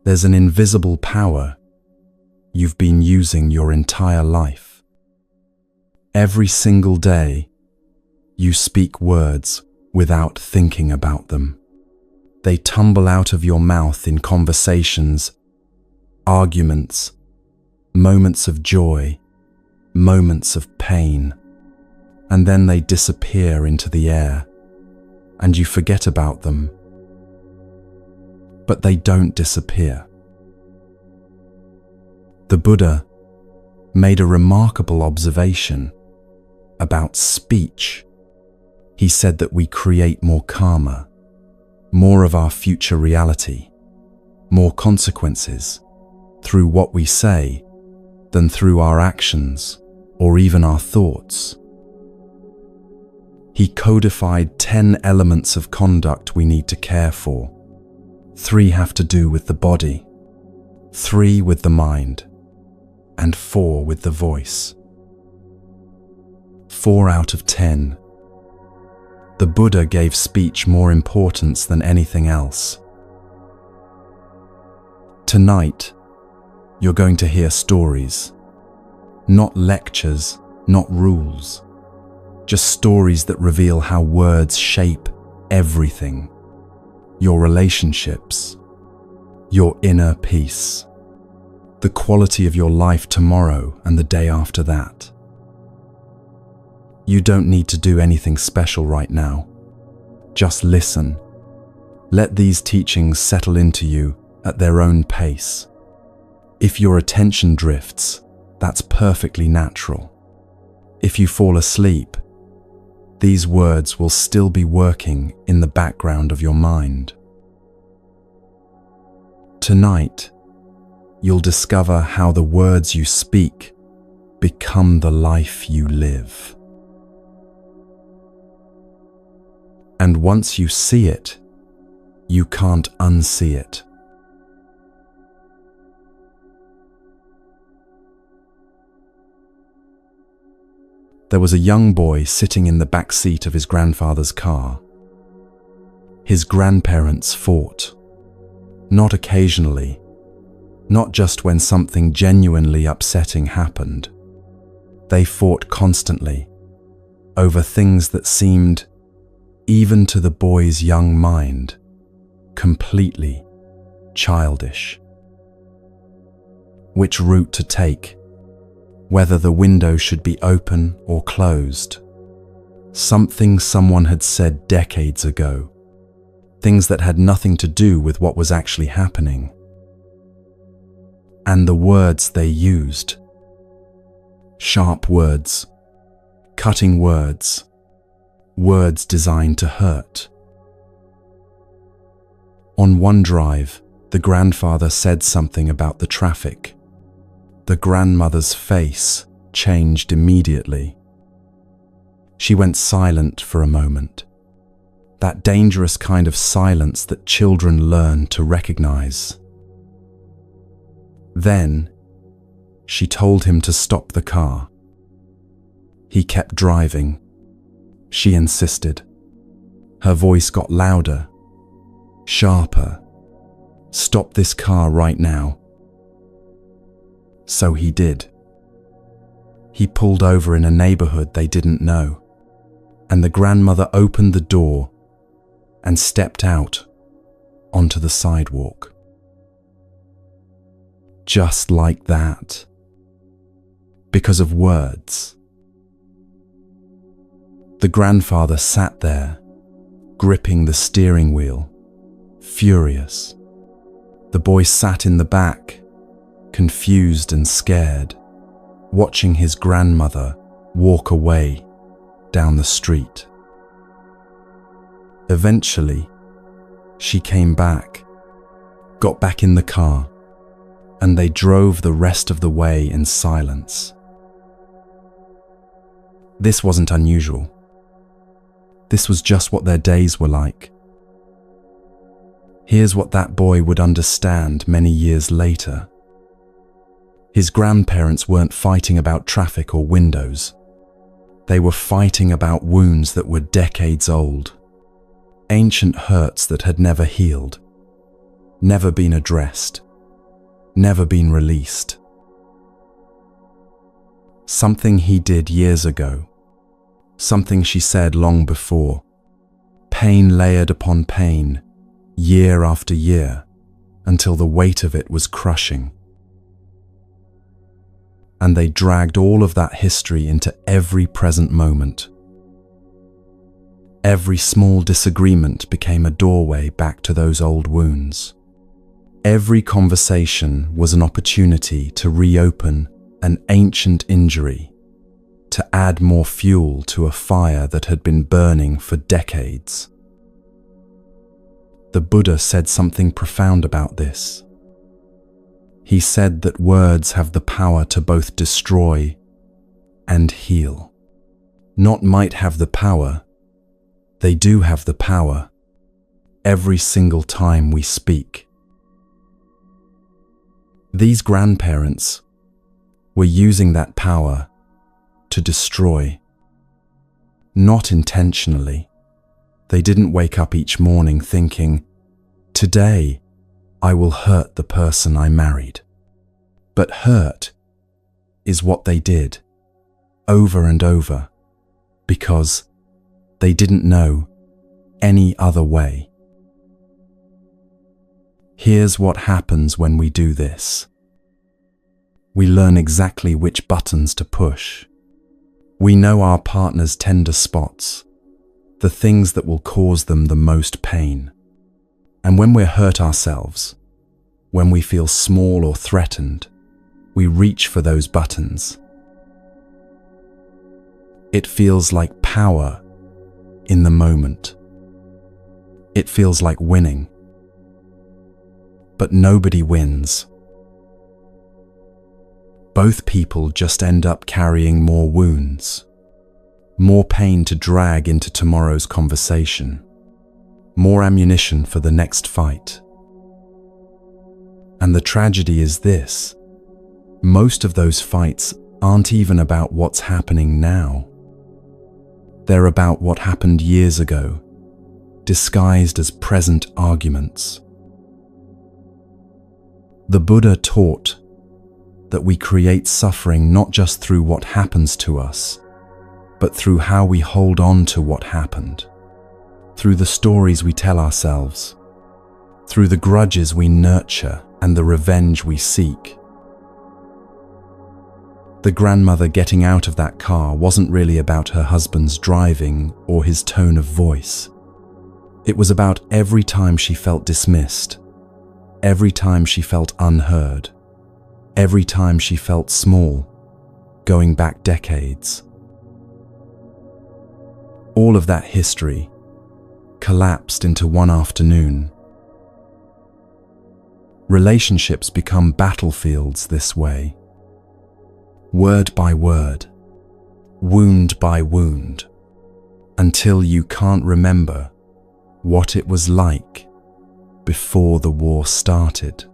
There's an invisible power you've been using your entire life. Every single day, you speak words without thinking about them. They tumble out of your mouth in conversations, arguments, moments of joy, moments of pain, and then they disappear into the air, and you forget about them. But they don't disappear. The Buddha made a remarkable observation about speech. He said that we create more karma, more of our future reality, more consequences through what we say than through our actions or even our thoughts. He codified 10 elements of conduct we need to care for. 3 have to do with the body, 3 with the mind, and 4 with the voice. 4 out of 10. The Buddha gave speech more importance than anything else. Tonight, you're going to hear stories. Not lectures, not rules. Just stories that reveal how words shape everything. Your relationships, your inner peace, the quality of your life tomorrow and the day after that. You don't need to do anything special right now. Just listen. Let these teachings settle into you at their own pace. If your attention drifts, that's perfectly natural. If you fall asleep, these words will still be working in the background of your mind. Tonight, you'll discover how the words you speak become the life you live. And once you see it, you can't unsee it. There was a young boy sitting in the back seat of his grandfather's car. His grandparents fought. Not occasionally, not just when something genuinely upsetting happened. They fought constantly over things that seemed, even to the boy's young mind, completely childish. Which route to take, whether the window should be open or closed. Something someone had said decades ago. Things that had nothing to do with what was actually happening. And the words they used. Sharp words, cutting words, words designed to hurt. On one drive, the grandfather said something about the traffic. The grandmother's face changed immediately. She went silent for a moment. That dangerous kind of silence that children learn to recognize. Then, she told him to stop the car. He kept driving. She insisted. Her voice got louder, sharper. Stop this car right now. So he did. He pulled over in a neighborhood they didn't know, and the grandmother opened the door and stepped out onto the sidewalk. Just like that. Because of words. The grandfather sat there, gripping the steering wheel, furious. The boy sat in the back, confused and scared, watching his grandmother walk away down the street. Eventually, she came back, got back in the car, and they drove the rest of the way in silence. This wasn't unusual. This was just what their days were like. Here's what that boy would understand many years later. His grandparents weren't fighting about traffic or windows. They were fighting about wounds that were decades old. Ancient hurts that had never healed, never been addressed, never been released. Something he did years ago, something she said long before, pain layered upon pain, year after year, until the weight of it was crushing. And they dragged all of that history into every present moment. Every small disagreement became a doorway back to those old wounds. Every conversation was an opportunity to reopen an ancient injury, to add more fuel to a fire that had been burning for decades. The Buddha said something profound about this. He said that words have the power to both destroy and heal. Not might have the power, they do have the power every single time we speak. These grandparents were using that power to destroy. Not intentionally. They didn't wake up each morning thinking, "Today I will hurt the person I married." But hurt is what they did over and over because they didn't know any other way. Here's what happens when we do this. We learn exactly which buttons to push. We know our partner's tender spots, the things that will cause them the most pain. And when we're hurt ourselves, when we feel small or threatened, we reach for those buttons. It feels like power in the moment. It feels like winning. But nobody wins. Both people just end up carrying more wounds, more pain to drag into tomorrow's conversation, more ammunition for the next fight. And the tragedy is this: most of those fights aren't even about what's happening now. They're about what happened years ago, disguised as present arguments. The Buddha taught that we create suffering not just through what happens to us, but through how we hold on to what happened, through the stories we tell ourselves, through the grudges we nurture and the revenge we seek. The grandmother getting out of that car wasn't really about her husband's driving or his tone of voice. It was about every time she felt dismissed, every time she felt unheard, every time she felt small, going back decades. All of that history collapsed into one afternoon. Relationships become battlefields this way. Word by word, wound by wound, until you can't remember what it was like before the war started.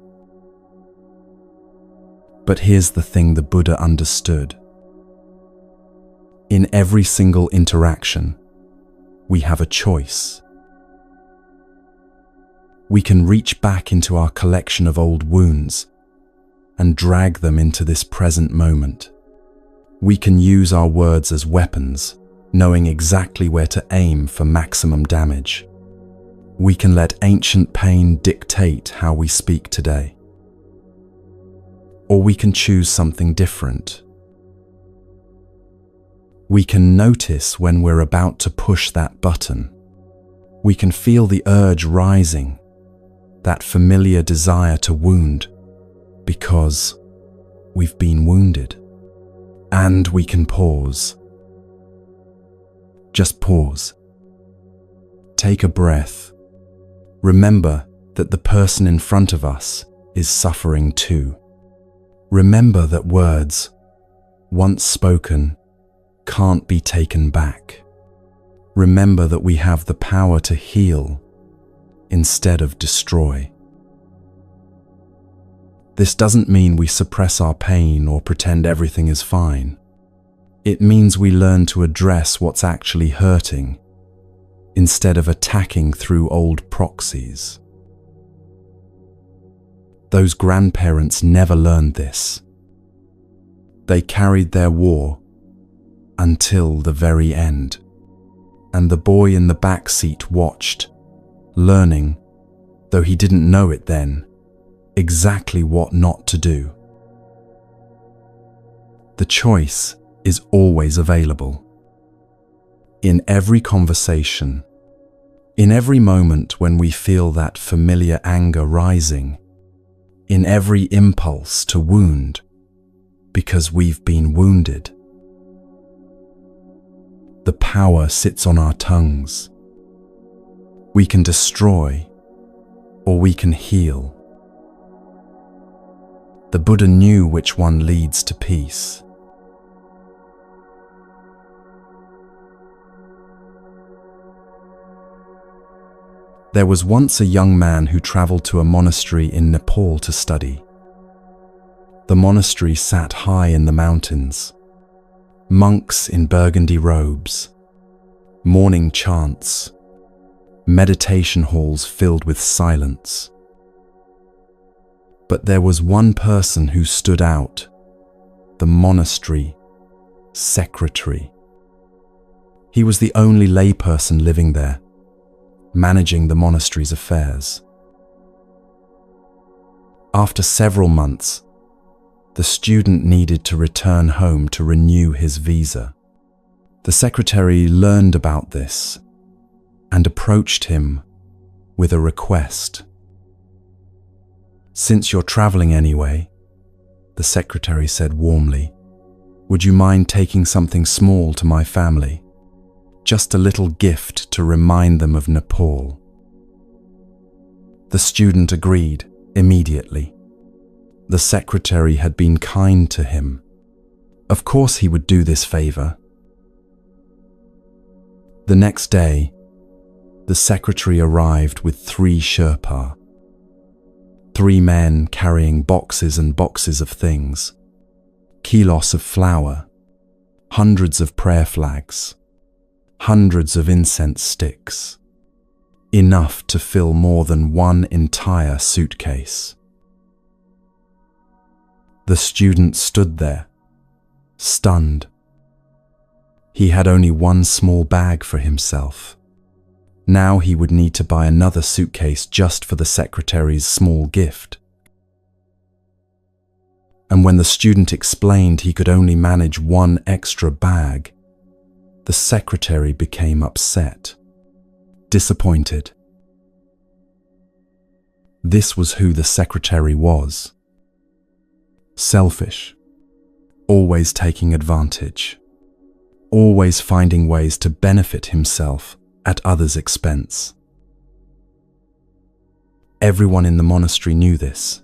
But here's the thing the Buddha understood. In every single interaction, we have a choice. We can reach back into our collection of old wounds and drag them into this present moment. We can use our words as weapons, knowing exactly where to aim for maximum damage. We can let ancient pain dictate how we speak today. Or we can choose something different. We can notice when we're about to push that button. We can feel the urge rising, that familiar desire to wound, because we've been wounded. And we can pause. Just pause. Take a breath. Remember that the person in front of us is suffering too. Remember that words, once spoken, can't be taken back. Remember that we have the power to heal instead of destroy. This doesn't mean we suppress our pain or pretend everything is fine. It means we learn to address what's actually hurting instead of attacking through old proxies. Those grandparents never learned this. They carried their war until the very end, and the boy in the back seat watched, learning, though he didn't know it then, exactly what not to do. The choice is always available. In every conversation, in every moment when we feel that familiar anger rising, in every impulse to wound because we've been wounded. The power sits on our tongues. We can destroy or we can heal. The Buddha knew which one leads to peace. There was once a young man who traveled to a monastery in Nepal to study. The monastery sat high in the mountains. Monks in burgundy robes, morning chants, meditation halls filled with silence. But there was one person who stood out, the monastery secretary. He was the only layperson living there, managing the monastery's affairs. After several months, the student needed to return home to renew his visa. The secretary learned about this and approached him with a request. "Since you're traveling anyway," the secretary said warmly, "would you mind taking something small to my family? Just a little gift to remind them of Nepal." The student agreed immediately. The secretary had been kind to him. Of course he would do this favor. The next day, the secretary arrived with 3 Sherpa. 3 men carrying boxes and boxes of things, kilos of flour, hundreds of prayer flags, hundreds of incense sticks, enough to fill more than 1 entire suitcase. The student stood there, stunned. He had only 1 small bag for himself. Now he would need to buy another suitcase just for the secretary's small gift. And when the student explained he could only manage 1 extra bag, the secretary became upset, disappointed. This was who the secretary was. Selfish, always taking advantage, always finding ways to benefit himself at others' expense. Everyone in the monastery knew this.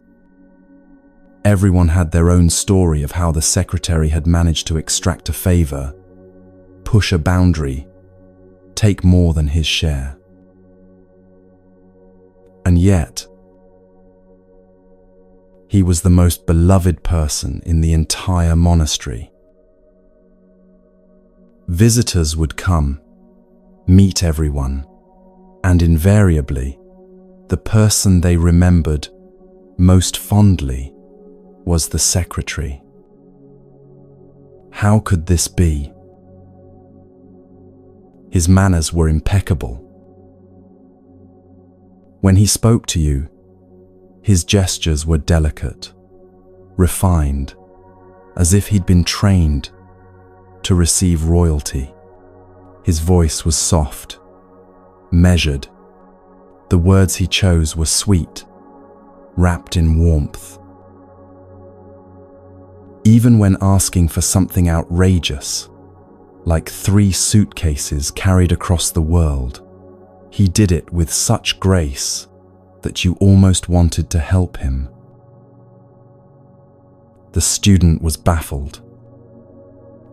Everyone had their own story of how the secretary had managed to extract a favor, push a boundary, take more than his share. And yet, he was the most beloved person in the entire monastery. Visitors would come, meet everyone, and invariably, the person they remembered most fondly was the secretary. How could this be? His manners were impeccable. When he spoke to you, his gestures were delicate, refined, as if he'd been trained to receive royalty. His voice was soft, measured. The words he chose were sweet, wrapped in warmth. Even when asking for something outrageous, like 3 suitcases carried across the world, he did it with such grace that you almost wanted to help him. The student was baffled.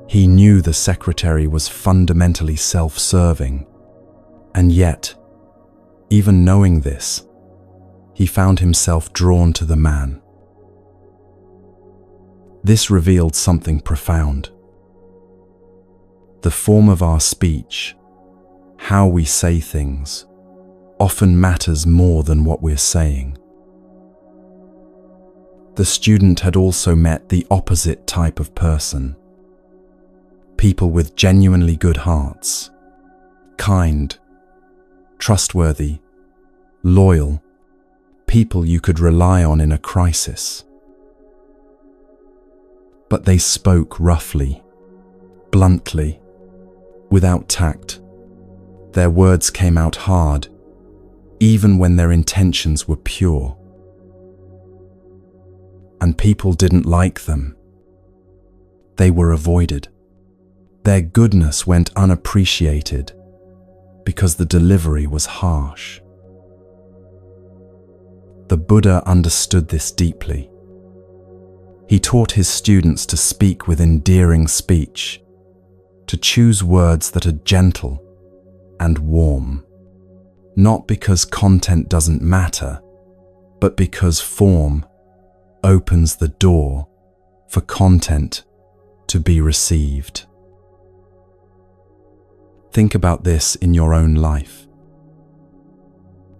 He knew the secretary was fundamentally self-serving, and yet, even knowing this, he found himself drawn to the man. This revealed something profound. The form of our speech, how we say things, often matters more than what we're saying. The student had also met the opposite type of person. People with genuinely good hearts, kind, trustworthy, loyal, people you could rely on in a crisis. But they spoke roughly, bluntly, without tact. Their words came out hard, even when their intentions were pure. And people didn't like them. They were avoided. Their goodness went unappreciated because the delivery was harsh. The Buddha understood this deeply. He taught his students to speak with endearing speech, to choose words that are gentle and warm, not because content doesn't matter, but because form opens the door for content to be received. Think about this in your own life.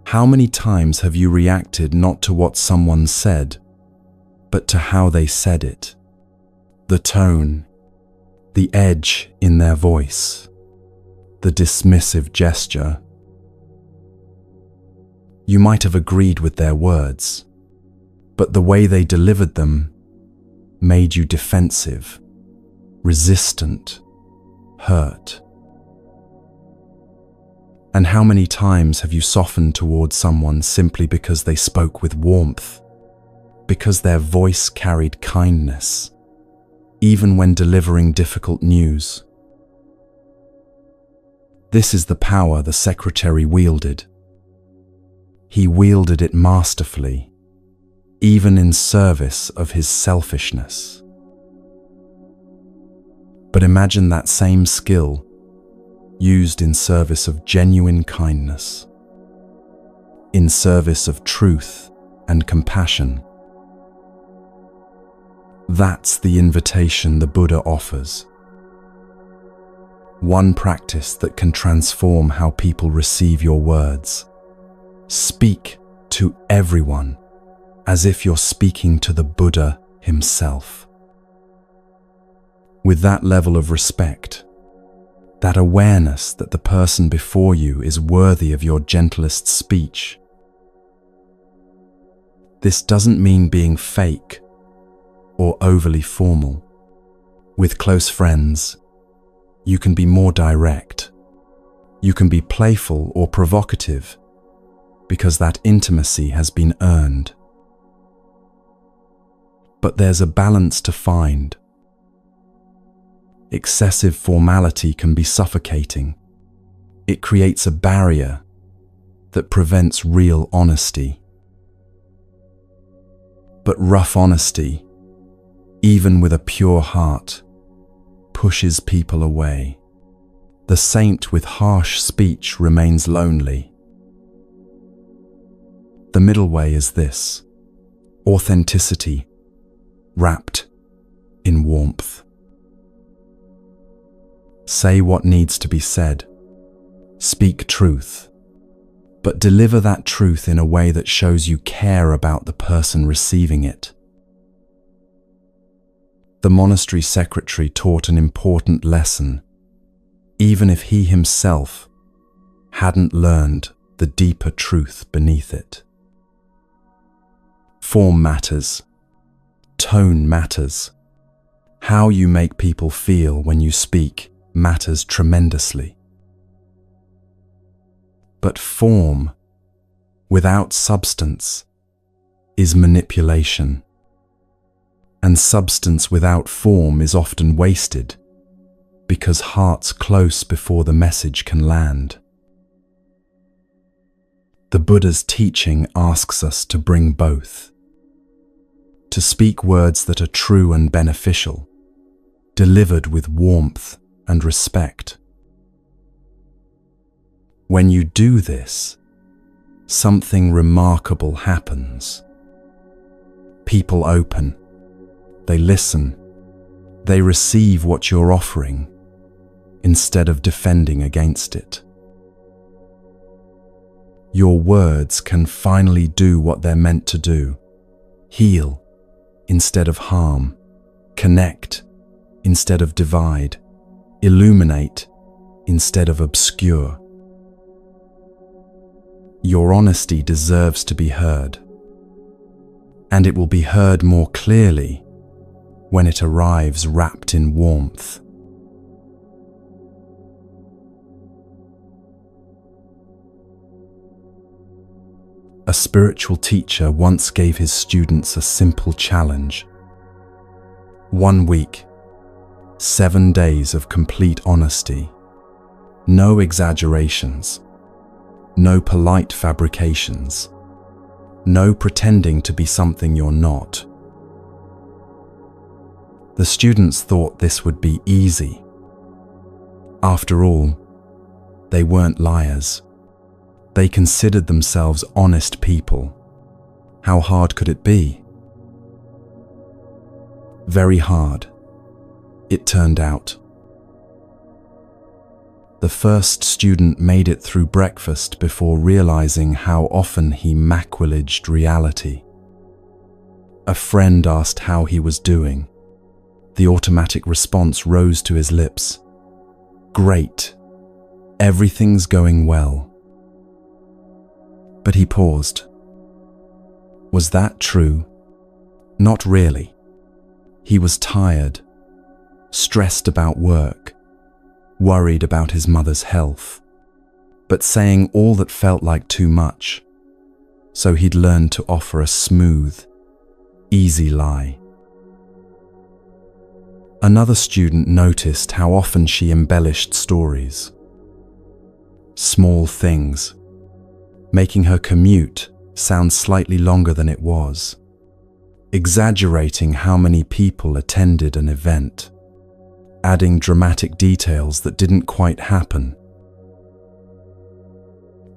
How many times have you reacted not to what someone said, but to how they said it? The tone, the edge in their voice, the dismissive gesture. You might have agreed with their words, but the way they delivered them made you defensive, resistant, hurt. And how many times have you softened towards someone simply because they spoke with warmth, because their voice carried kindness, even when delivering difficult news? This is the power the secretary wielded. He wielded it masterfully, even in service of his selfishness. But imagine that same skill used in service of genuine kindness, in service of truth and compassion. That's the invitation the Buddha offers. One practice that can transform how people receive your words. Speak to everyone as if you're speaking to the Buddha himself. With that level of respect, that awareness that the person before you is worthy of your gentlest speech. This doesn't mean being fake or overly formal. With close friends, you can be more direct. You can be playful or provocative because that intimacy has been earned. But there's a balance to find. Excessive formality can be suffocating. It creates a barrier that prevents real honesty. But rough honesty, even with a pure heart, pushes people away. The saint with harsh speech remains lonely. The middle way is this: authenticity wrapped in warmth. Say what needs to be said. Speak truth, but deliver that truth in a way that shows you care about the person receiving it. The monastery secretary taught an important lesson, even if he himself hadn't learned the deeper truth beneath it. Form matters. Tone matters. How you make people feel when you speak matters tremendously. But form without substance is manipulation, and substance without form is often wasted because heart's close before the message can land. The Buddha's teaching asks us to bring both, to speak words that are true and beneficial, delivered with warmth and respect. When you do this, something remarkable happens. People open, they listen, they receive what you're offering instead of defending against it. Your words can finally do what they're meant to do: heal, instead of harm, connect instead of divide, illuminate instead of obscure. Your honesty deserves to be heard, and it will be heard more clearly when it arrives wrapped in warmth. A spiritual teacher once gave his students a simple challenge. 1 week, 7 days of complete honesty. No exaggerations, no polite fabrications, no pretending to be something you're not. The students thought this would be easy. After all, they weren't liars. They considered themselves honest people. How hard could it be? Very hard, it turned out. The first student made it through breakfast before realizing how often he macquilaged reality. A friend asked how he was doing. The automatic response rose to his lips. Great. Everything's going well. But he paused. Was that true? Not really. He was tired, stressed about work, worried about his mother's health, but saying all that felt like too much. So he'd learned to offer a smooth, easy lie. Another student noticed how often she embellished stories. Small things, making her commute sound slightly longer than it was, exaggerating how many people attended an event, adding dramatic details that didn't quite happen.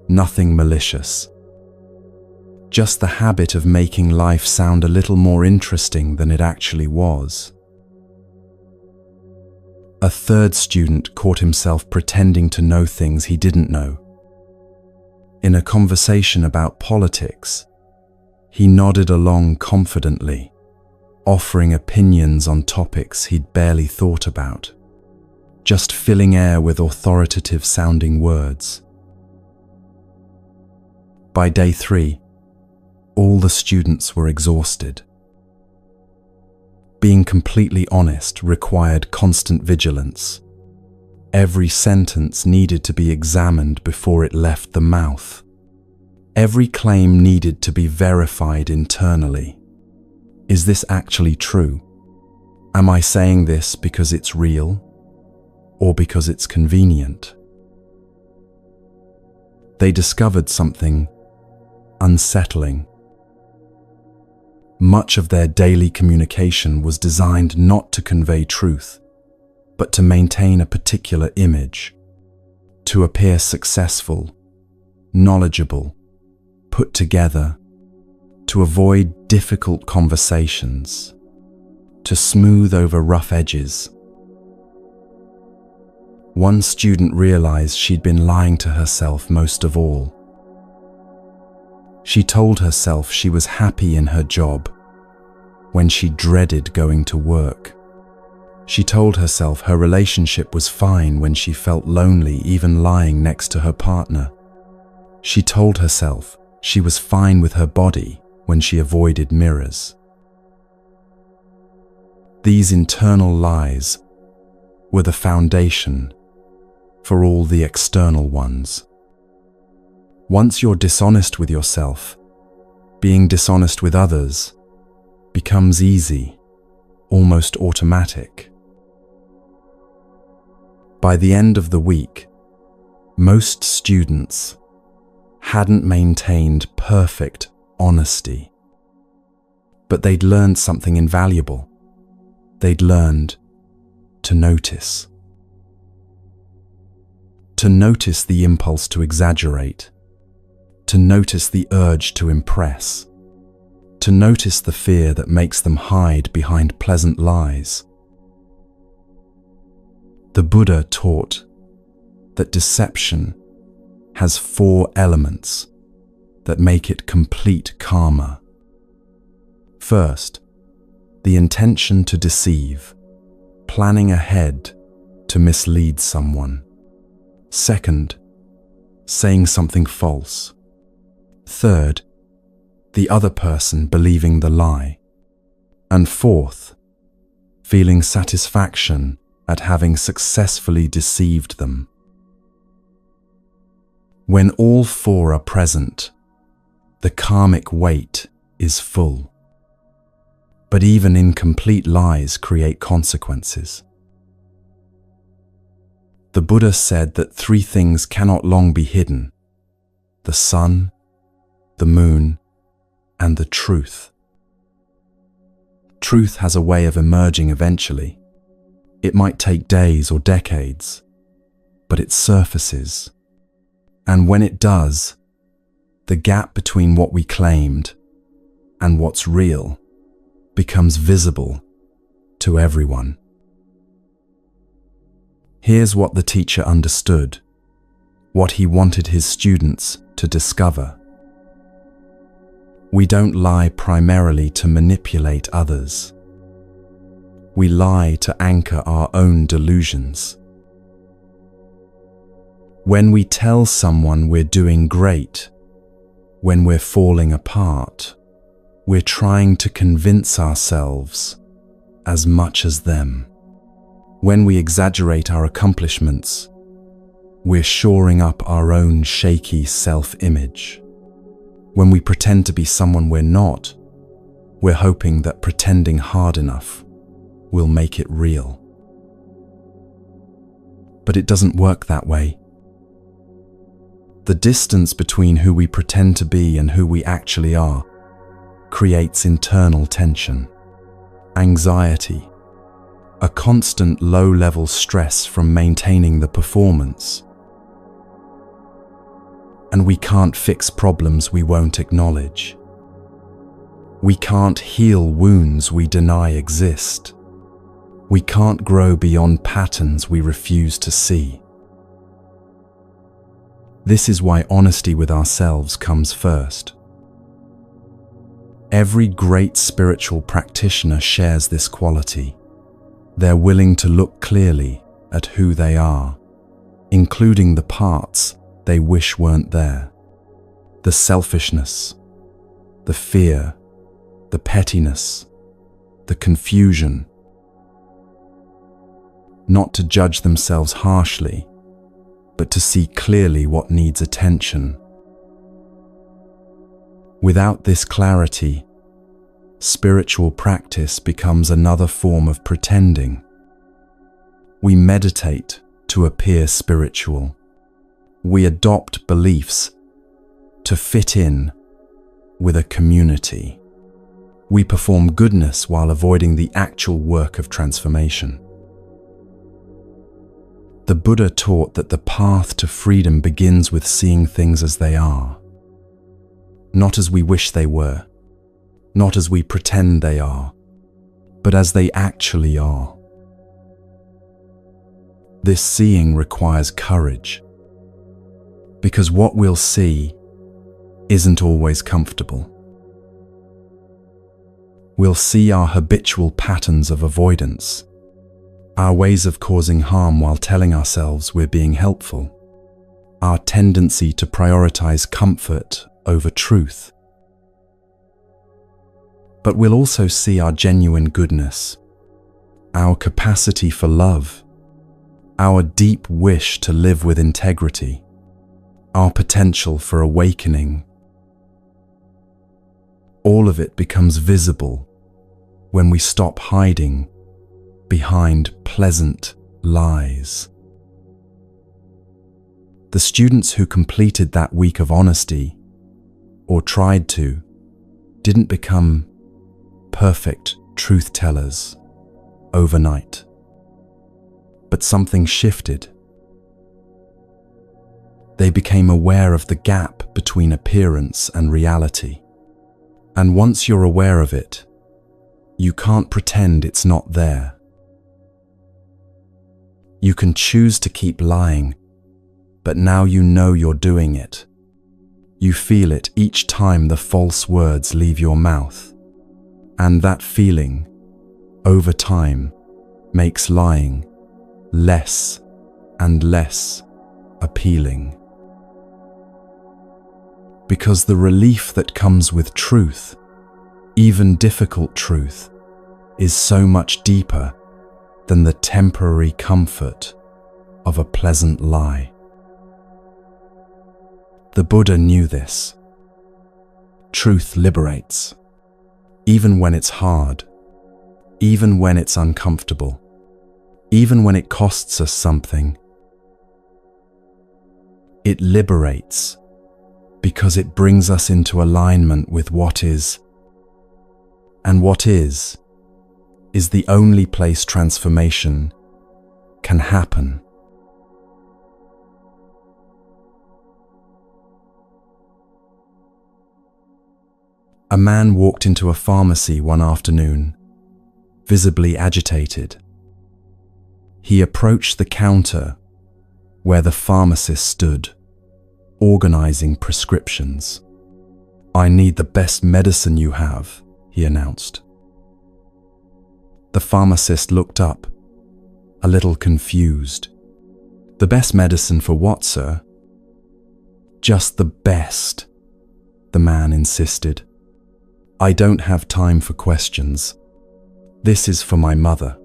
Nothing malicious, just the habit of making life sound a little more interesting than it actually was. A third student caught himself pretending to know things he didn't know. In a conversation about politics, he nodded along confidently, offering opinions on topics he'd barely thought about, just filling air with authoritative-sounding words. By day 3, all the students were exhausted. Being completely honest required constant vigilance. Every sentence needed to be examined before it left the mouth. Every claim needed to be verified internally. Is this actually true? Am I saying this because it's real or because it's convenient? They discovered something unsettling. Much of their daily communication was designed not to convey truth, but to maintain a particular image, to appear successful, knowledgeable, put together, to avoid difficult conversations, to smooth over rough edges. One student realized she'd been lying to herself most of all. She told herself she was happy in her job when she dreaded going to work. She told herself her relationship was fine when she felt lonely even lying next to her partner. She told herself she was fine with her body when she avoided mirrors. These internal lies were the foundation for all the external ones. Once you're dishonest with yourself, being dishonest with others becomes easy, almost automatic. By the end of the week, most students hadn't maintained perfect honesty, but they'd learned something invaluable. They'd learned to notice. To notice the impulse to exaggerate, to notice the urge to impress, to notice the fear that makes them hide behind pleasant lies. The Buddha taught that deception has 4 elements that make it complete karma. First, the intention to deceive, planning ahead to mislead someone. Second, saying something false. Third, the other person believing the lie. And fourth, feeling satisfaction at having successfully deceived them. When all four are present, the karmic weight is full. But even incomplete lies create consequences. The Buddha said that three things cannot long be hidden: the sun, the moon, and the truth. Truth has a way of emerging eventually. It might take days or decades, but it surfaces. And when it does, the gap between what we claimed and what's real becomes visible to everyone. Here's what the teacher understood, what he wanted his students to discover. We don't lie primarily to manipulate others. We lie to anchor our own delusions. When we tell someone we're doing great, when we're falling apart, we're trying to convince ourselves as much as them. When we exaggerate our accomplishments, we're shoring up our own shaky self-image. When we pretend to be someone we're not, we're hoping that pretending hard enough will make it real. But it doesn't work that way. The distance between who we pretend to be and who we actually are creates internal tension, anxiety, a constant low-level stress from maintaining the performance. And we can't fix problems we won't acknowledge. We can't heal wounds we deny exist. We can't grow beyond patterns we refuse to see. This is why honesty with ourselves comes first. Every great spiritual practitioner shares this quality. They're willing to look clearly at who they are, including the parts they wish weren't there. The selfishness, the fear, the pettiness, the confusion. Not to judge themselves harshly, but to see clearly what needs attention. Without this clarity, spiritual practice becomes another form of pretending. We meditate to appear spiritual. We adopt beliefs to fit in with a community. We perform goodness while avoiding the actual work of transformation. The Buddha taught that the path to freedom begins with seeing things as they are. Not as we wish they were, not as we pretend they are, but as they actually are. This seeing requires courage, because what we'll see isn't always comfortable. We'll see our habitual patterns of avoidance, our ways of causing harm while telling ourselves we're being helpful, our tendency to prioritize comfort over truth. But we'll also see our genuine goodness, our capacity for love, our deep wish to live with integrity, our potential for awakening. All of it becomes visible when we stop hiding behind pleasant lies. The students who completed that week of honesty, or tried to, didn't become perfect truth tellers overnight. But something shifted. They became aware of the gap between appearance and reality. And once you're aware of it, you can't pretend it's not there. You can choose to keep lying, but now you know you're doing it. You feel it each time the false words leave your mouth. And that feeling over time, makes lying less and less appealing. Because the relief that comes with truth, even difficult truth, is so much deeper than the temporary comfort of a pleasant lie. The Buddha knew this. Truth liberates, even when it's hard, even when it's uncomfortable, even when it costs us something. It liberates because it brings us into alignment with what is, and what is the only place transformation can happen. A man walked into a pharmacy one afternoon, visibly agitated. He approached the counter where the pharmacist stood, organizing prescriptions. "I need the best medicine you have," he announced. The pharmacist looked up, a little confused. "The best medicine for what, sir?" "Just the best," the man insisted. "I don't have time for questions. This is for my mother.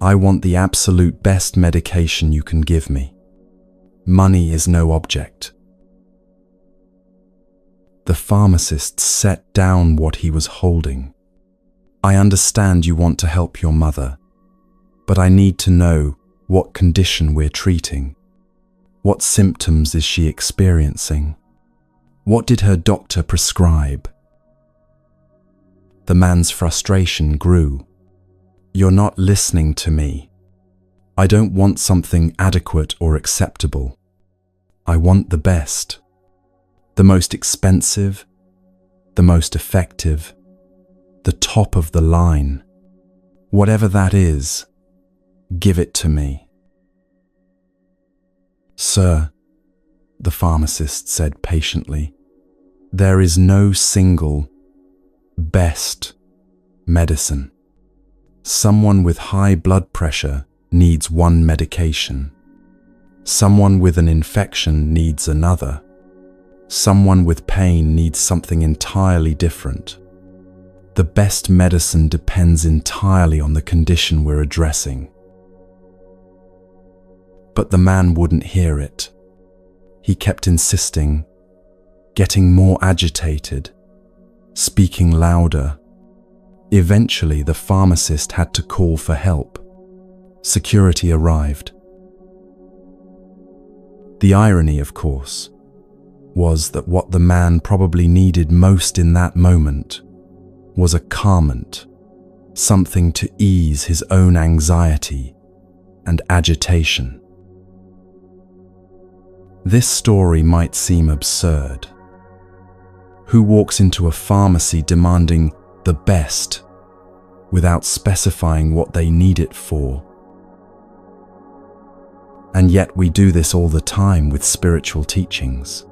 I want the absolute best medication you can give me. Money is no object." The pharmacist set down what he was holding. "I understand you want to help your mother, but I need to know what condition we're treating. What symptoms is she experiencing? What did her doctor prescribe?" The man's frustration grew. "You're not listening to me. I don't want something adequate or acceptable. I want the best, the most expensive, the most effective, the top of the line. Whatever that is, give it to me." "Sir," the pharmacist said patiently, "there is no single best medicine. Someone with high blood pressure needs one medication. Someone with an infection needs another. Someone with pain needs something entirely different. The best medicine depends entirely on the condition we're addressing." But the man wouldn't hear it. He kept insisting, getting more agitated, speaking louder. Eventually, the pharmacist had to call for help. Security arrived. The irony, of course, was that what the man probably needed most in that moment was a calmant, something to ease his own anxiety and agitation. This story might seem absurd. Who walks into a pharmacy demanding the best without specifying what they need it for? And yet we do this all the time with spiritual teachings.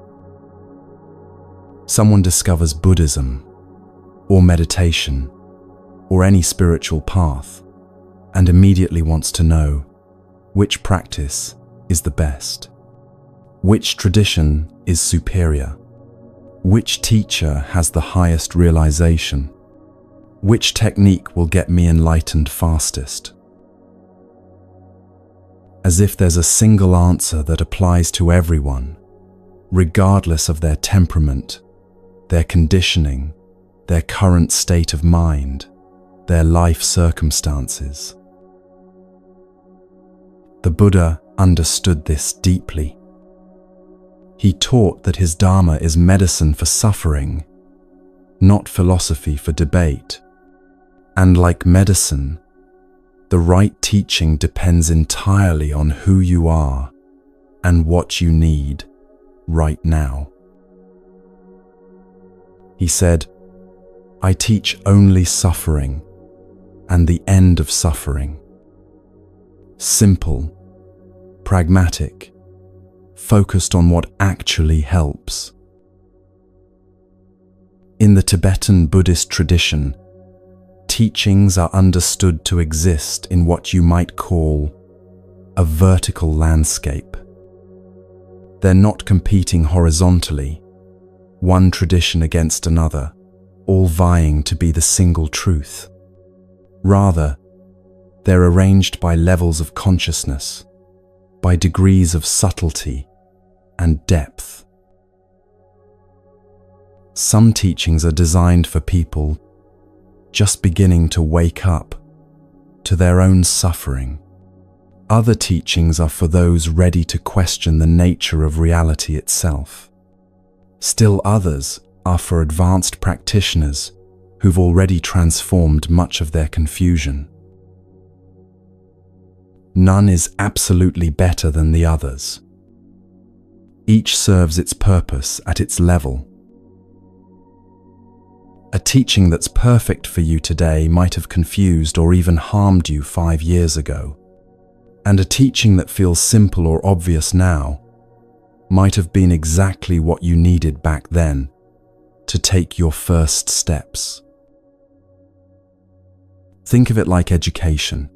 Someone discovers Buddhism or meditation or any spiritual path and immediately wants to know which practice is the best, which tradition is superior, which teacher has the highest realization, which technique will get me enlightened fastest. As if there's a single answer that applies to everyone, regardless of their temperament, their conditioning, their current state of mind, their life circumstances. The Buddha understood this deeply. He taught that his Dharma is medicine for suffering, not philosophy for debate. And like medicine, the right teaching depends entirely on who you are and what you need right now. He said, "I teach only suffering and the end of suffering. Simple, pragmatic, focused on what actually helps." In the Tibetan Buddhist tradition, teachings are understood to exist in what you might call a vertical landscape. They're not competing horizontally, one tradition against another, all vying to be the single truth. Rather, they're arranged by levels of consciousness, by degrees of subtlety and depth. Some teachings are designed for people just beginning to wake up to their own suffering. Other teachings are for those ready to question the nature of reality itself. Still others are for advanced practitioners who've already transformed much of their confusion. None is absolutely better than the others. Each serves its purpose at its level. A teaching that's perfect for you today might have confused or even harmed you 5 years ago. And a teaching that feels simple or obvious now might have been exactly what you needed back then to take your first steps. Think of it like education.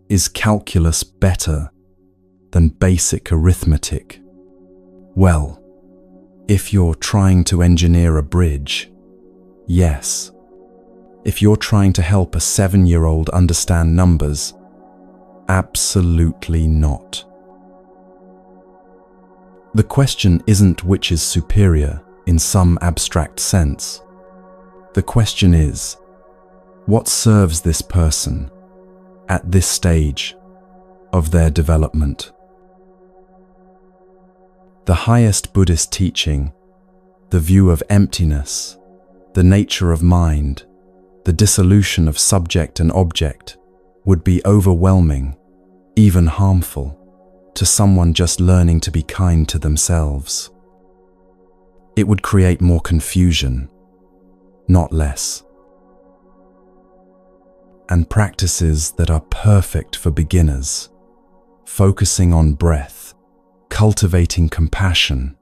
Is calculus better than basic arithmetic? Well, if you're trying to engineer a bridge, yes. If you're trying to help a 7-year-old understand numbers, absolutely not. The question isn't which is superior in some abstract sense. The question is, what serves this person at this stage of their development? The highest Buddhist teaching, the view of emptiness, the nature of mind, the dissolution of subject and object, would be overwhelming, even harmful, to someone just learning to be kind to themselves. It would create more confusion, not less. And practices that are perfect for beginners, focusing on breath, cultivating compassion,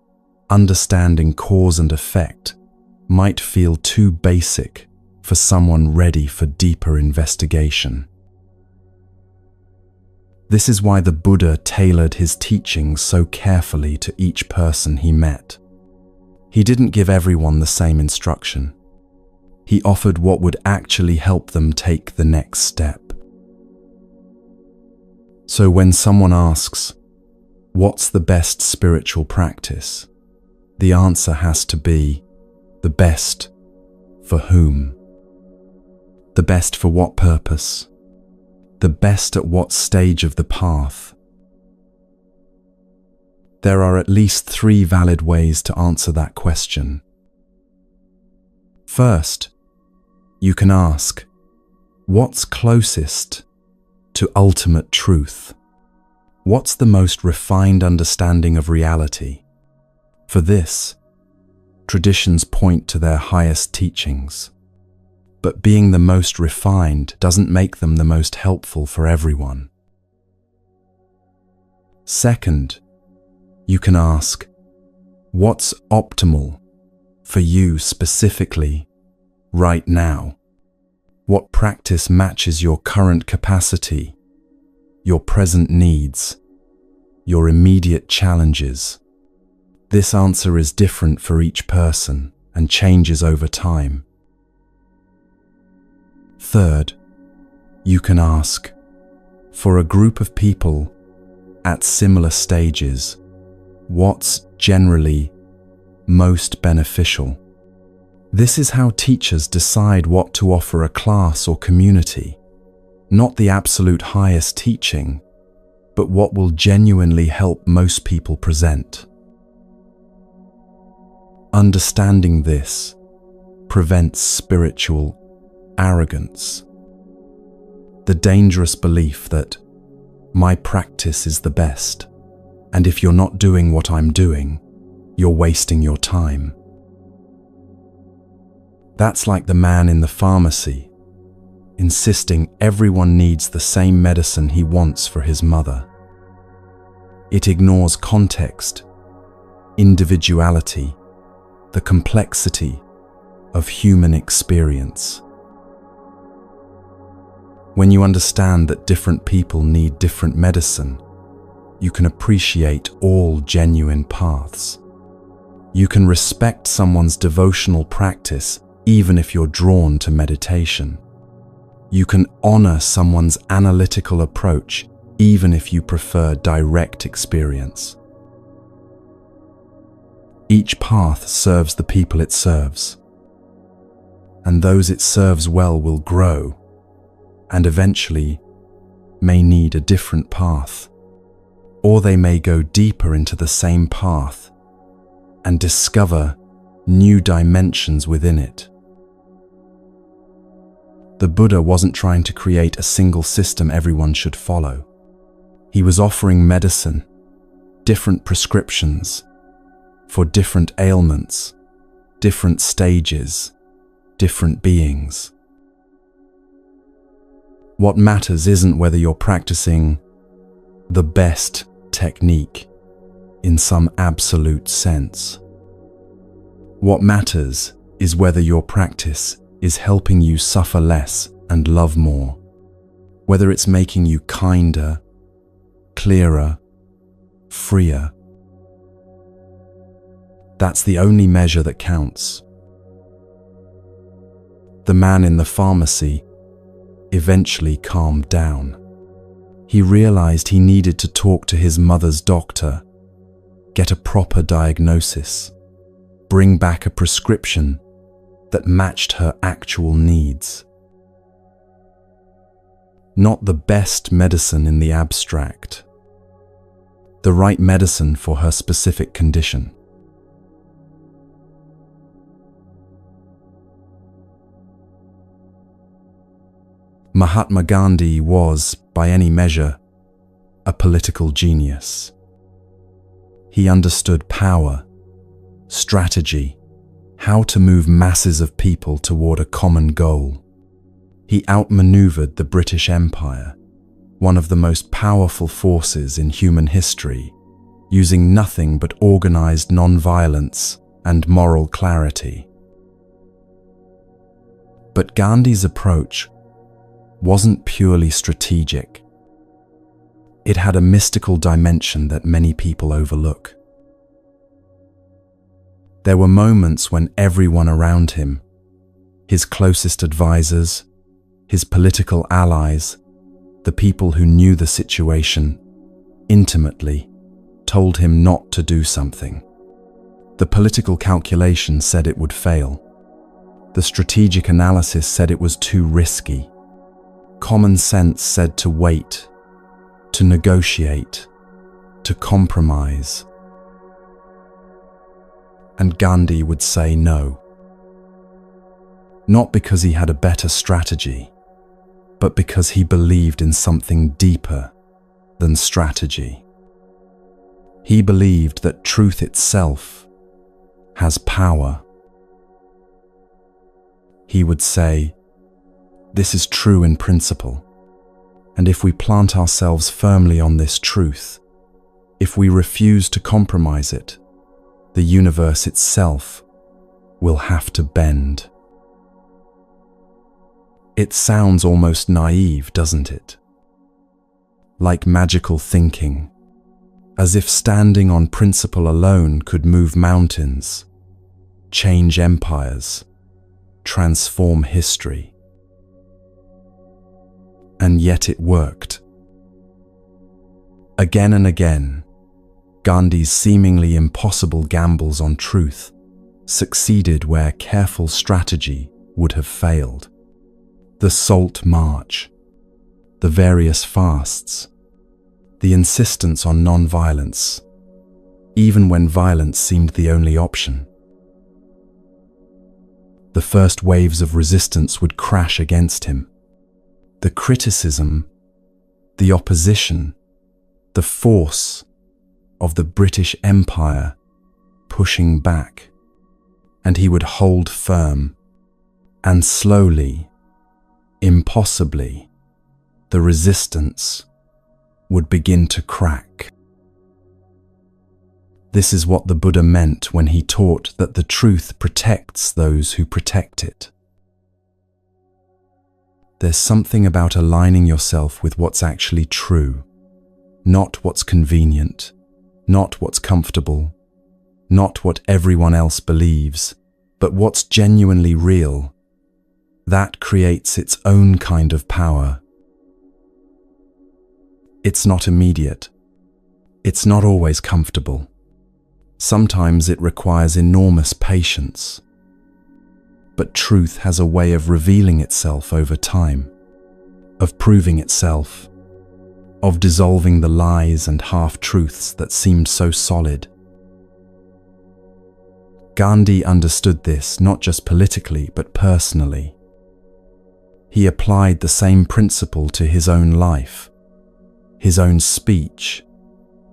understanding cause and effect, might feel too basic for someone ready for deeper investigation. This is why the Buddha tailored his teachings so carefully to each person he met. He didn't give everyone the same instruction. He offered what would actually help them take the next step. So when someone asks, "What's the best spiritual practice?" the answer has to be, the best for whom? The best for what purpose? The best at what stage of the path? There are at least 3 valid ways to answer that question. First, you can ask, what's closest to ultimate truth? What's the most refined understanding of reality? For this, traditions point to their highest teachings. But being the most refined doesn't make them the most helpful for everyone. Second, you can ask, what's optimal for you specifically right now? What practice matches your current capacity, your present needs, your immediate challenges? This answer is different for each person and changes over time. Third, you can ask, for a group of people at similar stages, what's generally most beneficial? This is how teachers decide what to offer a class or community, not the absolute highest teaching, but what will genuinely help most people present. Understanding this prevents spiritual arrogance, the dangerous belief that my practice is the best, and if you're not doing what I'm doing, you're wasting your time. That's like the man in the pharmacy, insisting everyone needs the same medicine he wants for his mother. It ignores context, individuality, the complexity of human experience. When you understand that different people need different medicine, you can appreciate all genuine paths. You can respect someone's devotional practice even if you're drawn to meditation. You can honor someone's analytical approach even if you prefer direct experience. Each path serves the people it serves, and those it serves well will grow and eventually may need a different path, or they may go deeper into the same path and discover new dimensions within it. The Buddha wasn't trying to create a single system everyone should follow. He was offering medicine, different prescriptions, for different ailments, different stages, different beings. What matters isn't whether you're practicing the best technique in some absolute sense. What matters is whether your practice is helping you suffer less and love more, whether it's making you kinder, clearer, freer. That's the only measure that counts. The man in the pharmacy eventually calmed down. He realized he needed to talk to his mother's doctor, get a proper diagnosis, bring back a prescription that matched her actual needs. Not the best medicine in the abstract, the right medicine for her specific condition. Mahatma Gandhi was, by any measure, a political genius. He understood power, strategy, how to move masses of people toward a common goal. He outmaneuvered the British Empire, one of the most powerful forces in human history, using nothing but organized non-violence and moral clarity. But Gandhi's approach wasn't purely strategic. It had a mystical dimension that many people overlook. There were moments when everyone around him, his closest advisors, his political allies, the people who knew the situation intimately, told him not to do something. The political calculation said it would fail. The strategic analysis said it was too risky. Common sense said to wait, to negotiate, to compromise. And Gandhi would say no. Not because he had a better strategy, but because he believed in something deeper than strategy. He believed that truth itself has power. He would say, "This is true in principle, and if we plant ourselves firmly on this truth, if we refuse to compromise it, the universe itself will have to bend." It sounds almost naive, doesn't it? Like magical thinking, as if standing on principle alone could move mountains, change empires, transform history. And yet it worked. Again and again, Gandhi's seemingly impossible gambles on truth succeeded where careful strategy would have failed. The Salt March, the various fasts, the insistence on non-violence, even when violence seemed the only option. The first waves of resistance would crash against him. The criticism, the opposition, the force of the British Empire pushing back, and he would hold firm, and slowly, impossibly, the resistance would begin to crack. This is what the Buddha meant when he taught that the truth protects those who protect it. There's something about aligning yourself with what's actually true, not what's convenient, not what's comfortable, not what everyone else believes, but what's genuinely real. That creates its own kind of power. It's not immediate. It's not always comfortable. Sometimes it requires enormous patience. But truth has a way of revealing itself over time, of proving itself, of dissolving the lies and half-truths that seemed so solid. Gandhi understood this not just politically but personally. He applied the same principle to his own life, his own speech,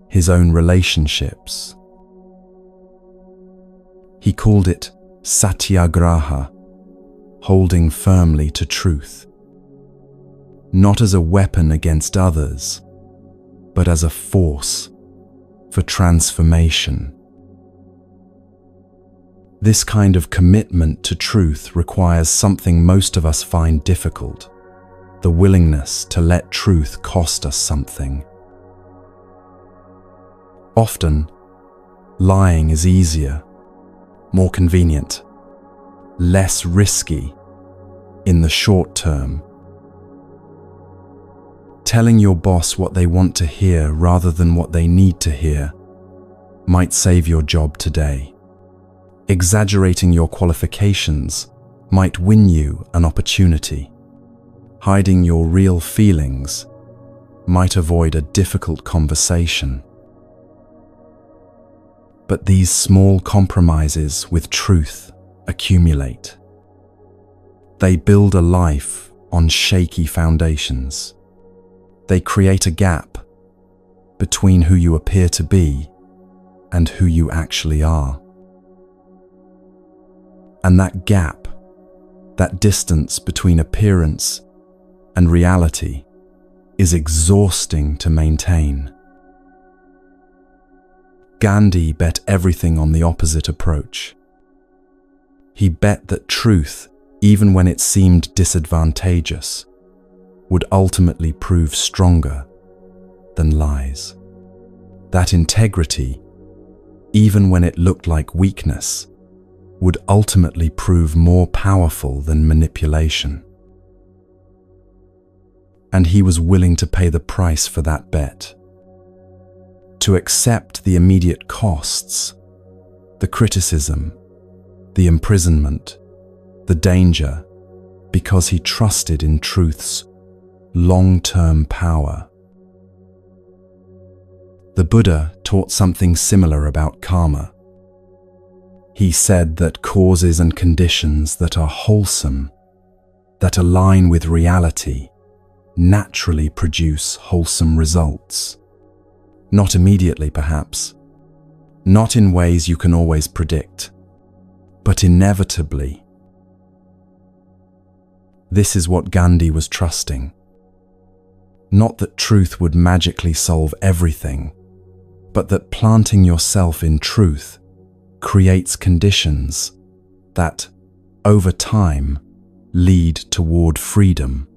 his own relationships. He called it satyagraha, holding firmly to truth, not as a weapon against others, but as a force for transformation. This kind of commitment to truth requires something most of us find difficult: the willingness to let truth cost us something. Often, lying is easier, more convenient, less risky in the short term. Telling your boss what they want to hear rather than what they need to hear might save your job today. Exaggerating your qualifications might win you an opportunity. Hiding your real feelings might avoid a difficult conversation. But these small compromises with truth accumulate. They build a life on shaky foundations. They create a gap between who you appear to be and who you actually are. And that gap, that distance between appearance and reality, is exhausting to maintain. Gandhi bet everything on the opposite approach. He bet that truth, even when it seemed disadvantageous, would ultimately prove stronger than lies. That integrity, even when it looked like weakness, would ultimately prove more powerful than manipulation. And he was willing to pay the price for that bet. To accept the immediate costs, the criticism, the imprisonment, the danger, because he trusted in truth's long-term power. The Buddha taught something similar about karma. He said that causes and conditions that are wholesome, that align with reality, naturally produce wholesome results. Not immediately, perhaps, not in ways you can always predict, but inevitably. This is what Gandhi was trusting. Not that truth would magically solve everything, but that planting yourself in truth creates conditions that, over time, lead toward freedom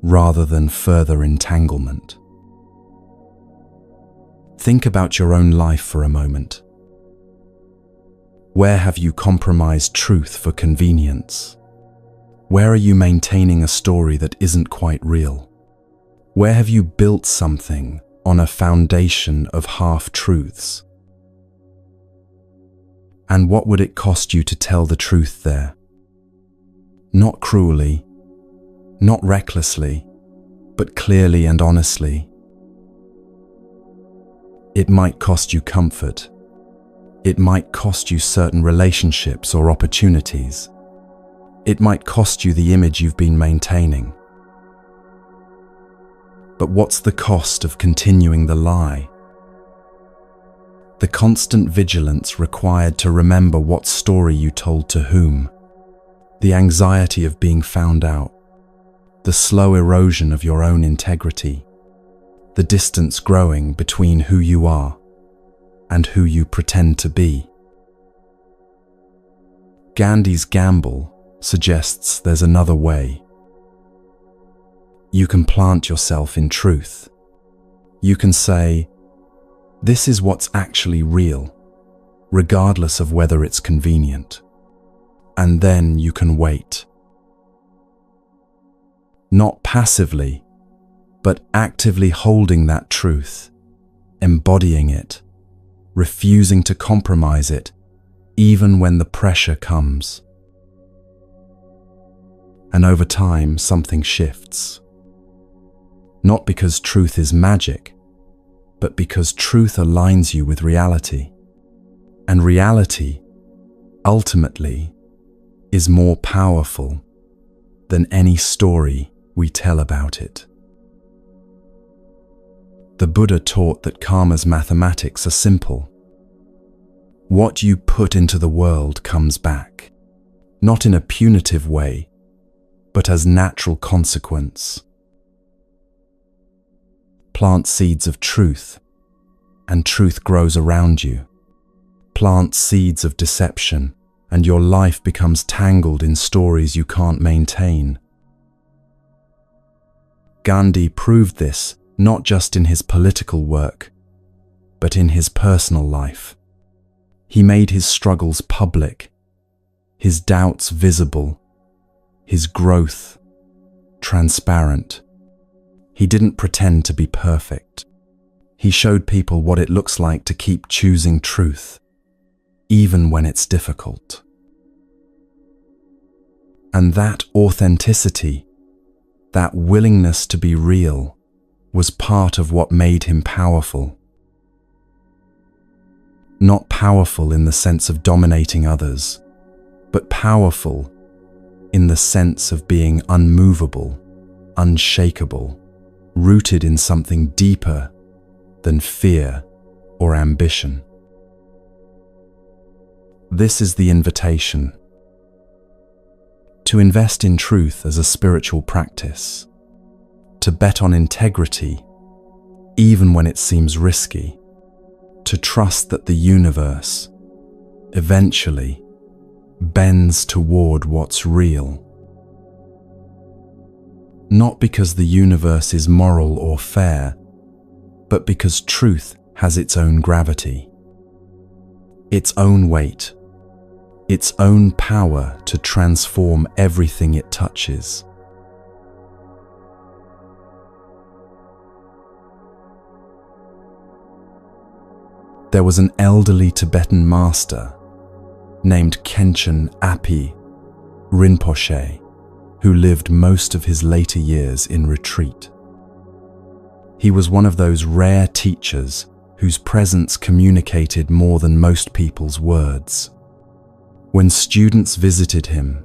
rather than further entanglement. Think about your own life for a moment. Where have you compromised truth for convenience? Where are you maintaining a story that isn't quite real? Where have you built something on a foundation of half-truths? And what would it cost you to tell the truth there? Not cruelly, not recklessly, but clearly and honestly. It might cost you comfort. It might cost you certain relationships or opportunities. It might cost you the image you've been maintaining. But what's the cost of continuing the lie? The constant vigilance required to remember what story you told to whom, the anxiety of being found out, the slow erosion of your own integrity, the distance growing between who you are and who you pretend to be. Gandhi's gamble suggests there's another way. You can plant yourself in truth. You can say, "This is what's actually real," regardless of whether it's convenient. And then you can wait. Not passively, but actively holding that truth, embodying it, refusing to compromise it, even when the pressure comes. And over time, something shifts. Not because truth is magic, but because truth aligns you with reality. And reality, ultimately, is more powerful than any story we tell about it. The Buddha taught that karma's mathematics are simple. What you put into the world comes back, not in a punitive way, but as natural consequence. Plant seeds of truth, and truth grows around you. Plant seeds of deception, and your life becomes tangled in stories you can't maintain. Gandhi proved this not just in his political work, but in his personal life. He made his struggles public, his doubts visible, his growth transparent. He didn't pretend to be perfect. He showed people what it looks like to keep choosing truth, even when it's difficult. And that authenticity, that willingness to be real, was part of what made him powerful. Not powerful in the sense of dominating others, but powerful in the sense of being unmovable, unshakable, rooted in something deeper than fear or ambition. This is the invitation: to invest in truth as a spiritual practice, to bet on integrity even when it seems risky, to trust that the universe eventually bends toward what's real. Not because the universe is moral or fair, but because truth has its own gravity, its own weight, its own power to transform everything it touches. There was an elderly Tibetan master named Khenchen Api Rinpoche, who lived most of his later years in retreat. He was one of those rare teachers whose presence communicated more than most people's words. When students visited him,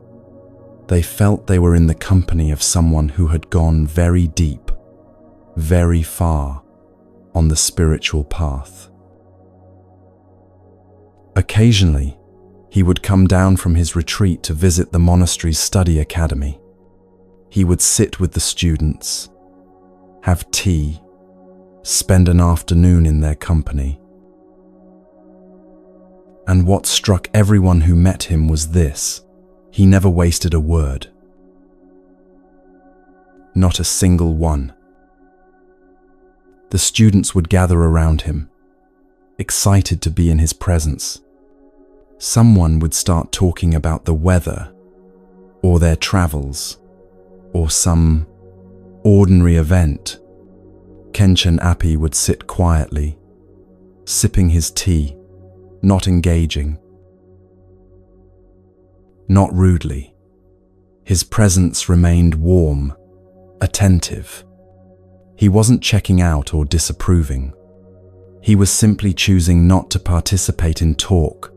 they felt they were in the company of someone who had gone very deep, very far on the spiritual path. Occasionally, he would come down from his retreat to visit the monastery's study academy. He would sit with the students, have tea, spend an afternoon in their company. And what struck everyone who met him was this: he never wasted a word. Not a single one. The students would gather around him, excited to be in his presence. Someone would start talking about the weather, or their travels, or some ordinary event. Khenchen Api would sit quietly, sipping his tea, not engaging, not rudely. His presence remained warm, attentive. He wasn't checking out or disapproving. He was simply choosing not to participate in talk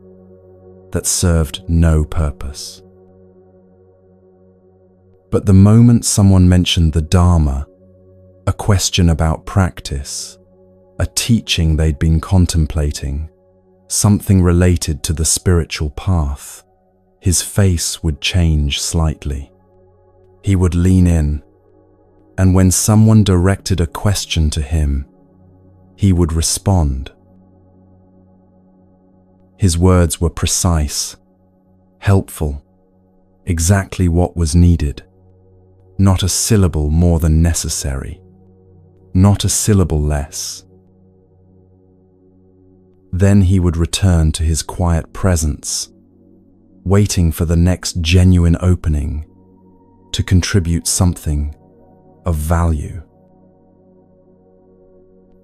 that served no purpose. But the moment someone mentioned the Dharma, a question about practice, a teaching they'd been contemplating, something related to the spiritual path, his face would change slightly. He would lean in, and when someone directed a question to him, he would respond. His words were precise, helpful, exactly what was needed. not a syllable more than necessary, not a syllable less. Then he would return to his quiet presence, waiting for the next genuine opening to contribute something of value.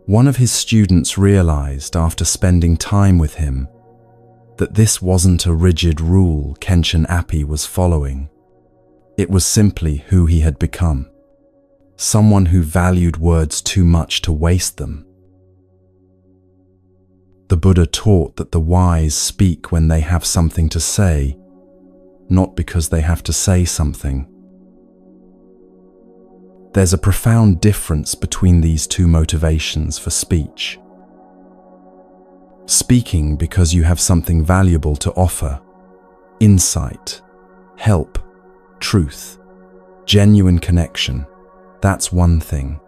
One of his students realized after spending time with him that this wasn't a rigid rule Kenshin Appy was following. It was simply who he had become, someone who valued words too much to waste them. The Buddha taught that the wise speak when they have something to say, not because they have to say something. There's a profound difference between these two motivations for speech. Speaking because you have something valuable to offer, insight, help, truth, genuine connection, that's one thing.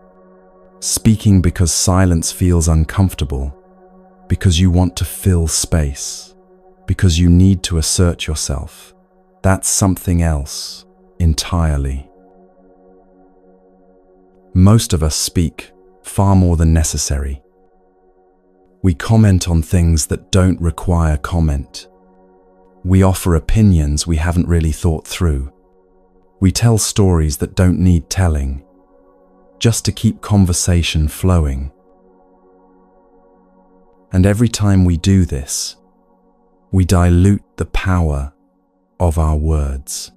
Speaking because silence feels uncomfortable, because you want to fill space, because you need to assert yourself, that's something else entirely. Most of us speak far more than necessary. We comment on things that don't require comment. We offer opinions we haven't really thought through. We tell stories that don't need telling, just to keep conversation flowing. And every time we do this, we dilute the power of our words.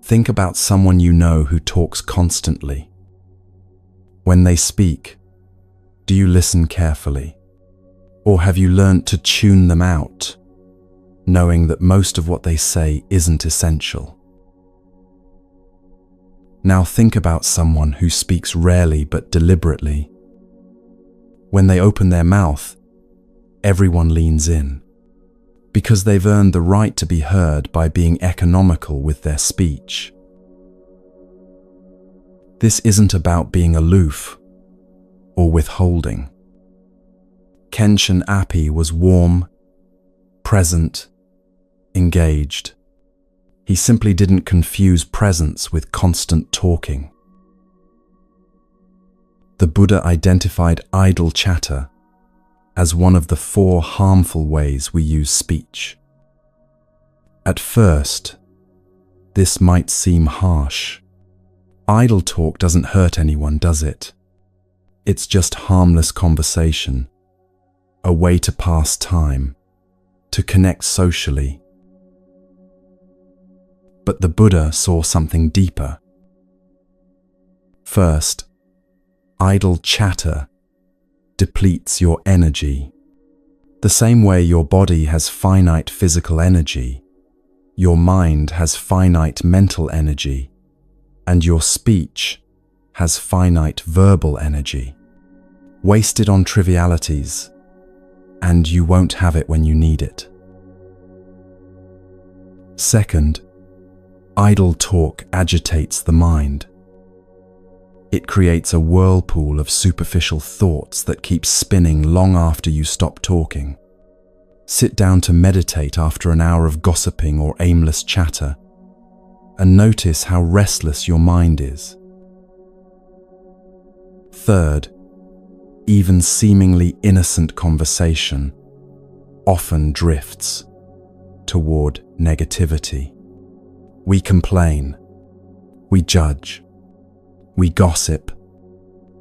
Think about someone you know who talks constantly. When they speak, do you listen carefully? Or have you learnt to tune them out, knowing that most of what they say isn't essential? Now think about someone who speaks rarely but deliberately. When they open their mouth, everyone leans in, because they've earned the right to be heard by being economical with their speech. This isn't about being aloof or withholding. Kenshin Appy was warm, present, engaged. He simply didn't confuse presence with constant talking. The Buddha identified idle chatter as one of the 4 harmful ways we use speech. At first, this might seem harsh. Idle talk doesn't hurt anyone, does it? It's just harmless conversation, a way to pass time, to connect socially. But the Buddha saw something deeper. First, idle chatter depletes your energy. The same way your body has finite physical energy, your mind has finite mental energy, and your speech has finite verbal energy. Waste it on trivialities, and you won't have it when you need it. Second, idle talk agitates the mind. It creates a whirlpool of superficial thoughts that keep spinning long after you stop talking. Sit down to meditate after an hour of gossiping or aimless chatter, and notice how restless your mind is. Third, even seemingly innocent conversation often drifts toward negativity. We complain, we judge, we gossip,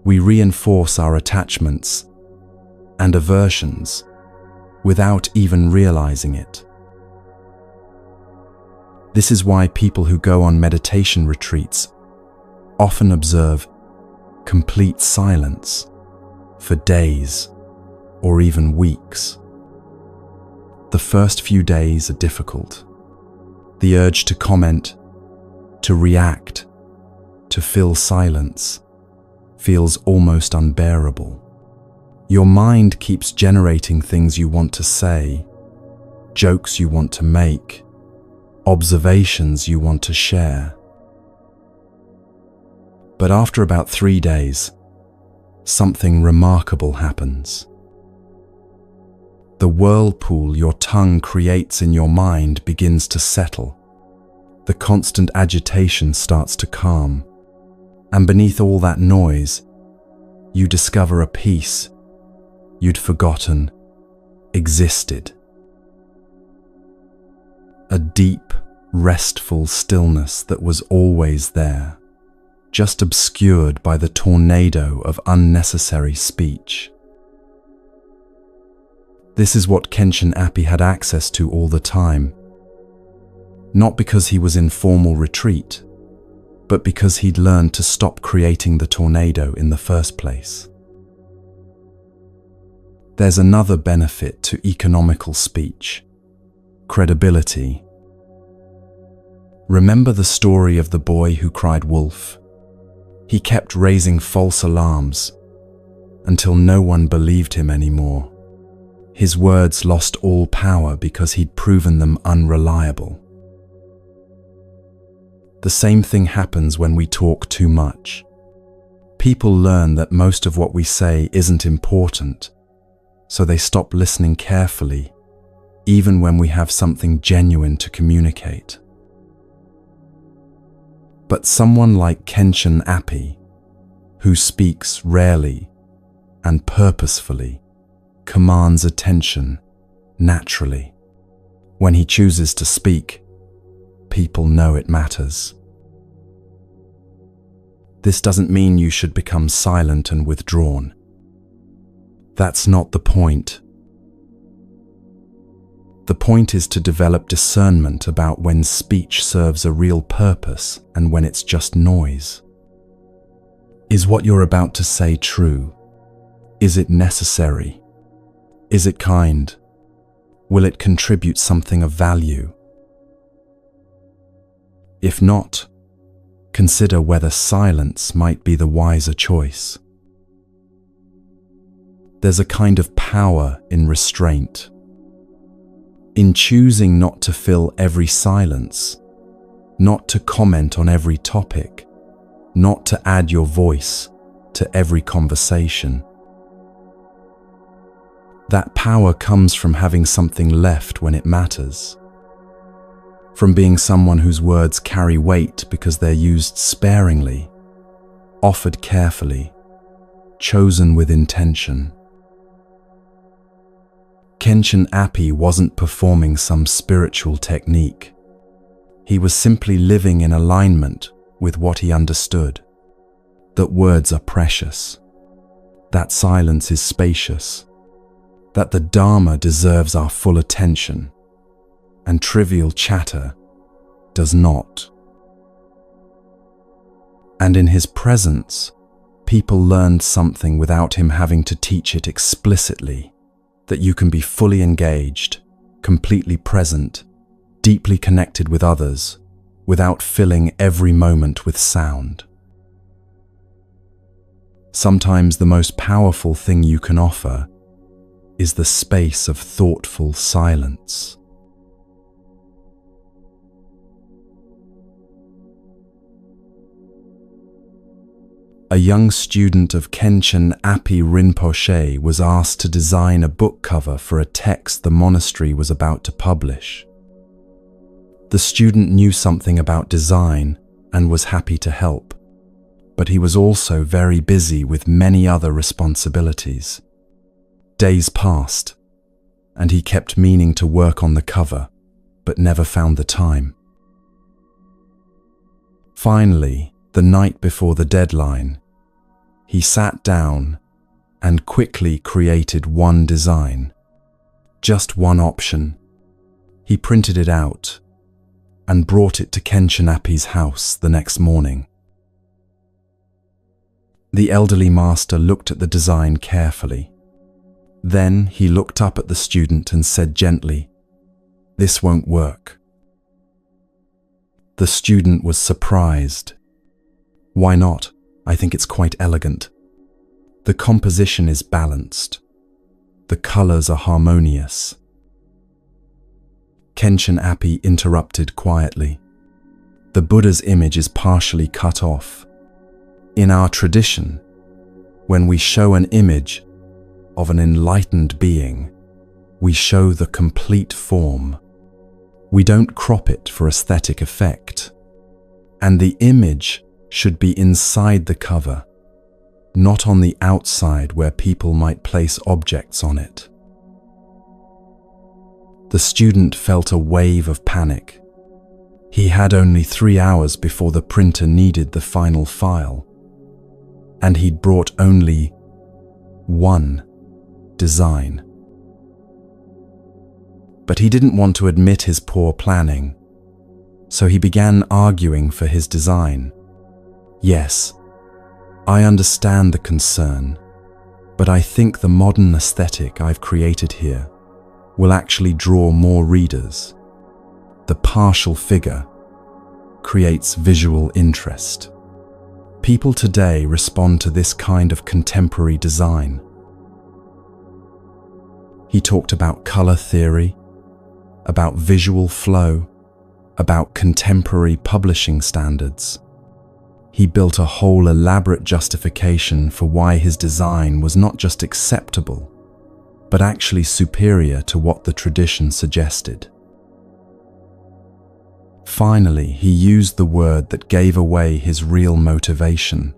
we reinforce our attachments and aversions without even realizing it. This is why people who go on meditation retreats often observe complete silence for days or even weeks. The first few days are difficult. The urge to comment, to react, to fill silence feels almost unbearable. Your mind keeps generating things you want to say, jokes you want to make, observations you want to share. But after about 3 days, something remarkable happens. The whirlpool your tongue creates in your mind begins to settle. the constant agitation starts to calm, and beneath all that noise, you discover a peace you'd forgotten existed. A deep, restful stillness that was always there, just obscured by the tornado of unnecessary speech. This is what Kenshin Appy had access to all the time, not because he was in formal retreat, but because he'd learned to stop creating the tornado in the first place. There's another benefit to economical speech: credibility. Remember the story of the boy who cried wolf? He kept raising false alarms until no one believed him anymore. His words lost all power because he'd proven them unreliable. The same thing happens when we talk too much. People learn that most of what we say isn't important, so they stop listening carefully, even when we have something genuine to communicate. But someone like Kenshin Appy, who speaks rarely and purposefully, commands attention naturally. When he chooses to speak, people know it matters. This doesn't mean you should become silent and withdrawn. That's not the point. The point is to develop discernment about when speech serves a real purpose and when it's just noise. Is what you're about to say true? Is it necessary? Is it kind? Will it contribute something of value? If not, consider whether silence might be the wiser choice. There's a kind of power in restraint, in choosing not to fill every silence, not to comment on every topic, not to add your voice to every conversation. That power comes from having something left when it matters, from being someone whose words carry weight because they're used sparingly, offered carefully, chosen with intention. Kenshin Appy wasn't performing some spiritual technique. He was simply living in alignment with what he understood: that words are precious, that silence is spacious, that the Dharma deserves our full attention, and trivial chatter does not. And in his presence, people learned something without him having to teach it explicitly: that you can be fully engaged, completely present, deeply connected with others, without filling every moment with sound. Sometimes the most powerful thing you can offer is the space of thoughtful silence. A young student of Kenshin Appy Rinpoche was asked to design a book cover for a text the monastery was about to publish. The student knew something about design and was happy to help, but he was also very busy with many other responsibilities. Days passed, and he kept meaning to work on the cover, but never found the time. Finally, the night before the deadline, he sat down and quickly created one design, just one option. He printed it out and brought it to Kenshin Appy's house the next morning. The elderly master looked at the design carefully. Then he looked up at the student and said gently, "This won't work." The student was surprised. "Why not? I think it's quite elegant. The composition is balanced. The colors are harmonious." Kenshin Appy interrupted quietly. "The Buddha's image is partially cut off. In our tradition, when we show an image of an enlightened being, we show the complete form. We don't crop it for aesthetic effect. And the image should be inside the cover, not on the outside where people might place objects on it. The student felt a wave of panic. He had only 3 hours before the printer needed the final file, and he'd brought only one design. But he didn't want to admit his poor planning, so he began arguing for his design. Yes, I understand the concern, but I think the modern aesthetic I've created here will actually draw more readers. The partial figure creates visual interest. People today respond to this kind of contemporary design. He talked about color theory, about visual flow, about contemporary publishing standards. He built a whole elaborate justification for why his design was not just acceptable, but actually superior to what the tradition suggested. Finally, he used the word that gave away his real motivation.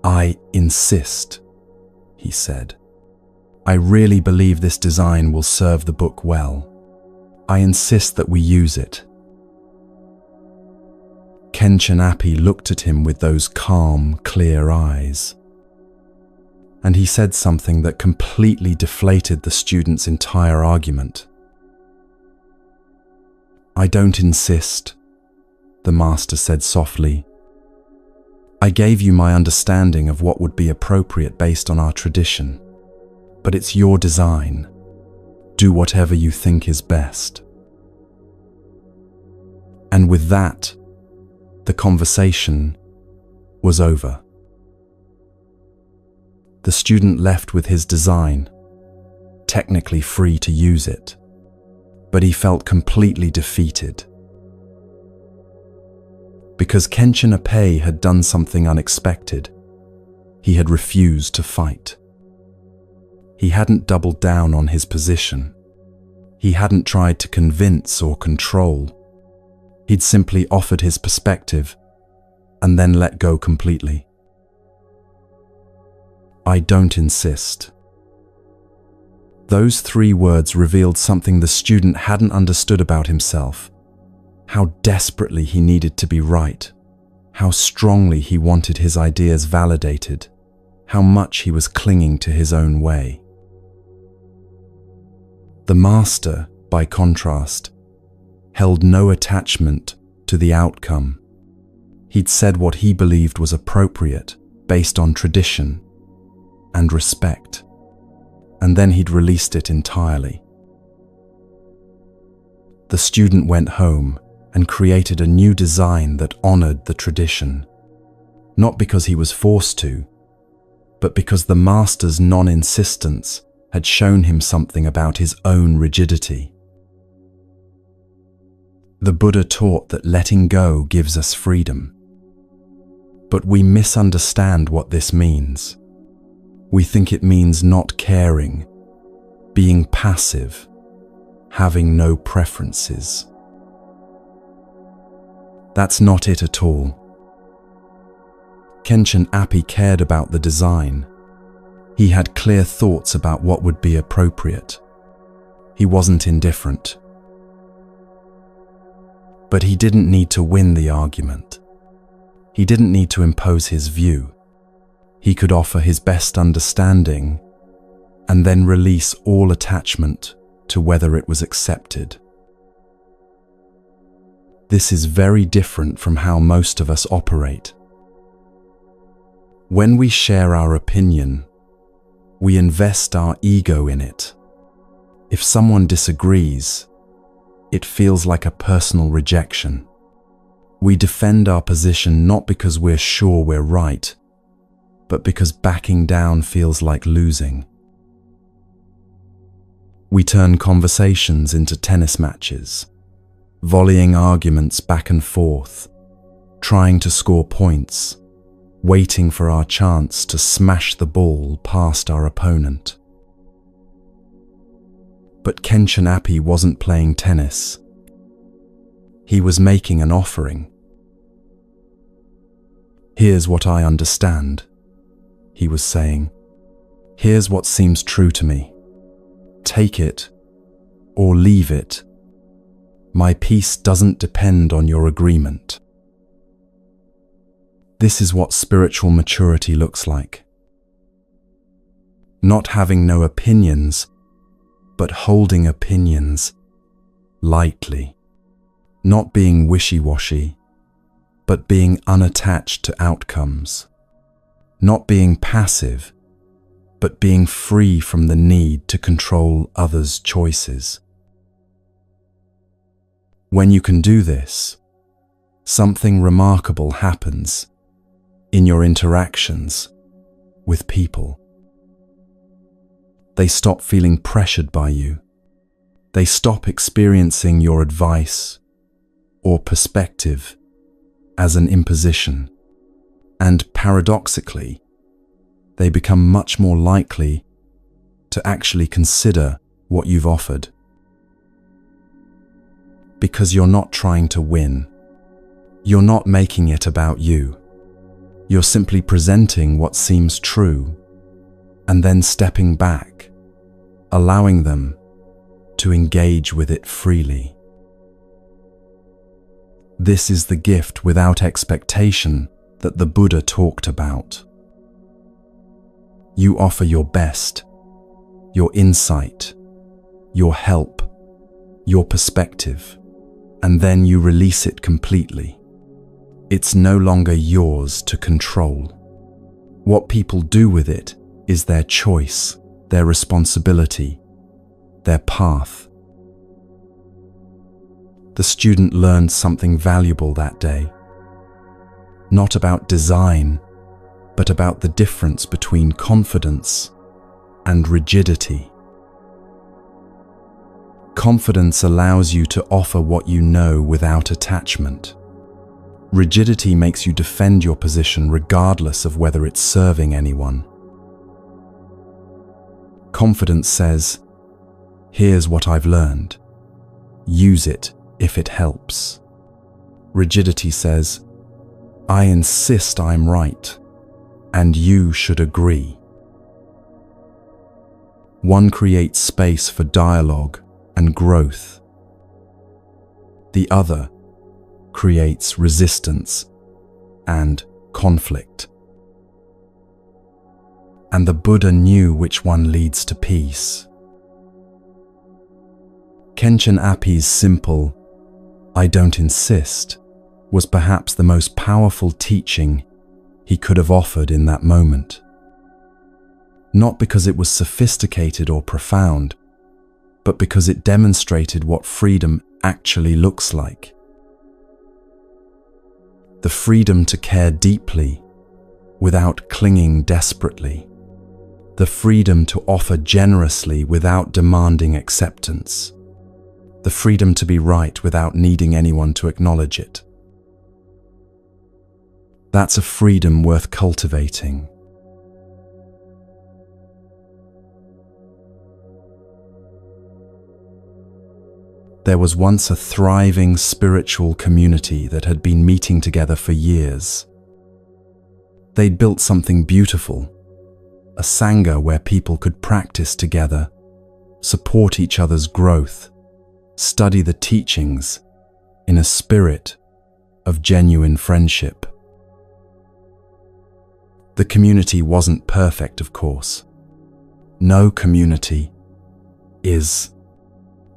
"I insist," he said. "I really believe this design will serve the book well. I insist that we use it." Kenshin Api looked at him with those calm, clear eyes. And he said something that completely deflated the student's entire argument. "I don't insist," the master said softly. "I gave you my understanding of what would be appropriate based on our tradition. But it's your design. Do whatever you think is best." And with that, the conversation was over. The student left with his design, technically free to use it, but he felt completely defeated. Because Kenshin Api had done something unexpected. He had refused to fight. He hadn't doubled down on his position. He hadn't tried to convince or control. He'd simply offered his perspective and then let go completely. "I don't insist." Those 3 words revealed something the student hadn't understood about himself. How desperately he needed to be right. How strongly he wanted his ideas validated. How much he was clinging to his own way. The master, by contrast, held no attachment to the outcome. He'd said what he believed was appropriate based on tradition and respect, and then he'd released it entirely. The student went home and created a new design that honored the tradition, not because he was forced to, but because the master's non-insistence had shown him something about his own rigidity. The Buddha taught that letting go gives us freedom. But we misunderstand what this means. We think it means not caring, being passive, having no preferences. That's not it at all. Kenshin Api cared about the design. He had clear thoughts about what would be appropriate. He wasn't indifferent. But he didn't need to win the argument. He didn't need to impose his view. He could offer his best understanding and then release all attachment to whether it was accepted. This is very different from how most of us operate. When we share our opinion, we invest our ego in it. If someone disagrees, it feels like a personal rejection. We defend our position not because we're sure we're right, but because backing down feels like losing. We turn conversations into tennis matches, volleying arguments back and forth, trying to score points, waiting for our chance to smash the ball past our opponent. But Kenshin Api wasn't playing tennis. He was making an offering. Here's what I understand, he was saying. Here's what seems true to me. Take it or leave it. My peace doesn't depend on your agreement. This is what spiritual maturity looks like. Not having no opinions, but holding opinions lightly. Not being wishy-washy, but being unattached to outcomes. Not being passive, but being free from the need to control others' choices. When you can do this, something remarkable happens in your interactions with people. They stop feeling pressured by you. They stop experiencing your advice or perspective as an imposition. And paradoxically, they become much more likely to actually consider what you've offered. Because you're not trying to win. You're not making it about you. You're simply presenting what seems true and then stepping back, allowing them to engage with it freely. This is the gift without expectation that the Buddha talked about. You offer your best, your insight, your help, your perspective, and then you release it completely. It's no longer yours to control. What people do with it is their choice, their responsibility, their path. The student learned something valuable that day. Not about design, but about the difference between confidence and rigidity. Confidence allows you to offer what you know without attachment. Rigidity makes you defend your position regardless of whether it's serving anyone. Confidence says, here's what I've learned. Use it if it helps. Rigidity says, I insist I'm right, and you should agree. One creates space for dialogue and growth. The other creates resistance and conflict. And the Buddha knew which one leads to peace. Khenchen Api's simple, I don't insist, was perhaps the most powerful teaching he could have offered in that moment. Not because it was sophisticated or profound, but because it demonstrated what freedom actually looks like. The freedom to care deeply without clinging desperately. The freedom to offer generously without demanding acceptance. The freedom to be right without needing anyone to acknowledge it. That's a freedom worth cultivating. There was once a thriving spiritual community that had been meeting together for years. They'd built something beautiful, a sangha where people could practice together, support each other's growth, study the teachings in a spirit of genuine friendship. The community wasn't perfect, of course. No community is.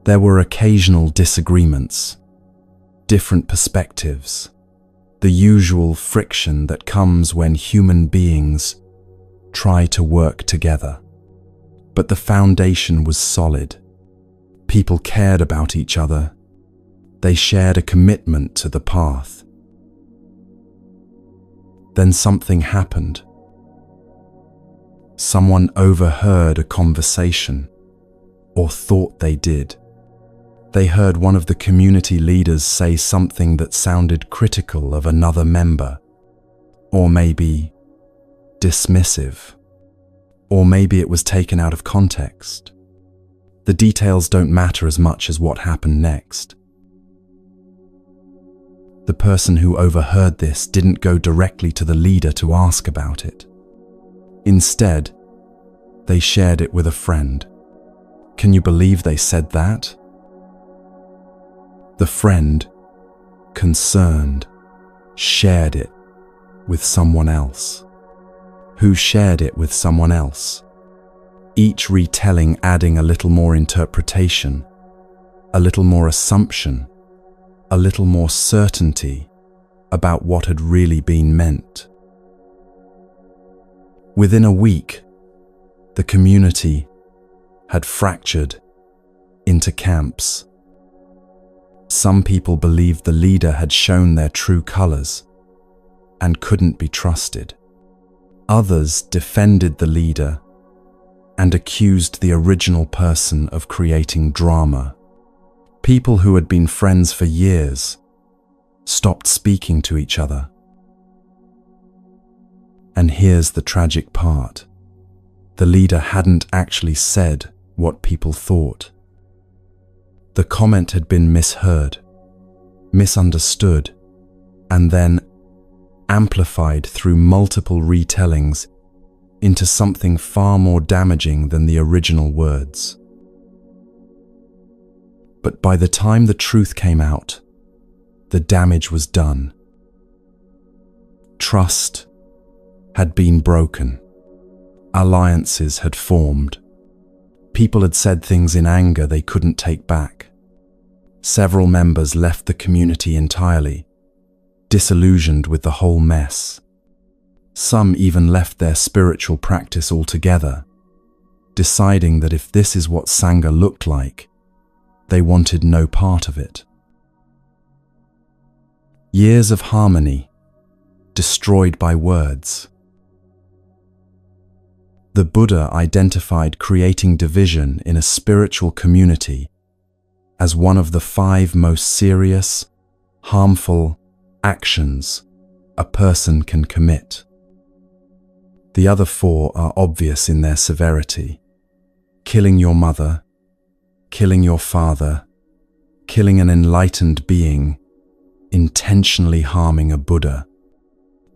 There were occasional disagreements, different perspectives, the usual friction that comes when human beings try to work together. But the foundation was solid. People cared about each other. They shared a commitment to the path. Then something happened. Someone overheard a conversation, or thought they did. They heard one of the community leaders say something that sounded critical of another member, or maybe dismissive, or maybe it was taken out of context. The details don't matter as much as what happened next. The person who overheard this didn't go directly to the leader to ask about it. Instead, they shared it with a friend. Can you believe they said that? The friend, concerned, shared it with someone else. Who shared it with someone else? Each retelling adding a little more interpretation, a little more assumption, a little more certainty about what had really been meant. Within a week, the community had fractured into camps. Some people believed the leader had shown their true colors and couldn't be trusted. Others defended the leader and accused the original person of creating drama. People who had been friends for years stopped speaking to each other. And here's the tragic part. The leader hadn't actually said what people thought. The comment had been misheard, misunderstood, and then amplified through multiple retellings into something far more damaging than the original words. But by the time the truth came out, the damage was done. Trust had been broken. Alliances had formed. People had said things in anger they couldn't take back. Several members left the community entirely, disillusioned with the whole mess. Some even left their spiritual practice altogether, deciding that if this is what Sangha looked like, they wanted no part of it. Years of harmony, destroyed by words. The Buddha identified creating division in a spiritual community as one of the 5 most serious, harmful actions a person can commit. The other 4 are obvious in their severity: killing your mother, killing your father, killing an enlightened being, intentionally harming a Buddha.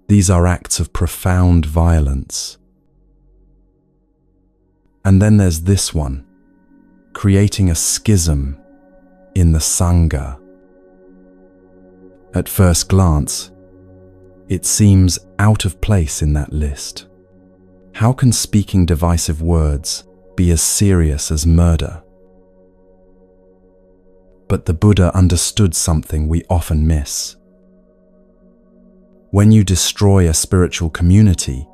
These are acts of profound violence. And then there's this one, creating a schism in the Sangha. At first glance, it seems out of place in that list. How can speaking divisive words be as serious as murder? But the Buddha understood something we often miss. When you destroy a spiritual community,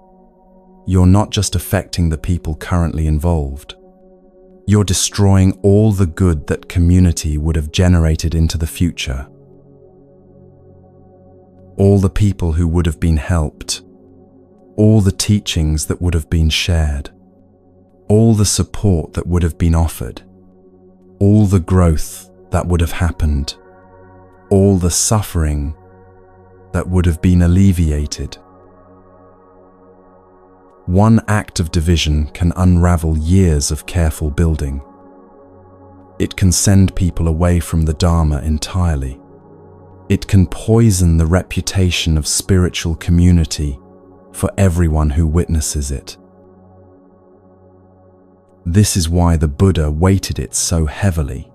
you're not just affecting the people currently involved. You're destroying all the good that community would have generated into the future. All the people who would have been helped, all the teachings that would have been shared, all the support that would have been offered, all the growth that would have happened, all the suffering that would have been alleviated. One act of division can unravel years of careful building. It can send people away from the Dharma entirely. It can poison the reputation of spiritual community for everyone who witnesses it. This is why the Buddha weighted it so heavily.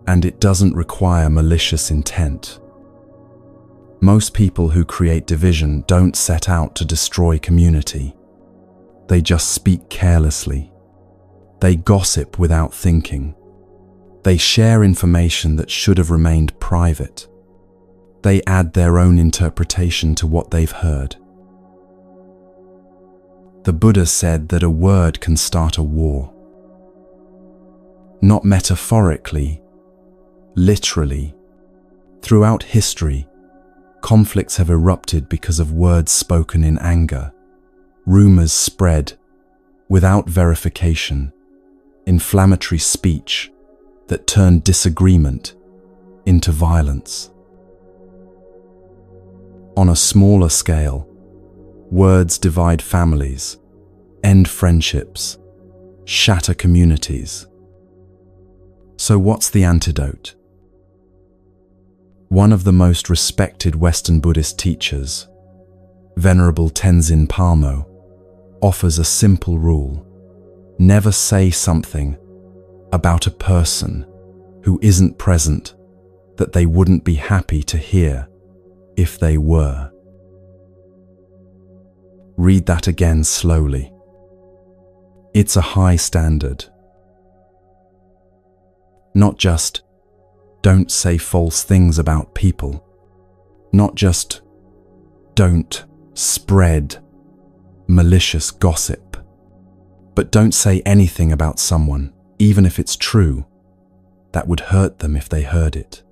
And it doesn't require malicious intent. Most people who create division don't set out to destroy community. They just speak carelessly. They gossip without thinking. They share information that should have remained private. They add their own interpretation to what they've heard. The Buddha said that a word can start a war. Not metaphorically, literally. Throughout history, conflicts have erupted because of words spoken in anger. Rumors spread without verification, inflammatory speech that turned disagreement into violence. On a smaller scale, words divide families, end friendships, shatter communities. So what's the antidote? One of the most respected Western Buddhist teachers, Venerable Tenzin Palmo, offers a simple rule: never say something about a person who isn't present that they wouldn't be happy to hear if they were. Read that again slowly. It's a high standard. Not just don't say false things about people, not just don't spread malicious gossip, but don't say anything about someone, even if it's true, that would hurt them if they heard it.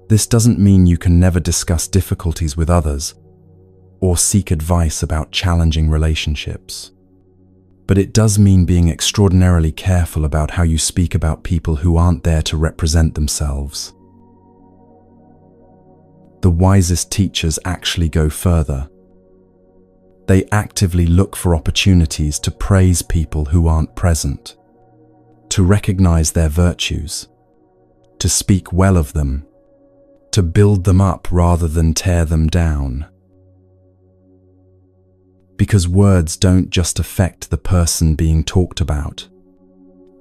This doesn't mean you can never discuss difficulties with others or seek advice about challenging relationships. But it does mean being extraordinarily careful about how you speak about people who aren't there to represent themselves. The wisest teachers actually go further. They actively look for opportunities to praise people who aren't present, to recognize their virtues, to speak well of them, to build them up rather than tear them down. Because words don't just affect the person being talked about.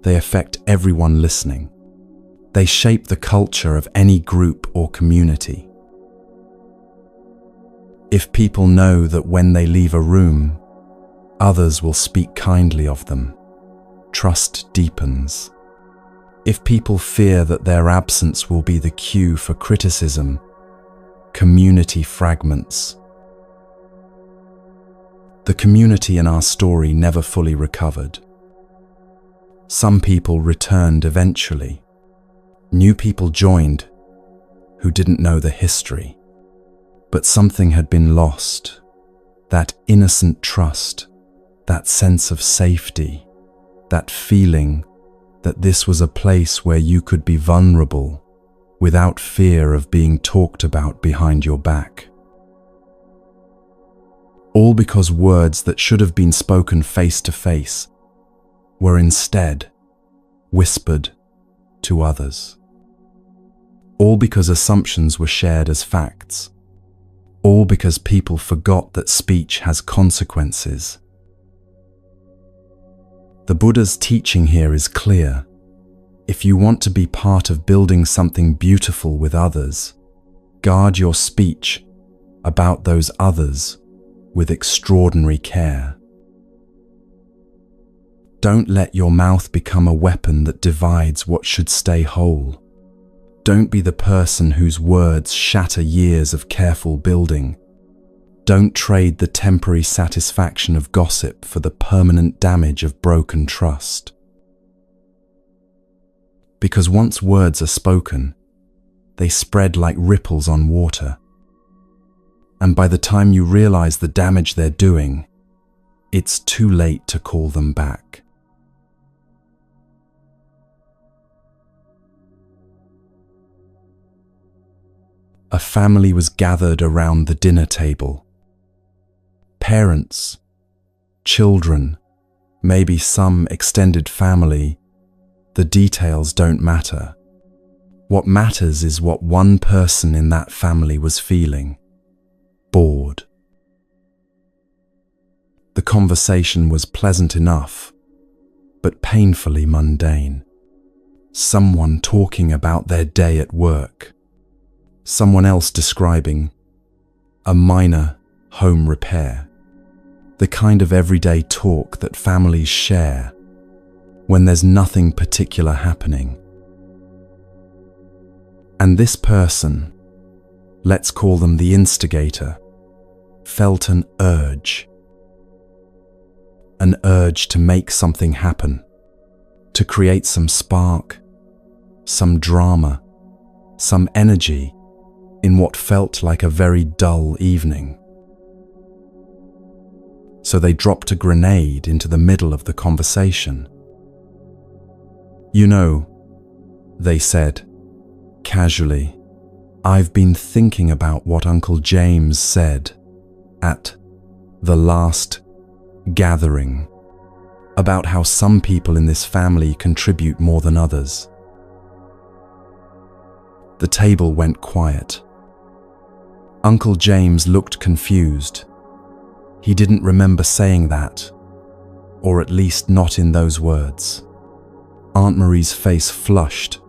They affect everyone listening. They shape the culture of any group or community. If people know that when they leave a room, others will speak kindly of them, trust deepens. If people fear that their absence will be the cue for criticism, community fragments. The community in our story never fully recovered. Some people returned eventually. New people joined who didn't know the history. But something had been lost. That innocent trust, that sense of safety, that feeling that this was a place where you could be vulnerable without fear of being talked about behind your back. All because words that should have been spoken face to face were instead whispered to others. All because assumptions were shared as facts. All because people forgot that speech has consequences. The Buddha's teaching here is clear. If you want to be part of building something beautiful with others, guard your speech about those others with extraordinary care. Don't let your mouth become a weapon that divides what should stay whole. Don't be the person whose words shatter years of careful building. Don't trade the temporary satisfaction of gossip for the permanent damage of broken trust. Because once words are spoken, they spread like ripples on water. And by the time you realize the damage they're doing, it's too late to call them back. A family was gathered around the dinner table. Parents, children, maybe some extended family. The details don't matter. What matters is what one person in that family was feeling. Bored. The conversation was pleasant enough, but painfully mundane. Someone talking about their day at work. Someone else describing a minor home repair. The kind of everyday talk that families share when there's nothing particular happening. And this person, let's call them the instigator, felt an urge to make something happen, to create some spark, some drama, some energy in what felt like a very dull evening. So they dropped a grenade into the middle of the conversation. "You know," they said, casually, "I've been thinking about what Uncle James said at the last gathering, about how some people in this family contribute more than others. The table went quiet. Uncle James looked confused. He didn't remember saying that, or at least not in those words. Aunt Marie's face flushed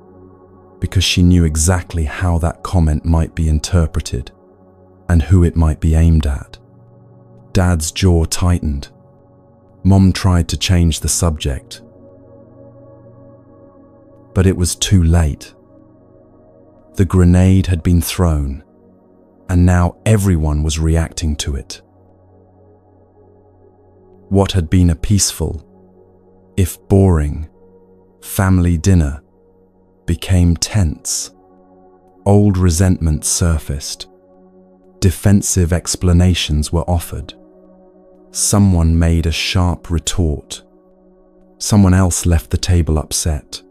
because she knew exactly how that comment might be interpreted and who it might be aimed at. Dad's jaw tightened. Mom tried to change the subject, but it was too late. The grenade had been thrown, and now everyone was reacting to it. What had been a peaceful, if boring, family dinner became tense. Old resentments surfaced. Defensive explanations were offered. Someone made a sharp retort. Someone else left the table upset.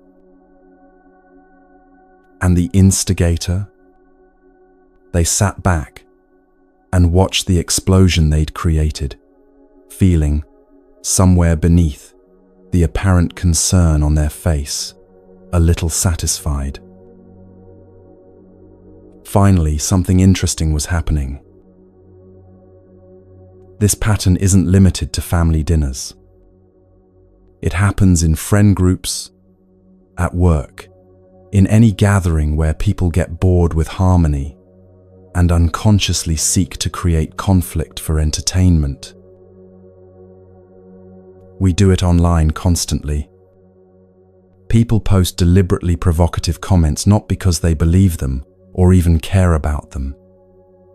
And the instigator? They sat back and watched the explosion they'd created, feeling, somewhere beneath, the apparent concern on their face, a little satisfied. Finally, something interesting was happening. This pattern isn't limited to family dinners. It happens in friend groups, at work, in any gathering where people get bored with harmony and unconsciously seek to create conflict for entertainment. We do it online constantly. People post deliberately provocative comments not because they believe them or even care about them,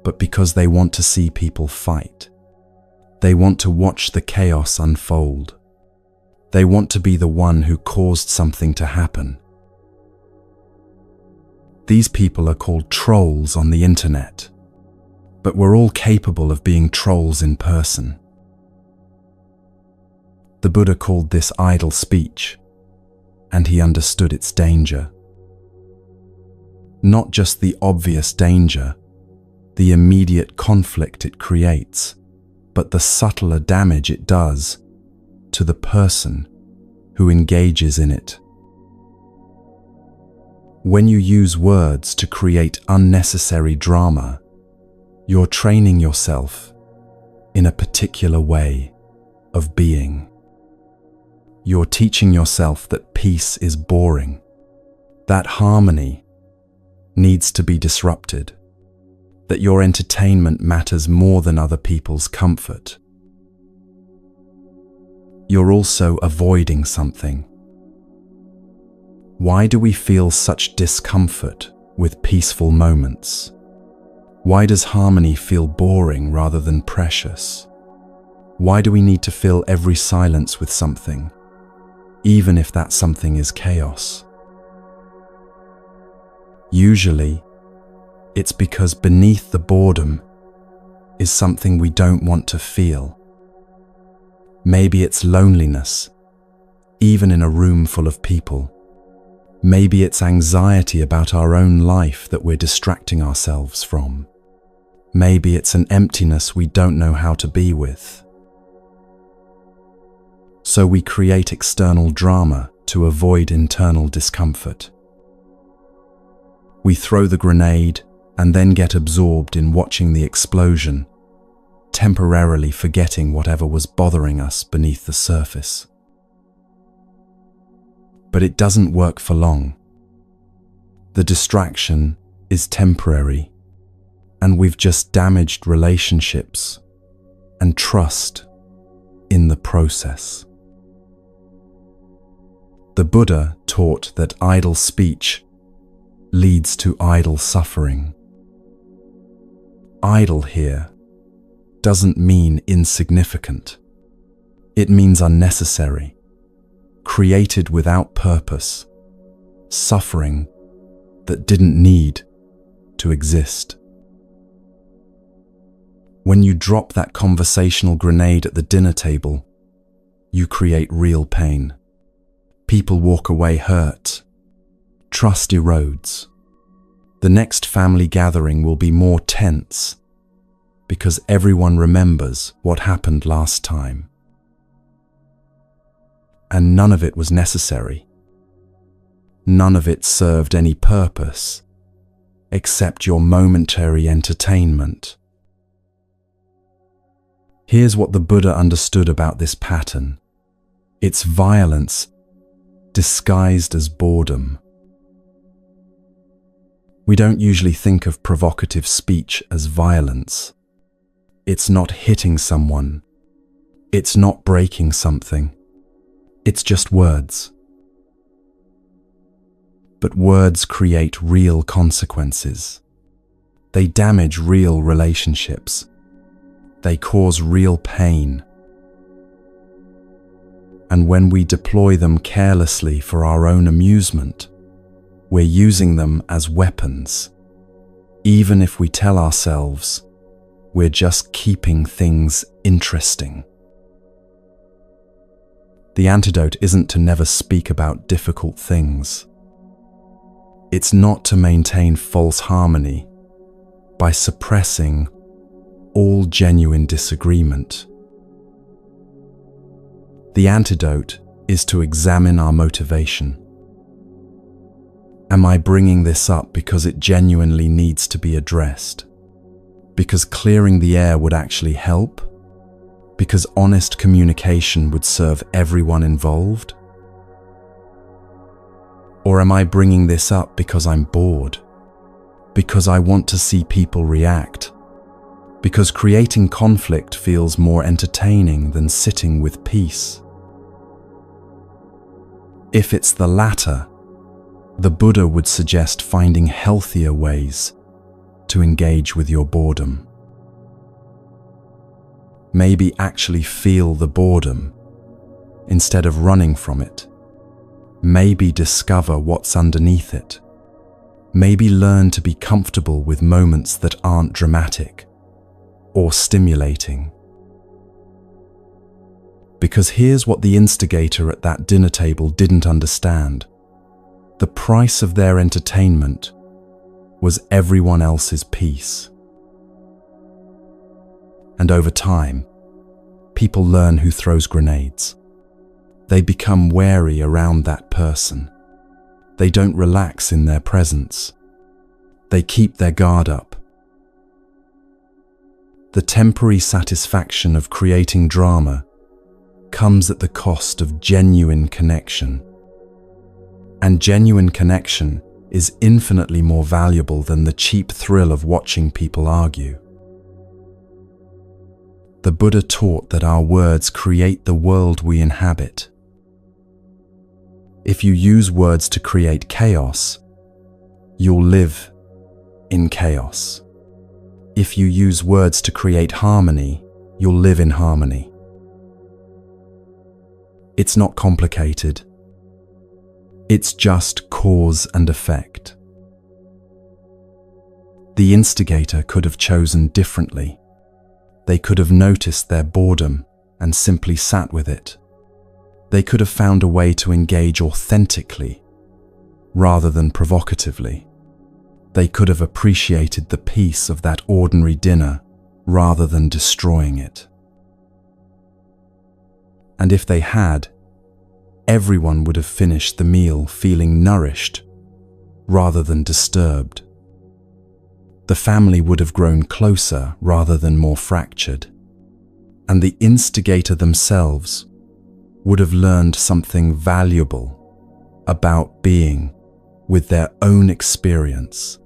but because they want to see people fight. They want to watch the chaos unfold. They want to be the one who caused something to happen. These people are called trolls on the internet, but we're all capable of being trolls in person. The Buddha called this idle speech, and he understood its danger. Not just the obvious danger, the immediate conflict it creates, but the subtler damage it does to the person who engages in it. When you use words to create unnecessary drama, you're training yourself in a particular way of being. You're teaching yourself that peace is boring, that harmony needs to be disrupted, that your entertainment matters more than other people's comfort. You're also avoiding something. Why do we feel such discomfort with peaceful moments? Why does harmony feel boring rather than precious? Why do we need to fill every silence with something, even if that something is chaos? Usually, it's because beneath the boredom is something we don't want to feel. Maybe it's loneliness, even in a room full of people. Maybe it's anxiety about our own life that we're distracting ourselves from. Maybe it's an emptiness we don't know how to be with. So we create external drama to avoid internal discomfort. We throw the grenade and then get absorbed in watching the explosion, temporarily forgetting whatever was bothering us beneath the surface. But it doesn't work for long. The distraction is temporary, and we've just damaged relationships and trust in the process. The Buddha taught that idle speech leads to idle suffering. Idle here doesn't mean insignificant. It means unnecessary, created without purpose, suffering that didn't need to exist. When you drop that conversational grenade at the dinner table, you create real pain. People walk away hurt. Trust erodes. The next family gathering will be more tense because everyone remembers what happened last time. And none of it was necessary. None of it served any purpose except your momentary entertainment. Here's what the Buddha understood about this pattern. It's violence disguised as boredom. We don't usually think of provocative speech as violence. It's not hitting someone. It's not breaking something. It's just words. But words create real consequences. They damage real relationships. They cause real pain. And when we deploy them carelessly for our own amusement, we're using them as weapons, even if we tell ourselves we're just keeping things interesting. The antidote isn't to never speak about difficult things. It's not to maintain false harmony by suppressing all genuine disagreement. The antidote is to examine our motivation. Am I bringing this up because it genuinely needs to be addressed? Because clearing the air would actually help? Because honest communication would serve everyone involved? Or am I bringing this up because I'm bored? Because I want to see people react? Because creating conflict feels more entertaining than sitting with peace? If it's the latter, the Buddha would suggest finding healthier ways to engage with your boredom. Maybe actually feel the boredom instead of running from it. Maybe discover what's underneath it. Maybe learn to be comfortable with moments that aren't dramatic or stimulating. Because here's what the instigator at that dinner table didn't understand. The price of their entertainment was everyone else's peace. And over time, people learn who throws grenades. They become wary around that person. They don't relax in their presence. They keep their guard up. The temporary satisfaction of creating drama comes at the cost of genuine connection. And genuine connection is infinitely more valuable than the cheap thrill of watching people argue. The Buddha taught that our words create the world we inhabit. If you use words to create chaos, you'll live in chaos. If you use words to create harmony, you'll live in harmony. It's not complicated. It's just cause and effect. The instigator could have chosen differently. They could have noticed their boredom and simply sat with it. They could have found a way to engage authentically rather than provocatively. They could have appreciated the peace of that ordinary dinner rather than destroying it. And if they had, everyone would have finished the meal feeling nourished rather than disturbed. The family would have grown closer rather than more fractured. And the instigator themselves would have learned something valuable about being with their own experience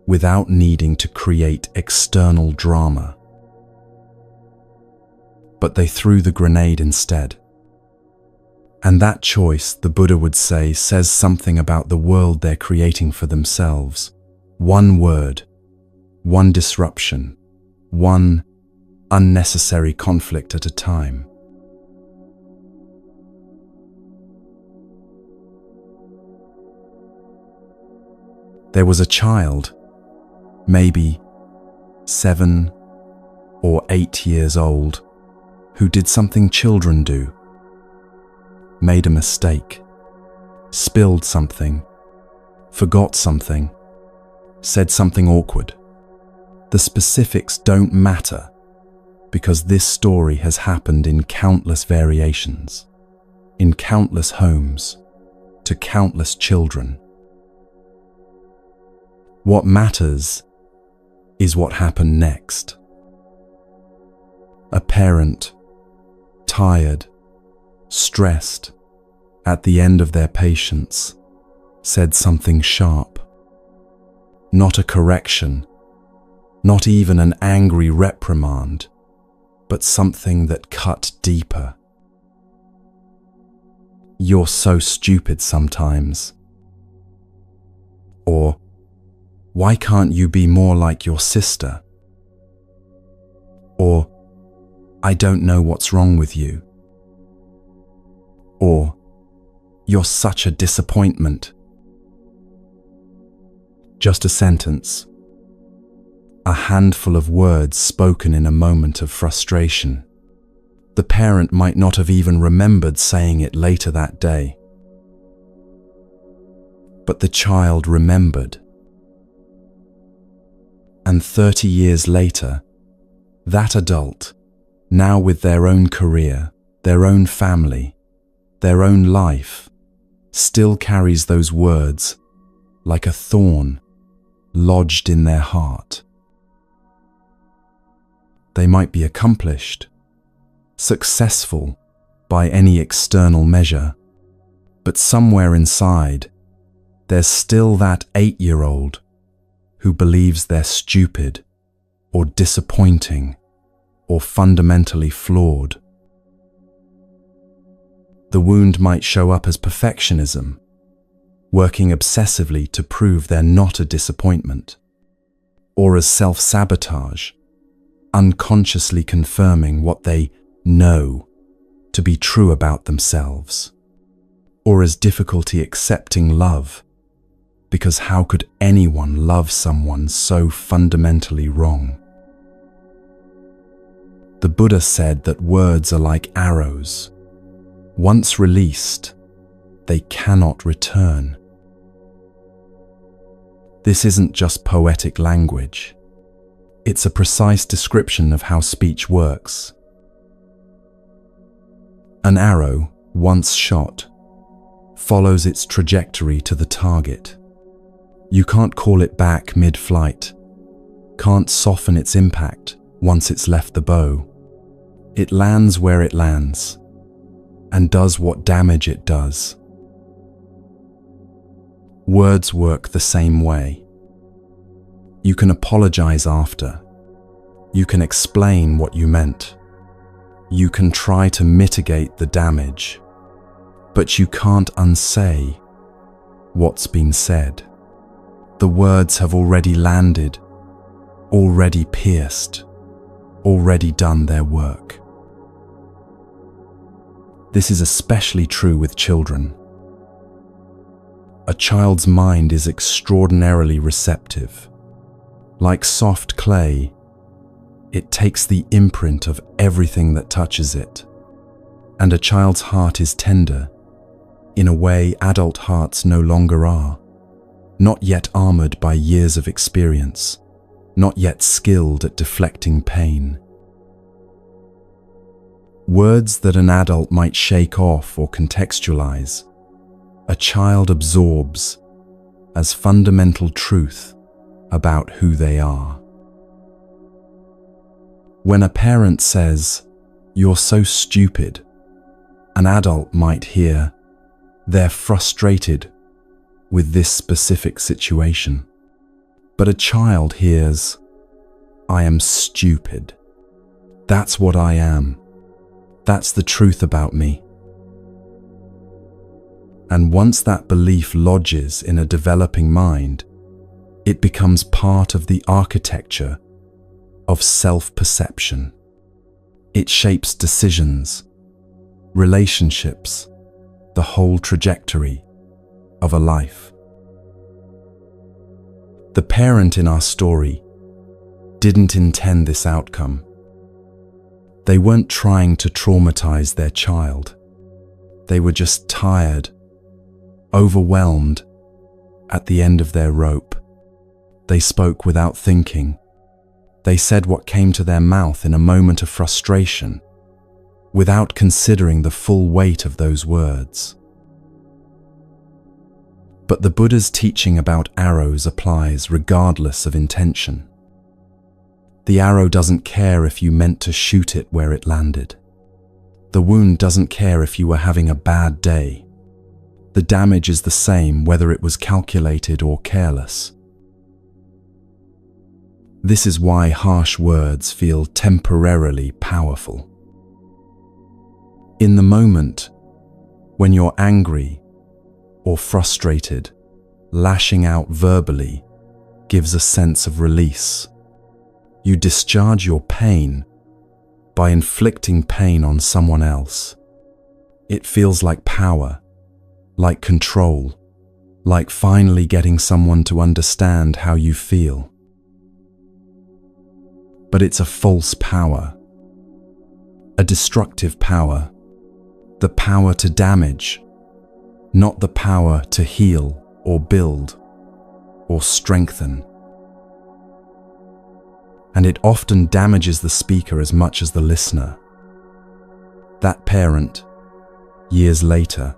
without needing to create external drama. But they threw the grenade instead. And that choice, the Buddha would say, says something about the world they're creating for themselves. One word, one disruption, one unnecessary conflict at a time. There was a child, maybe 7 or 8 years old, who did something children do. Made a mistake, spilled something, forgot something, said something awkward. The specifics don't matter because this story has happened in countless variations, in countless homes, to countless children. What matters is what happened next. A parent, tired, stressed, at the end of their patience, said something sharp. Not a correction, not even an angry reprimand, but something that cut deeper. "You're so stupid sometimes." Or, "Why can't you be more like your sister?" Or, "I don't know what's wrong with you." Or, "You're such a disappointment." Just a sentence. A handful of words spoken in a moment of frustration. The parent might not have even remembered saying it later that day. But the child remembered. And 30 years later, that adult, now with their own career, their own family, their own life, still carries those words like a thorn lodged in their heart. They might be accomplished, successful by any external measure, but somewhere inside, there's still that 8-year-old who believes they're stupid or disappointing or fundamentally flawed. The wound might show up as perfectionism, working obsessively to prove they're not a disappointment, or as self-sabotage, unconsciously confirming what they know to be true about themselves, or as difficulty accepting love, because how could anyone love someone so fundamentally wrong? The Buddha said that words are like arrows. Once released, they cannot return. This isn't just poetic language. It's a precise description of how speech works. An arrow, once shot, follows its trajectory to the target. You can't call it back mid-flight, can't soften its impact once it's left the bow. It lands where it lands, and does what damage it does. Words work the same way. You can apologize after. You can explain what you meant. You can try to mitigate the damage, but you can't unsay what's been said. The words have already landed, already pierced, already done their work. This is especially true with children. A child's mind is extraordinarily receptive. Like soft clay, it takes the imprint of everything that touches it. And a child's heart is tender, in a way adult hearts no longer are, not yet armored by years of experience, not yet skilled at deflecting pain. Words that an adult might shake off or contextualize, a child absorbs as fundamental truth about who they are. When a parent says, "You're so stupid," an adult might hear, "They're frustrated with this specific situation." But a child hears, "I am stupid. That's what I am. That's the truth about me." And once that belief lodges in a developing mind, it becomes part of the architecture of self-perception. It shapes decisions, relationships, the whole trajectory of a life. The parent in our story didn't intend this outcome. They weren't trying to traumatize their child. They were just tired, overwhelmed, at the end of their rope. They spoke without thinking. They said what came to their mouth in a moment of frustration, without considering the full weight of those words. But the Buddha's teaching about arrows applies regardless of intention. The arrow doesn't care if you meant to shoot it where it landed. The wound doesn't care if you were having a bad day. The damage is the same whether it was calculated or careless. This is why harsh words feel temporarily powerful. In the moment, when you're angry or frustrated, lashing out verbally gives a sense of release. You discharge your pain by inflicting pain on someone else. It feels like power, like control, like finally getting someone to understand how you feel. But it's a false power, a destructive power, the power to damage, not the power to heal or build or strengthen. And it often damages the speaker as much as the listener. That parent, years later,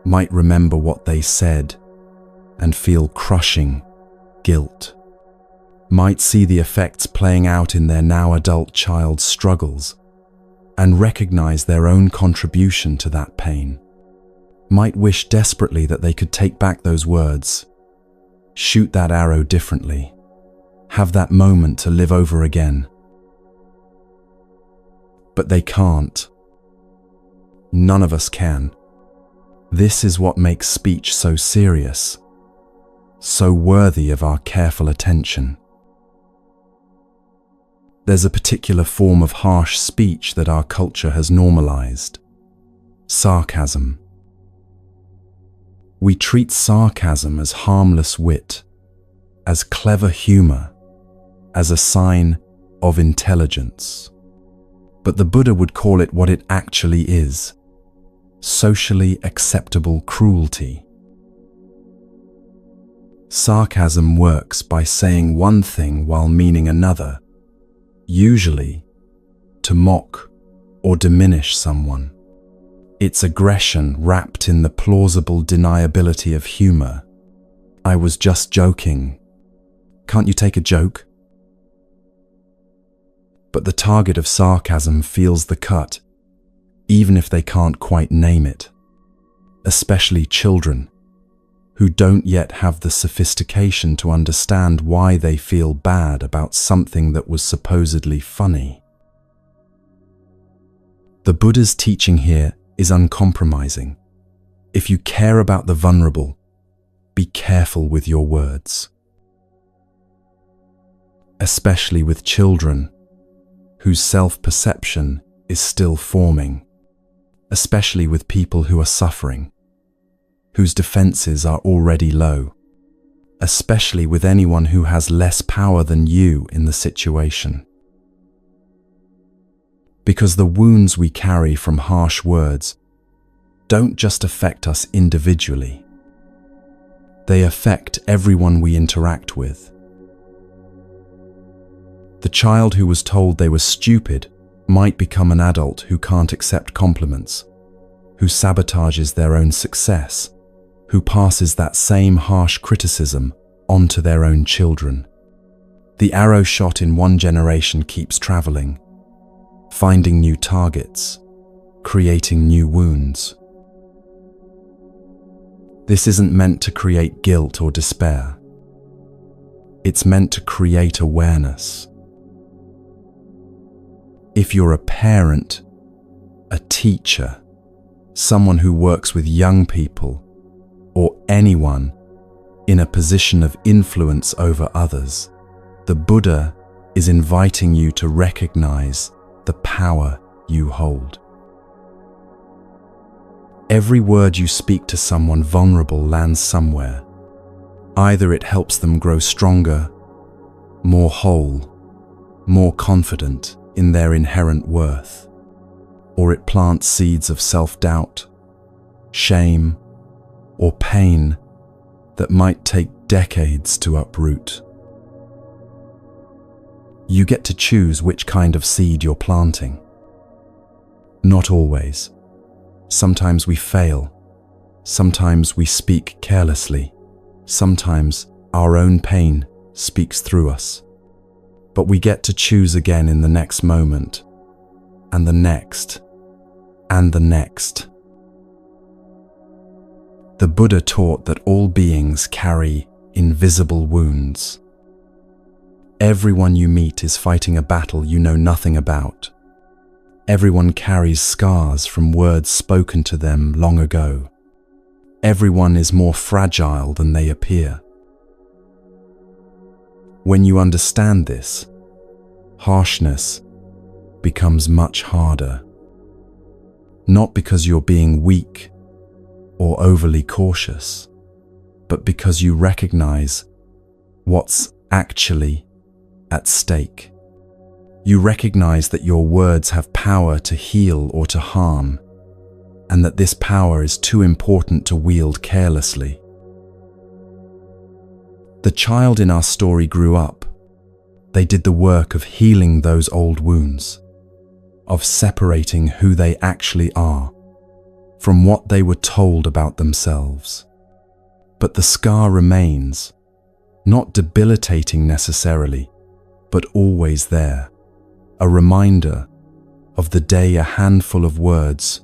might remember what they said and feel crushing guilt, might see the effects playing out in their now adult child's struggles and recognize their own contribution to that pain, might wish desperately that they could take back those words, shoot that arrow differently, have that moment to live over again. But they can't. None of us can. This is what makes speech so serious, so worthy of our careful attention. There's a particular form of harsh speech that our culture has normalized: sarcasm. We treat sarcasm as harmless wit, as clever humor, as a sign of intelligence. But the Buddha would call it what it actually is: socially acceptable cruelty. Sarcasm works by saying one thing while meaning another, usually to mock or diminish someone. It's aggression wrapped in the plausible deniability of humor. I was just joking. Can't you take a joke? But the target of sarcasm feels the cut, even if they can't quite name it. Especially children, who don't yet have the sophistication to understand why they feel bad about something that was supposedly funny. The Buddha's teaching here is uncompromising. If you care about the vulnerable, be careful with your words. Especially with children, whose self-perception is still forming, especially with people who are suffering, whose defenses are already low, especially with anyone who has less power than you in the situation. Because the wounds we carry from harsh words don't just affect us individually. They affect everyone we interact with. The child who was told they were stupid might become an adult who can't accept compliments, who sabotages their own success, who passes that same harsh criticism on to their own children. The arrow shot in one generation keeps traveling, finding new targets, creating new wounds. This isn't meant to create guilt or despair. It's meant to create awareness. If you're a parent, a teacher, someone who works with young people, or anyone in a position of influence over others, the Buddha is inviting you to recognize the power you hold. Every word you speak to someone vulnerable lands somewhere. Either it helps them grow stronger, more whole, more confident in their inherent worth, or it plants seeds of self-doubt, shame, or pain that might take decades to uproot. You get to choose which kind of seed you're planting. Not always. Sometimes we fail, Sometimes we speak carelessly. Sometimes our own pain speaks through us. But we get to choose again in the next moment, and the next, and the next. The Buddha taught that all beings carry invisible wounds. Everyone you meet is fighting a battle you know nothing about. Everyone carries scars from words spoken to them long ago. Everyone is more fragile than they appear. When you understand this, harshness becomes much harder. Not because you're being weak or overly cautious, but because you recognize what's actually at stake. You recognize that your words have power to heal or to harm, and that this power is too important to wield carelessly. The child in our story grew up. They did the work of healing those old wounds, of separating who they actually are from what they were told about themselves. But the scar remains, not debilitating necessarily, but always there, a reminder of the day a handful of words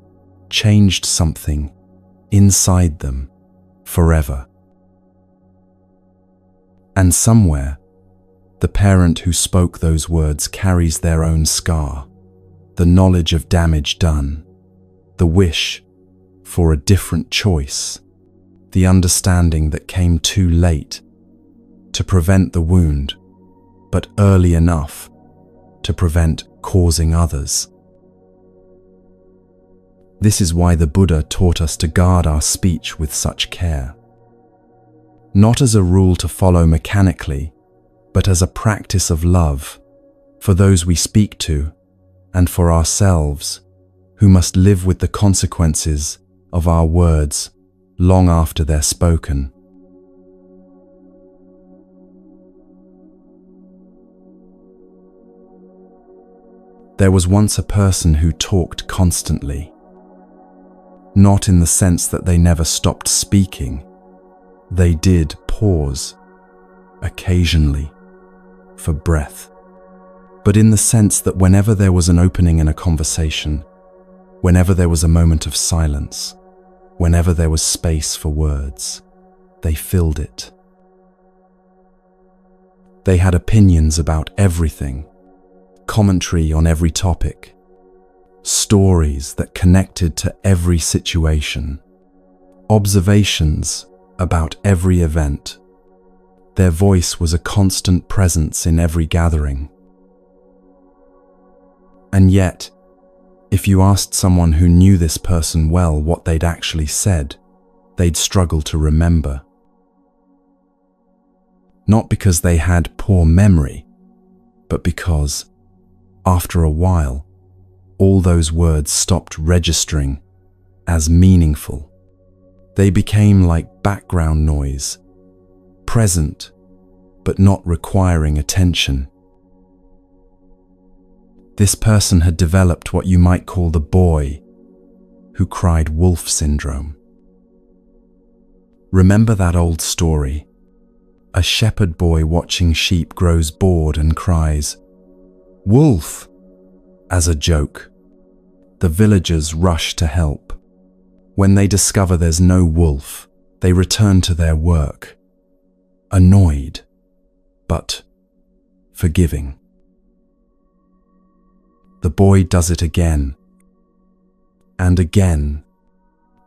changed something inside them forever. And somewhere, the parent who spoke those words carries their own scar, the knowledge of damage done, the wish for a different choice, the understanding that came too late to prevent the wound, but early enough to prevent causing others. This is why the Buddha taught us to guard our speech with such care. Not as a rule to follow mechanically, but as a practice of love for those we speak to and for ourselves, who must live with the consequences of our words long after they're spoken. There was once a person who talked constantly, not in the sense that they never stopped speaking. They did pause occasionally for breath, but in the sense that whenever there was an opening in a conversation, whenever there was a moment of silence, whenever there was space for words, they filled it. They had opinions about everything, commentary on every topic, stories that connected to every situation, observations about every event. Their voice was a constant presence in every gathering. And yet, if you asked someone who knew this person well what they'd actually said, they'd struggle to remember. Not because they had poor memory, but because, after a while, all those words stopped registering as meaningful. They became like background noise, present but not requiring attention. This person had developed what you might call the boy who cried wolf syndrome. Remember that old story? A shepherd boy watching sheep grows bored and cries, "Wolf!" as a joke. The villagers rush to help. When they discover there's no wolf, they return to their work, annoyed, but forgiving. The boy does it again, and again,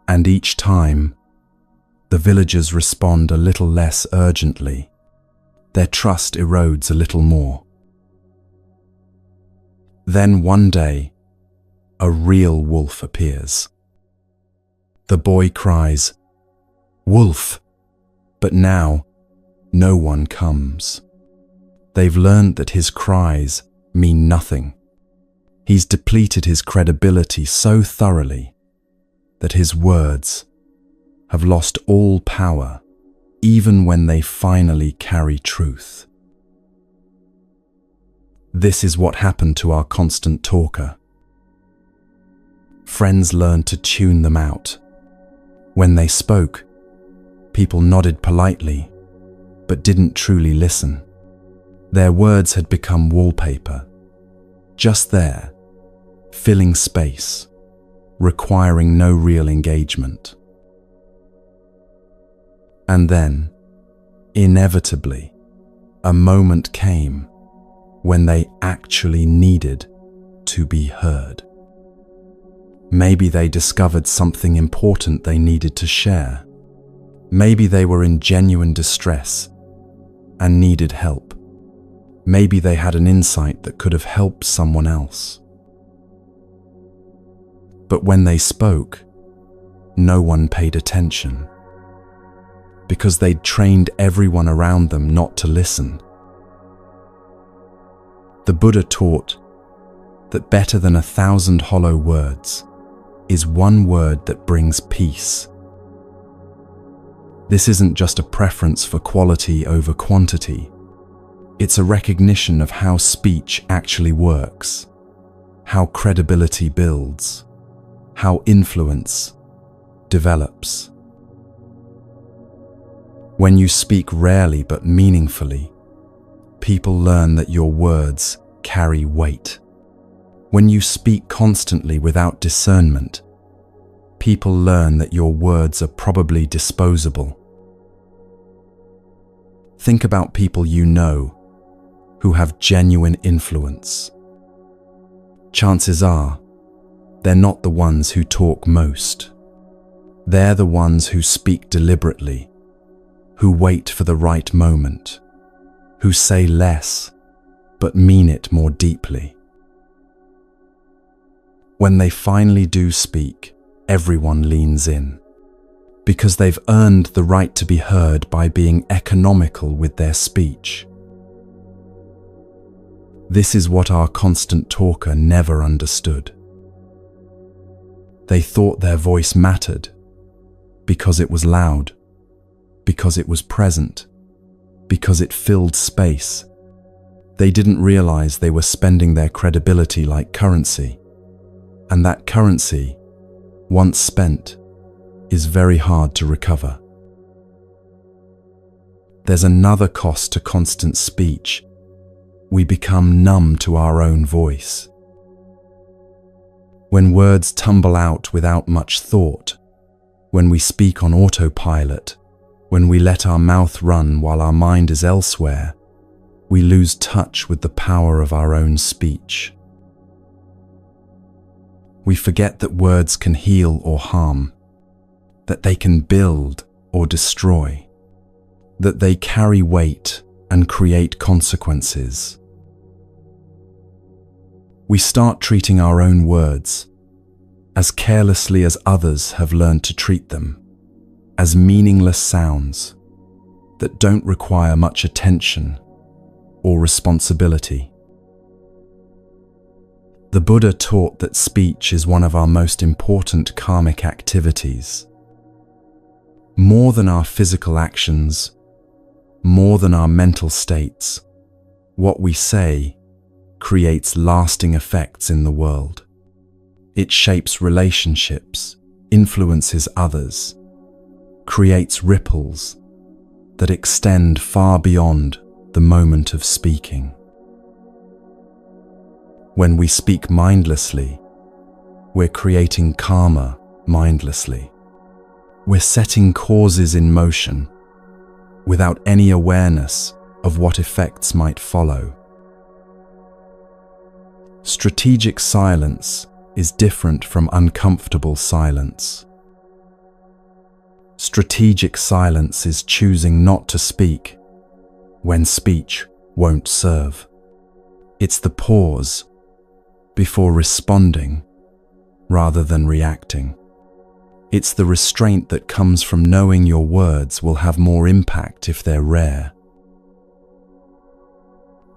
and each time, the villagers respond a little less urgently. Their trust erodes a little more. Then one day, a real wolf appears. The boy cries, "Wolf!" But now, no one comes. They've learned that his cries mean nothing. He's depleted his credibility so thoroughly that his words have lost all power, even when they finally carry truth. This is what happened to our constant talker. Friends learned to tune them out. When they spoke, people nodded politely, but didn't truly listen. Their words had become wallpaper, just there, filling space, requiring no real engagement. And then, inevitably, a moment came when they actually needed to be heard. Maybe they discovered something important they needed to share. Maybe they were in genuine distress and needed help. Maybe they had an insight that could have helped someone else. But when they spoke, no one paid attention, because they'd trained everyone around them not to listen. The Buddha taught that better than 1,000 hollow words is one word that brings peace. This isn't just a preference for quality over quantity. It's a recognition of how speech actually works, how credibility builds, how influence develops. When you speak rarely but meaningfully, people learn that your words carry weight. When you speak constantly without discernment, people learn that your words are probably disposable. Think about people you know who have genuine influence. Chances are, they're not the ones who talk most. They're the ones who speak deliberately, who wait for the right moment, who say less but mean it more deeply. When they finally do speak, everyone leans in, because they've earned the right to be heard by being economical with their speech. This is what our constant talker never understood. They thought their voice mattered because it was loud, because it was present, because it filled space. They didn't realize they were spending their credibility like currency. And that currency, once spent, is very hard to recover. There's another cost to constant speech. We become numb to our own voice. When words tumble out without much thought, when we speak on autopilot, when we let our mouth run while our mind is elsewhere, we lose touch with the power of our own speech. We forget that words can heal or harm, that they can build or destroy, that they carry weight and create consequences. We start treating our own words as carelessly as others have learned to treat them, as meaningless sounds that don't require much attention or responsibility. The Buddha taught that speech is one of our most important karmic activities. More than our physical actions, more than our mental states, what we say creates lasting effects in the world. It shapes relationships, influences others, creates ripples that extend far beyond the moment of speaking. When we speak mindlessly, we're creating karma mindlessly. We're setting causes in motion without any awareness of what effects might follow. Strategic silence is different from uncomfortable silence. Strategic silence is choosing not to speak when speech won't serve. It's the pause before responding rather than reacting. It's the restraint that comes from knowing your words will have more impact if they're rare.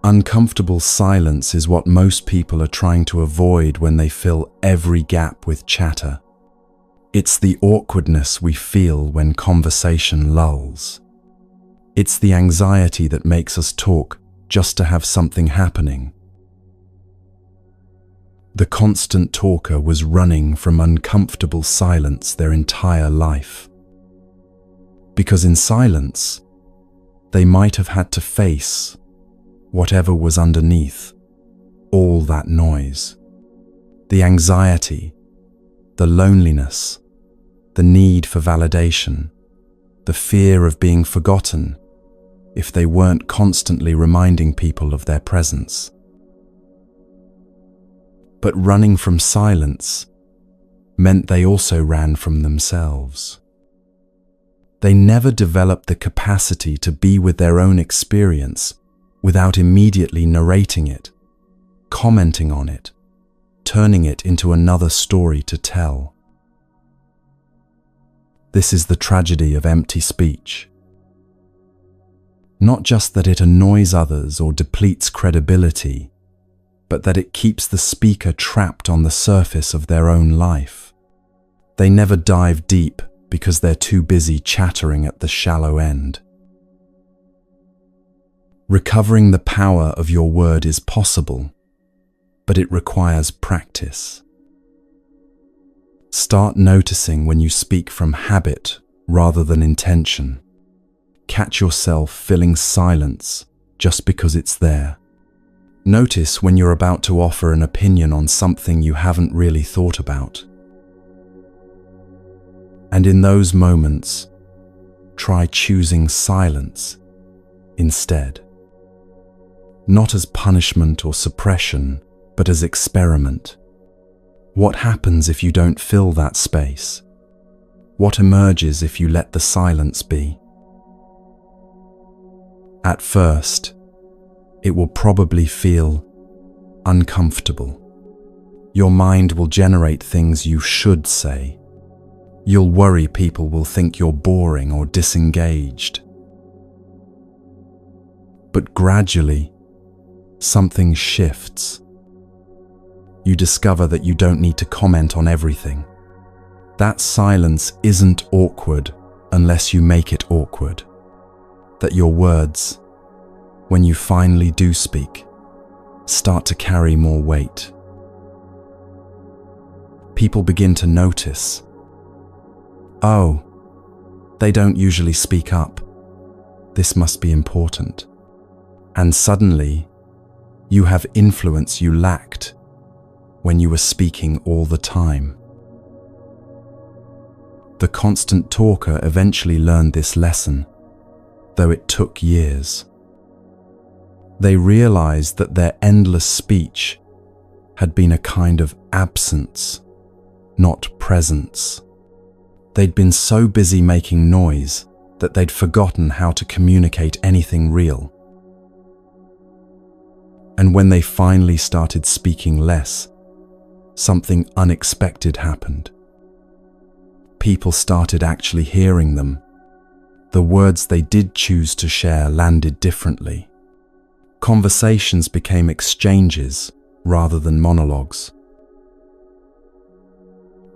Uncomfortable silence is what most people are trying to avoid when they fill every gap with chatter. It's the awkwardness we feel when conversation lulls. It's the anxiety that makes us talk just to have something happening. The constant talker was running from uncomfortable silence their entire life. Because in silence, they might have had to face whatever was underneath all that noise. The anxiety, the loneliness, the need for validation, the fear of being forgotten if they weren't constantly reminding people of their presence. But running from silence meant they also ran from themselves. They never developed the capacity to be with their own experience without immediately narrating it, commenting on it, turning it into another story to tell. This is the tragedy of empty speech. Not just that it annoys others or depletes credibility, but that it keeps the speaker trapped on the surface of their own life. They never dive deep because they're too busy chattering at the shallow end. Recovering the power of your word is possible, but it requires practice. Start noticing when you speak from habit rather than intention. Catch yourself filling silence just because it's there. Notice when you're about to offer an opinion on something you haven't really thought about. And in those moments, try choosing silence instead. Not as punishment or suppression, but as experiment. What happens if you don't fill that space? What emerges if you let the silence be? At first, it will probably feel uncomfortable. Your mind will generate things you should say. You'll worry people will think you're boring or disengaged. But gradually, something shifts. You discover that you don't need to comment on everything. That silence isn't awkward unless you make it awkward. That your words, when you finally do speak, start to carry more weight. People begin to notice, oh, they don't usually speak up. This must be important. And suddenly, you have influence you lacked when you were speaking all the time. The constant talker eventually learned this lesson, though it took years. They realized that their endless speech had been a kind of absence, not presence. They'd been so busy making noise that they'd forgotten how to communicate anything real. And when they finally started speaking less, something unexpected happened. People started actually hearing them. The words they did choose to share landed differently. Conversations became exchanges rather than monologues.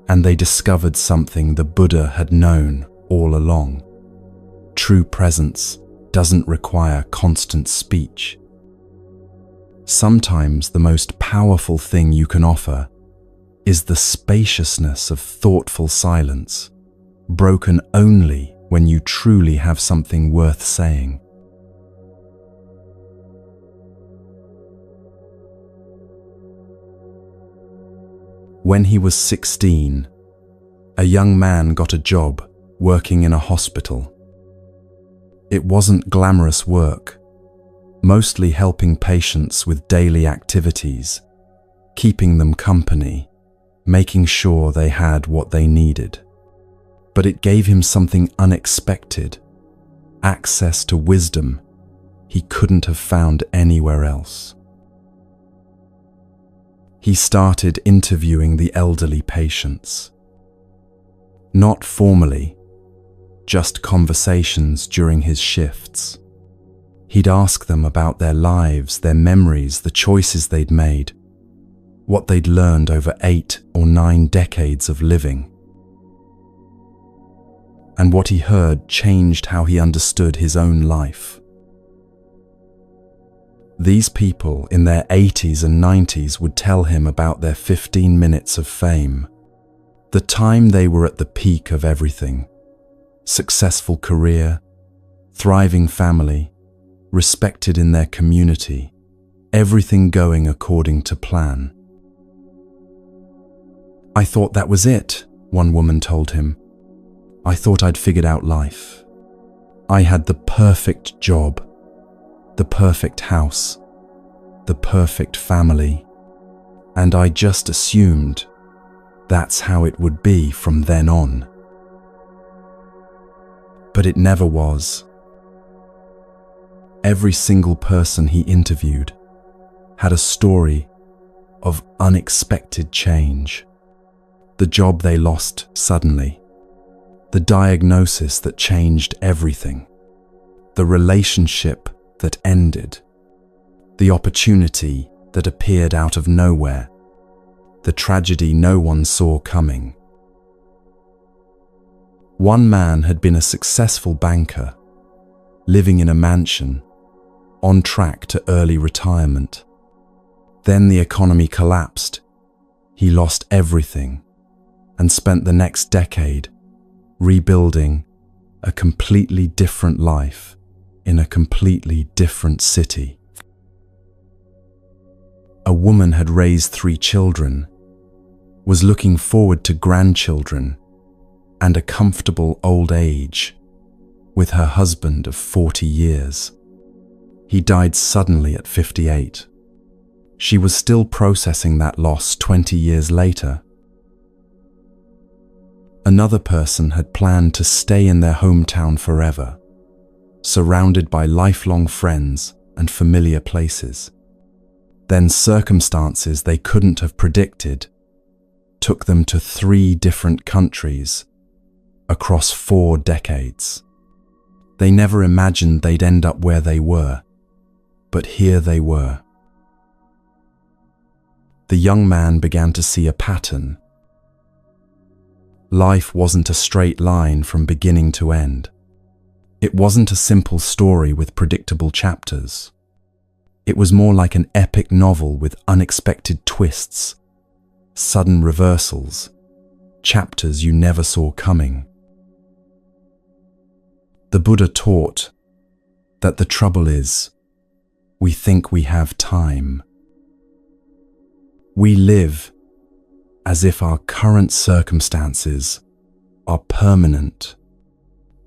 And they discovered something the Buddha had known all along. True presence doesn't require constant speech. Sometimes the most powerful thing you can offer is the spaciousness of thoughtful silence, broken only when you truly have something worth saying. When he was 16, a young man got a job working in a hospital. It wasn't glamorous work, mostly helping patients with daily activities, keeping them company, making sure they had what they needed. But it gave him something unexpected, access to wisdom he couldn't have found anywhere else. He started interviewing the elderly patients. Not formally, just conversations during his shifts. He'd ask them about their lives, their memories, the choices they'd made, what they'd learned over 8 or 9 decades of living. And what he heard changed how he understood his own life. These people in their 80s and 90s would tell him about their 15 minutes of fame, the time they were at the peak of everything: successful career, thriving family, respected in their community, everything going according to plan. "I thought that was it," one woman told him. "I thought I'd figured out life. I had the perfect job, the perfect house, the perfect family, and I just assumed that's how it would be from then on." But it never was. Every single person he interviewed had a story of unexpected change. The job they lost suddenly, the diagnosis that changed everything, the relationship that ended, the opportunity that appeared out of nowhere, the tragedy no one saw coming. One man had been a successful banker, living in a mansion, on track to early retirement. Then the economy collapsed. He lost everything and spent the next decade rebuilding a completely different life in a completely different city. A woman had raised 3 children, was looking forward to grandchildren and a comfortable old age with her husband of 40 years. He died suddenly at 58. She was still processing that loss 20 years later. Another person had planned to stay in their hometown forever, surrounded by lifelong friends and familiar places. Then circumstances they couldn't have predicted took them to 3 different countries across 4 decades. They never imagined they'd end up where they were, but here they were. The young man began to see a pattern. Life wasn't a straight line from beginning to end. It wasn't a simple story with predictable chapters. It was more like an epic novel with unexpected twists, sudden reversals, chapters you never saw coming. The Buddha taught that the trouble is, we think we have time. We live as if our current circumstances are permanent,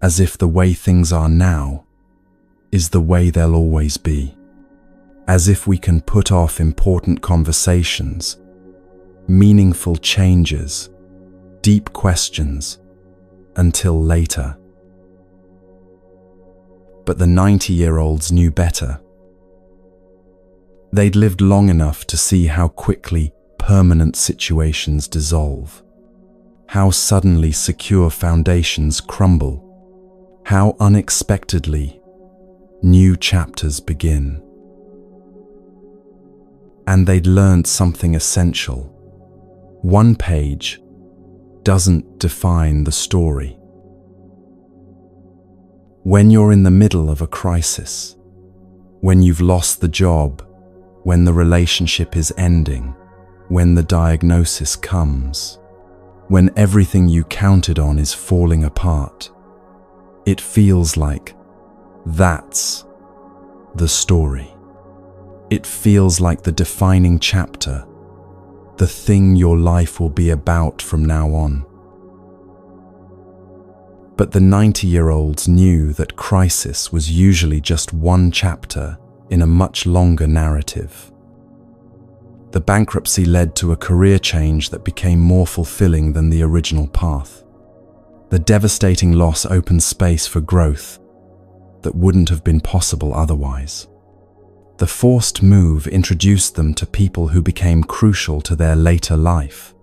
as if the way things are now is the way they'll always be, as if we can put off important conversations, meaningful changes, deep questions until later. But the 90-year-olds knew better. They'd lived long enough to see how quickly permanent situations dissolve, how suddenly secure foundations crumble, how unexpectedly new chapters begin. And they'd learned something essential. One page doesn't define the story. When you're in the middle of a crisis, when you've lost the job, when the relationship is ending, when the diagnosis comes, when everything you counted on is falling apart, it feels like that's the story. It feels like the defining chapter, the thing your life will be about from now on. But the 90-year-olds knew that crisis was usually just one chapter in a much longer narrative. The bankruptcy led to a career change that became more fulfilling than the original path. The devastating loss opened space for growth that wouldn't have been possible otherwise. The forced move introduced them to people who became crucial to their later life.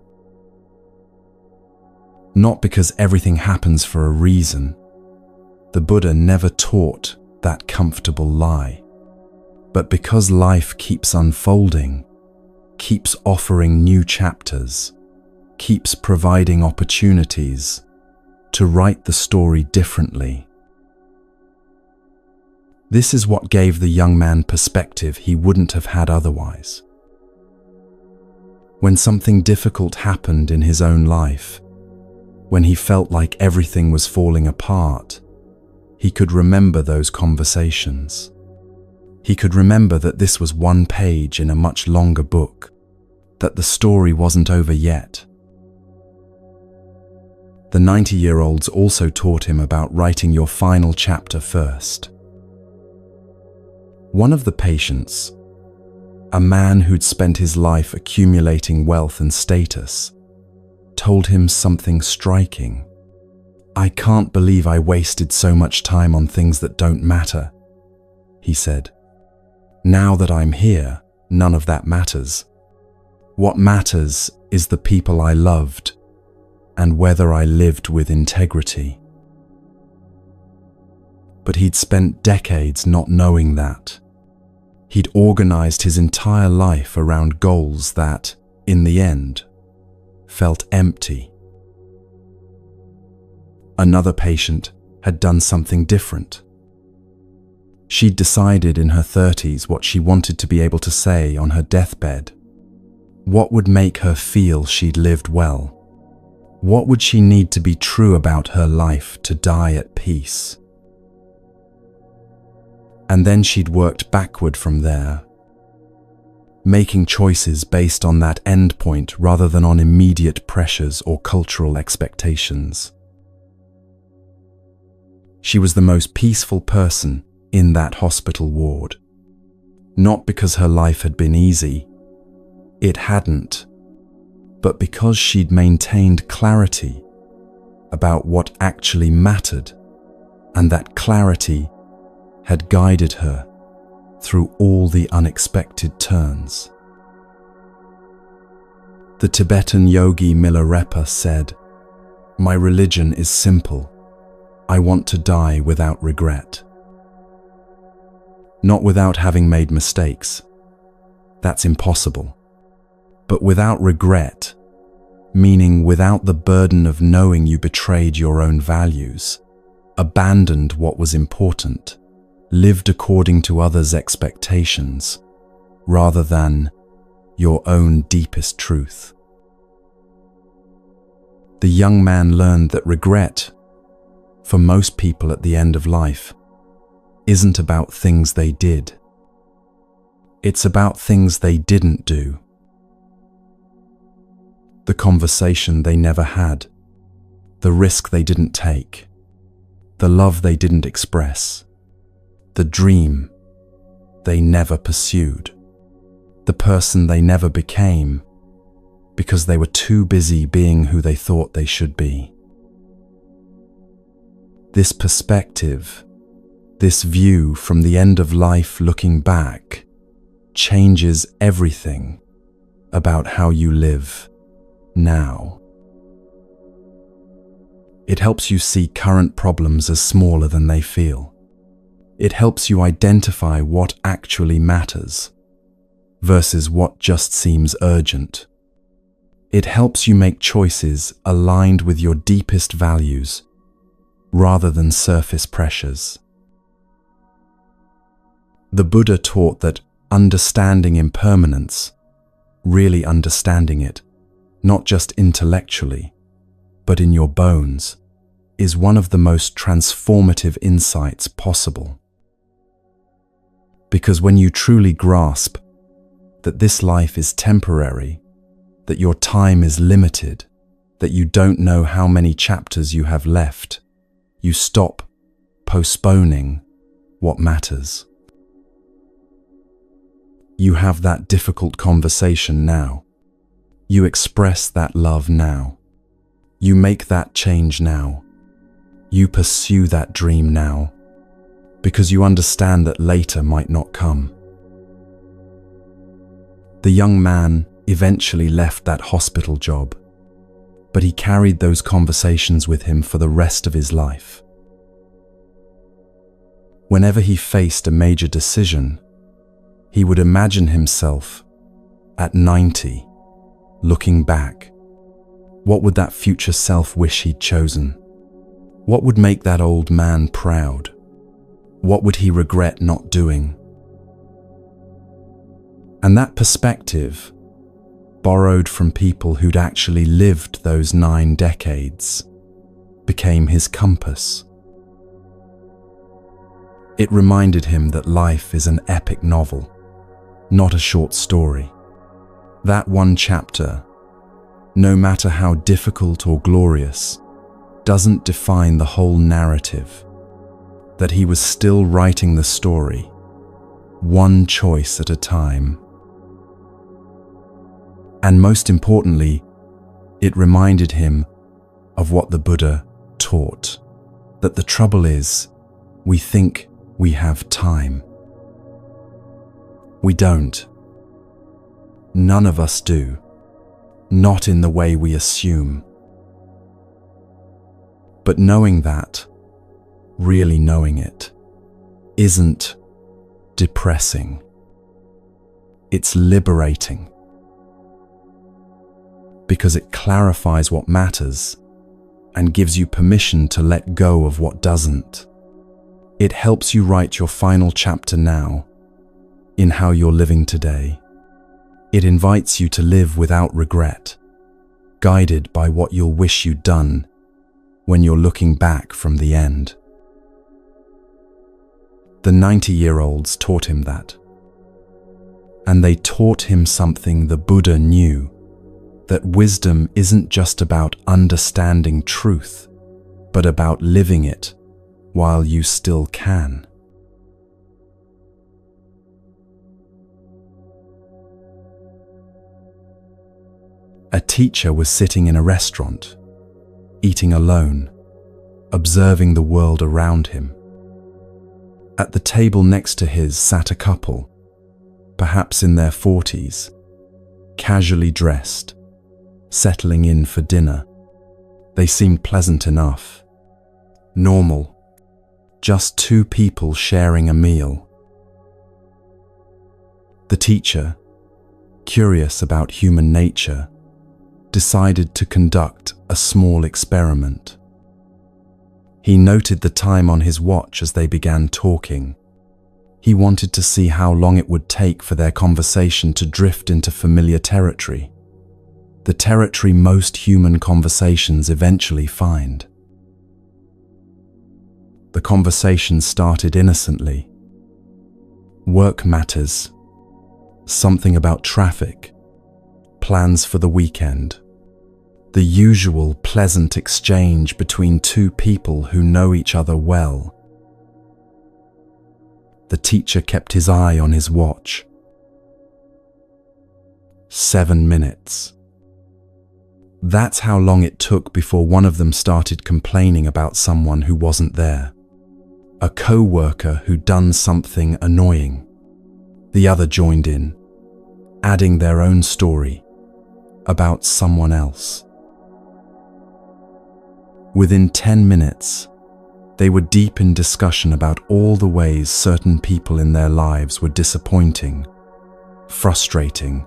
Not because everything happens for a reason. The Buddha never taught that comfortable lie. But because life keeps unfolding, keeps offering new chapters, keeps providing opportunities to write the story differently. This is what gave the young man perspective he wouldn't have had otherwise. When something difficult happened in his own life, when he felt like everything was falling apart, he could remember those conversations. He could remember that this was one page in a much longer book, that the story wasn't over yet. The 90-year-olds also taught him about writing your final chapter first. One of the patients, a man who'd spent his life accumulating wealth and status, told him something striking. "I can't believe I wasted so much time on things that don't matter," he said. "Now that I'm here, none of that matters. What matters is the people I loved and whether I lived with integrity." But he'd spent decades not knowing that. He'd organized his entire life around goals that, in the end, felt empty. Another patient had done something different. She'd decided in her 30s what she wanted to be able to say on her deathbed. What would make her feel she'd lived well? What would she need to be true about her life to die at peace? And then she'd worked backward from there, making choices based on that endpoint rather than on immediate pressures or cultural expectations. She was the most peaceful person in that hospital ward. Not because her life had been easy, it hadn't, but because she'd maintained clarity about what actually mattered, and that clarity had guided her through all the unexpected turns. The Tibetan yogi Milarepa said, "My religion is simple. I want to die without regret." Not without having made mistakes. That's impossible. But without regret, meaning without the burden of knowing you betrayed your own values, abandoned what was important, lived according to others' expectations, rather than your own deepest truth. The young man learned that regret, for most people at the end of life, isn't about things they did. It's about things they didn't do. The conversation they never had, the risk they didn't take, the love they didn't express, the dream they never pursued, the person they never became because they were too busy being who they thought they should be. This perspective, this view from the end of life looking back, changes everything about how you live now. It helps you see current problems as smaller than they feel. It helps you identify what actually matters versus what just seems urgent. It helps you make choices aligned with your deepest values rather than surface pressures. The Buddha taught that understanding impermanence, really understanding it, not just intellectually, but in your bones, is one of the most transformative insights possible. Because when you truly grasp that this life is temporary, that your time is limited, that you don't know how many chapters you have left, you stop postponing what matters. You have that difficult conversation now. You express that love now. You make that change now. You pursue that dream now, because you understand that later might not come. The young man eventually left that hospital job, but he carried those conversations with him for the rest of his life. Whenever he faced a major decision, he would imagine himself at 90, looking back. What would that future self wish he'd chosen? What would make that old man proud? What would he regret not doing? And that perspective, borrowed from people who'd actually lived those 9 decades, became his compass. It reminded him that life is an epic novel, not a short story. That one chapter, no matter how difficult or glorious, doesn't define the whole narrative. That he was still writing the story, one choice at a time. And most importantly, it reminded him of what the Buddha taught, that the trouble is, we think we have time. We don't. None of us do, not in the way we assume. But knowing that, really knowing it, isn't depressing. It's liberating. Because it clarifies what matters and gives you permission to let go of what doesn't. It helps you write your final chapter now, in how you're living today. It invites you to live without regret, guided by what you'll wish you'd done when you're looking back from the end. The 90-year-olds taught him that. And they taught him something the Buddha knew, that wisdom isn't just about understanding truth, but about living it while you still can. A teacher was sitting in a restaurant, eating alone, observing the world around him. At the table next to his sat a couple, perhaps in their 40s, casually dressed, settling in for dinner. They seemed pleasant enough, normal, just 2 people sharing a meal. The teacher, curious about human nature, decided to conduct a small experiment. He noted the time on his watch as they began talking. He wanted to see how long it would take for their conversation to drift into familiar territory, the territory most human conversations eventually find. The conversation started innocently. Work matters, something about traffic, plans for the weekend. The usual pleasant exchange between 2 people who know each other well. The teacher kept his eye on his watch. 7 minutes. That's how long it took before one of them started complaining about someone who wasn't there. A co-worker who'd done something annoying. The other joined in, adding their own story about someone else. Within 10 minutes, they were deep in discussion about all the ways certain people in their lives were disappointing, frustrating,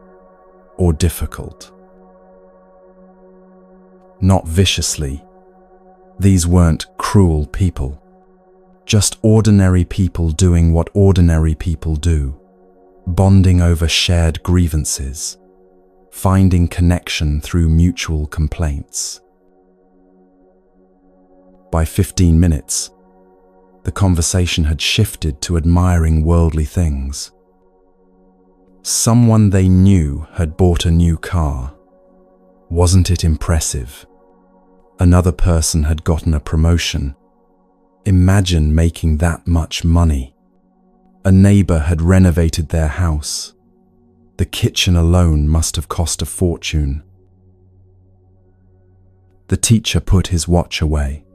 or difficult. Not viciously. These weren't cruel people, just ordinary people doing what ordinary people do, bonding over shared grievances, finding connection through mutual complaints. By 15 minutes, the conversation had shifted to admiring worldly things. Someone they knew had bought a new car. Wasn't it impressive? Another person had gotten a promotion. Imagine making that much money. A neighbor had renovated their house. The kitchen alone must have cost a fortune. The teacher put his watch away.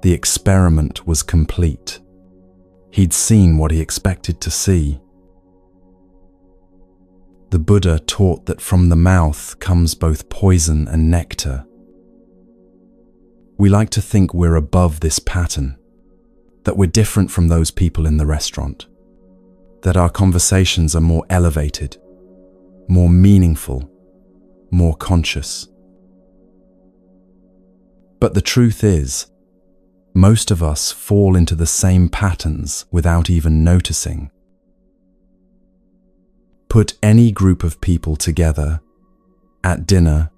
The experiment was complete. He'd seen what he expected to see. The Buddha taught that from the mouth comes both poison and nectar. We like to think we're above this pattern, that we're different from those people in the restaurant, that our conversations are more elevated, more meaningful, more conscious. But the truth is, Most of us fall into the same patterns without even noticing. Put any group of people together, at dinner,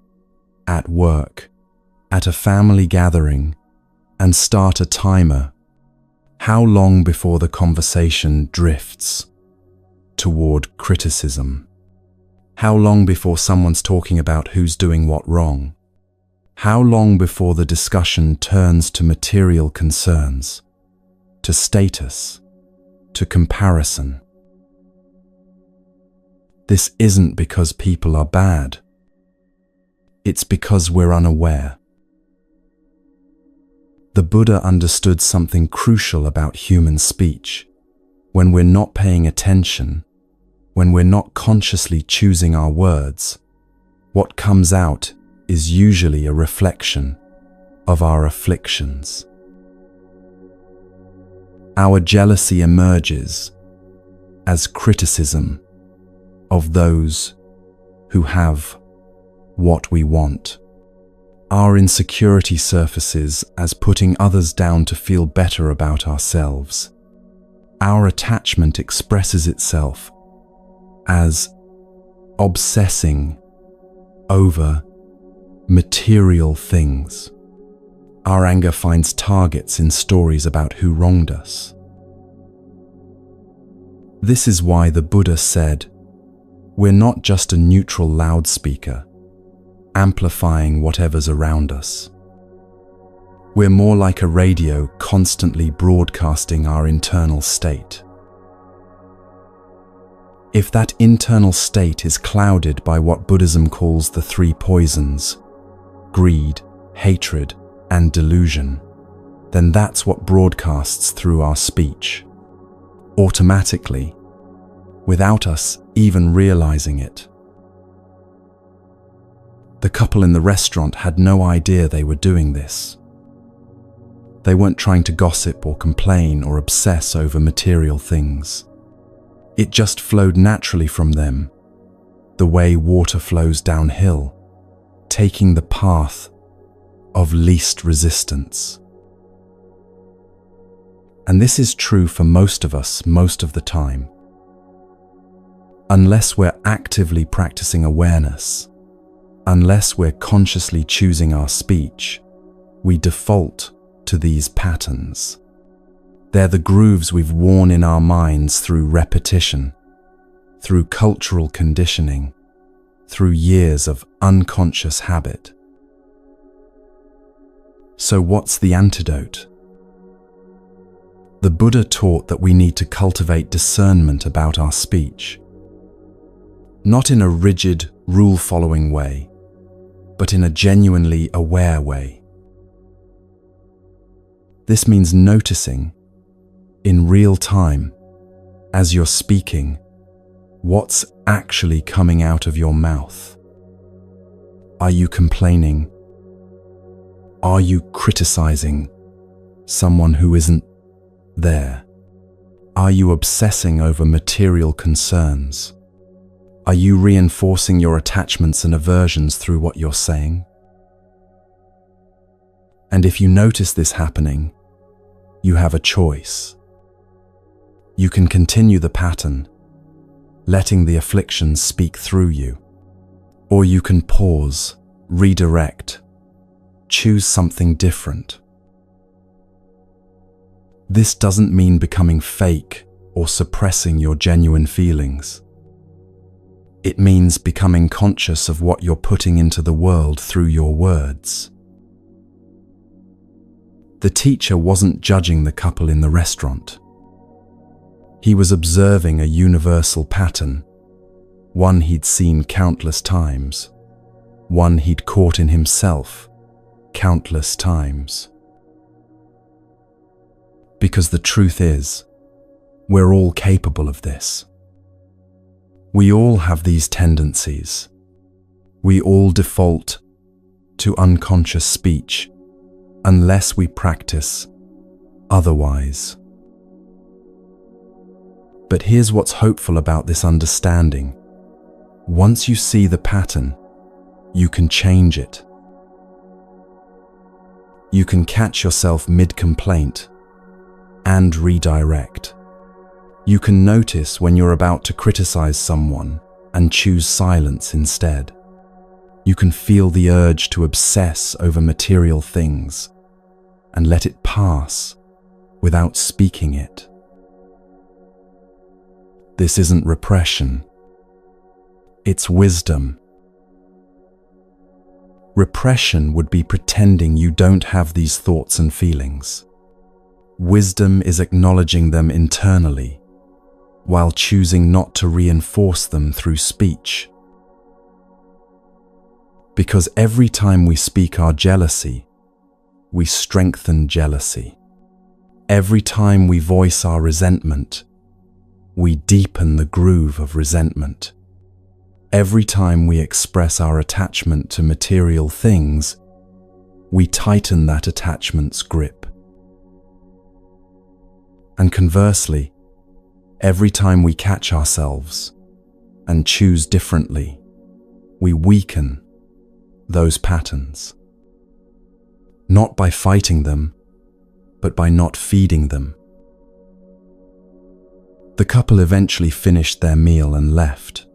at work, at a family gathering, and start a timer. How long before the conversation drifts toward criticism? How long before someone's talking about who's doing what wrong? How long before the discussion turns to material concerns, to status, to comparison? This isn't because people are bad. It's because we're unaware. The Buddha understood something crucial about human speech. When we're not paying attention, when we're not consciously choosing our words, what comes out is usually a reflection of our afflictions. Our jealousy emerges as criticism of those who have what we want. Our insecurity surfaces as putting others down to feel better about ourselves. Our attachment expresses itself as obsessing over material things. Our anger finds targets in stories about who wronged us. This is why the Buddha said, "We're not just a neutral loudspeaker, amplifying whatever's around us. We're more like a radio constantly broadcasting our internal state." If that internal state is clouded by what Buddhism calls the three poisons, greed, hatred, and delusion, then that's what broadcasts through our speech, automatically, without us even realizing it. The couple in the restaurant had no idea they were doing this. They weren't trying to gossip or complain or obsess over material things. It just flowed naturally from them, the way water flows downhill, taking the path of least resistance. And this is true for most of us most of the time. Unless we're actively practicing awareness, unless we're consciously choosing our speech, we default to these patterns. They're the grooves we've worn in our minds through repetition, through cultural conditioning, through years of unconscious habit. So what's the antidote? The Buddha taught that we need to cultivate discernment about our speech, not in a rigid, rule-following way, but in a genuinely aware way. This means noticing, in real time, as you're speaking, what's actually coming out of your mouth. Are you complaining? Are you criticizing someone who isn't there? Are you obsessing over material concerns? Are you reinforcing your attachments and aversions through what you're saying? And if you notice this happening, you have a choice. You can continue the pattern, letting the afflictions speak through you. Or you can pause, redirect, choose something different. This doesn't mean becoming fake or suppressing your genuine feelings. It means becoming conscious of what you're putting into the world through your words. The teacher wasn't judging the couple in the restaurant. He was observing a universal pattern, one he'd seen countless times, one he'd caught in himself countless times. Because the truth is, we're all capable of this. We all have these tendencies. We all default to unconscious speech unless we practice otherwise. But here's what's hopeful about this understanding. Once you see the pattern, you can change it. You can catch yourself mid-complaint and redirect. You can notice when you're about to criticize someone and choose silence instead. You can feel the urge to obsess over material things and let it pass without speaking it. This isn't repression. It's wisdom. Repression would be pretending you don't have these thoughts and feelings. Wisdom is acknowledging them internally, while choosing not to reinforce them through speech. Because every time we speak our jealousy, we strengthen jealousy. Every time we voice our resentment, we deepen the groove of resentment. Every time we express our attachment to material things, we tighten that attachment's grip. And conversely, every time we catch ourselves and choose differently, we weaken those patterns. Not by fighting them, but by not feeding them. The couple eventually finished their meal and left,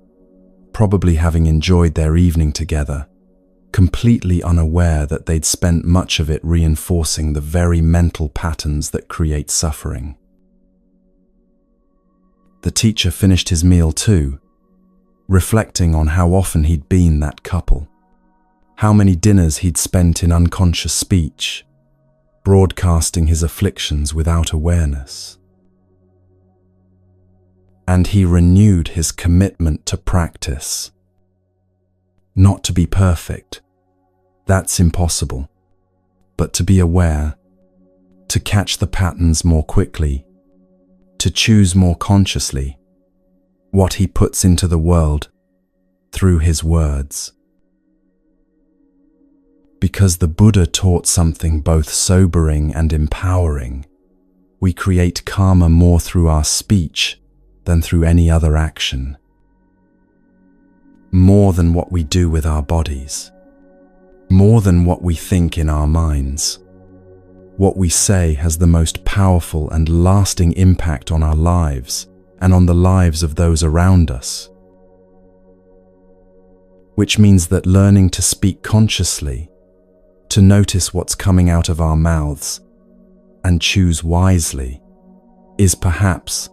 probably having enjoyed their evening together, completely unaware that they'd spent much of it reinforcing the very mental patterns that create suffering. The teacher finished his meal too, reflecting on how often he'd been that couple, how many dinners he'd spent in unconscious speech, broadcasting his afflictions without awareness. And he renewed his commitment to practice. Not to be perfect, that's impossible, but to be aware, to catch the patterns more quickly, to choose more consciously what he puts into the world through his words. Because the Buddha taught something both sobering and empowering, we create karma more through our speech than through any other action. More than what we do with our bodies. More than what we think in our minds. What we say has the most powerful and lasting impact on our lives and on the lives of those around us. Which means that learning to speak consciously, to notice what's coming out of our mouths, and choose wisely, is perhaps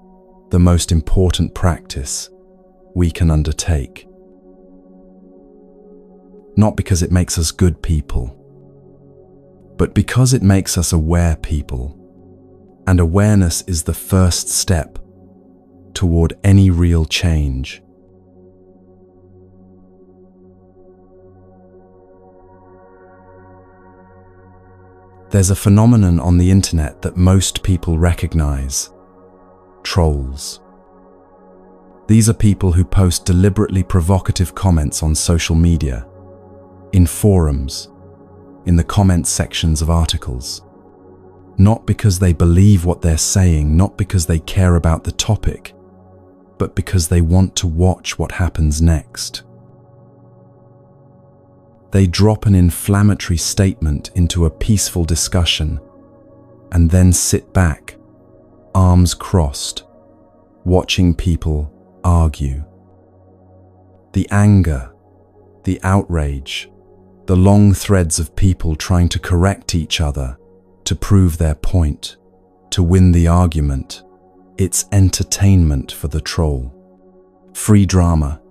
the most important practice we can undertake. Not because it makes us good people, but because it makes us aware people, and awareness is the first step toward any real change. There's a phenomenon on the internet that most people recognize: trolls. These are people who post deliberately provocative comments on social media, in forums, in the comment sections of articles. Not because they believe what they're saying, not because they care about the topic, but because they want to watch what happens next. They drop an inflammatory statement into a peaceful discussion and then sit back, arms crossed, watching people argue. The anger, the outrage, the long threads of people trying to correct each other, to prove their point, to win the argument, it's entertainment for the troll. Free drama,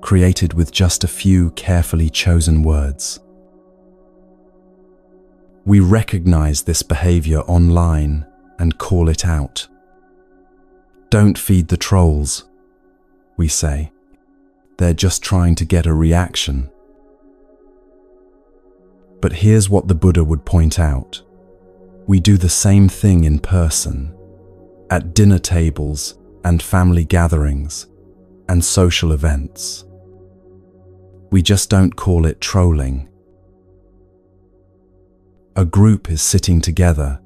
created with just a few carefully chosen words. We recognize this behavior online and call it out. Don't feed the trolls, we say. They're just trying to get a reaction. But here's what the Buddha would point out. We do the same thing in person, at dinner tables and family gatherings and social events. We just don't call it trolling. A group is sitting together,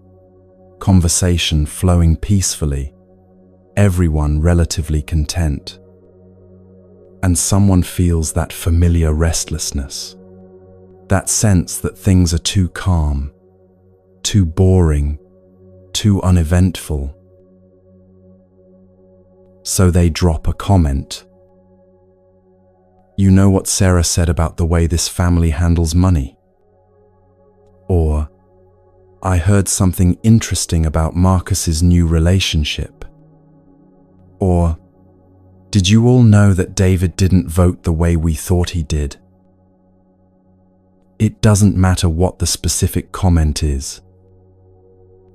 conversation flowing peacefully, everyone relatively content. And someone feels that familiar restlessness, that sense that things are too calm, too boring, too uneventful. So they drop a comment. You know what Sarah said about the way this family handles money? Or, I heard something interesting about Marcus's new relationship. Or, did you all know that David didn't vote the way we thought he did? It doesn't matter what the specific comment is.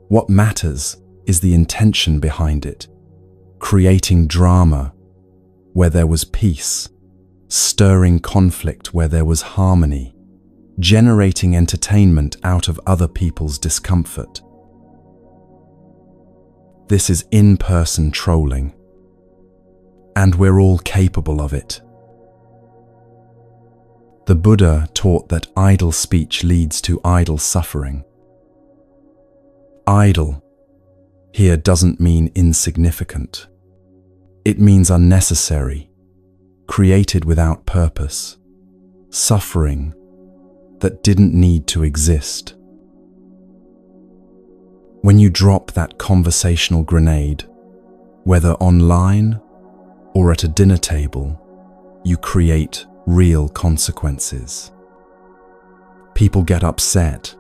What matters is the intention behind it, creating drama where there was peace, stirring conflict where there was harmony, generating entertainment out of other people's discomfort. This is in-person trolling, and we're all capable of it. The Buddha taught that idle speech leads to idle suffering. Idle here doesn't mean insignificant. It means unnecessary, created without purpose, suffering that didn't need to exist. When you drop that conversational grenade, whether online or at a dinner table, you create real consequences. People get upset,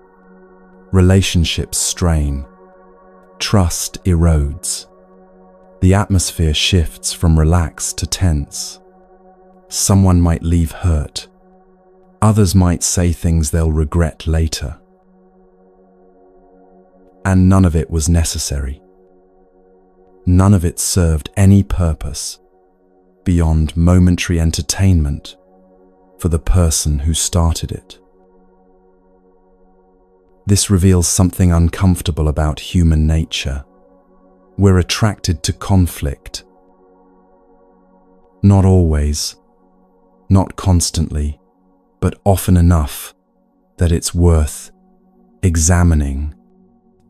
relationships strain, trust erodes, the atmosphere shifts from relaxed to tense. Someone might leave hurt, others might say things they'll regret later. And none of it was necessary. None of it served any purpose beyond momentary entertainment for the person who started it. This reveals something uncomfortable about human nature. We're attracted to conflict. Not always, not constantly, but often enough that it's worth examining.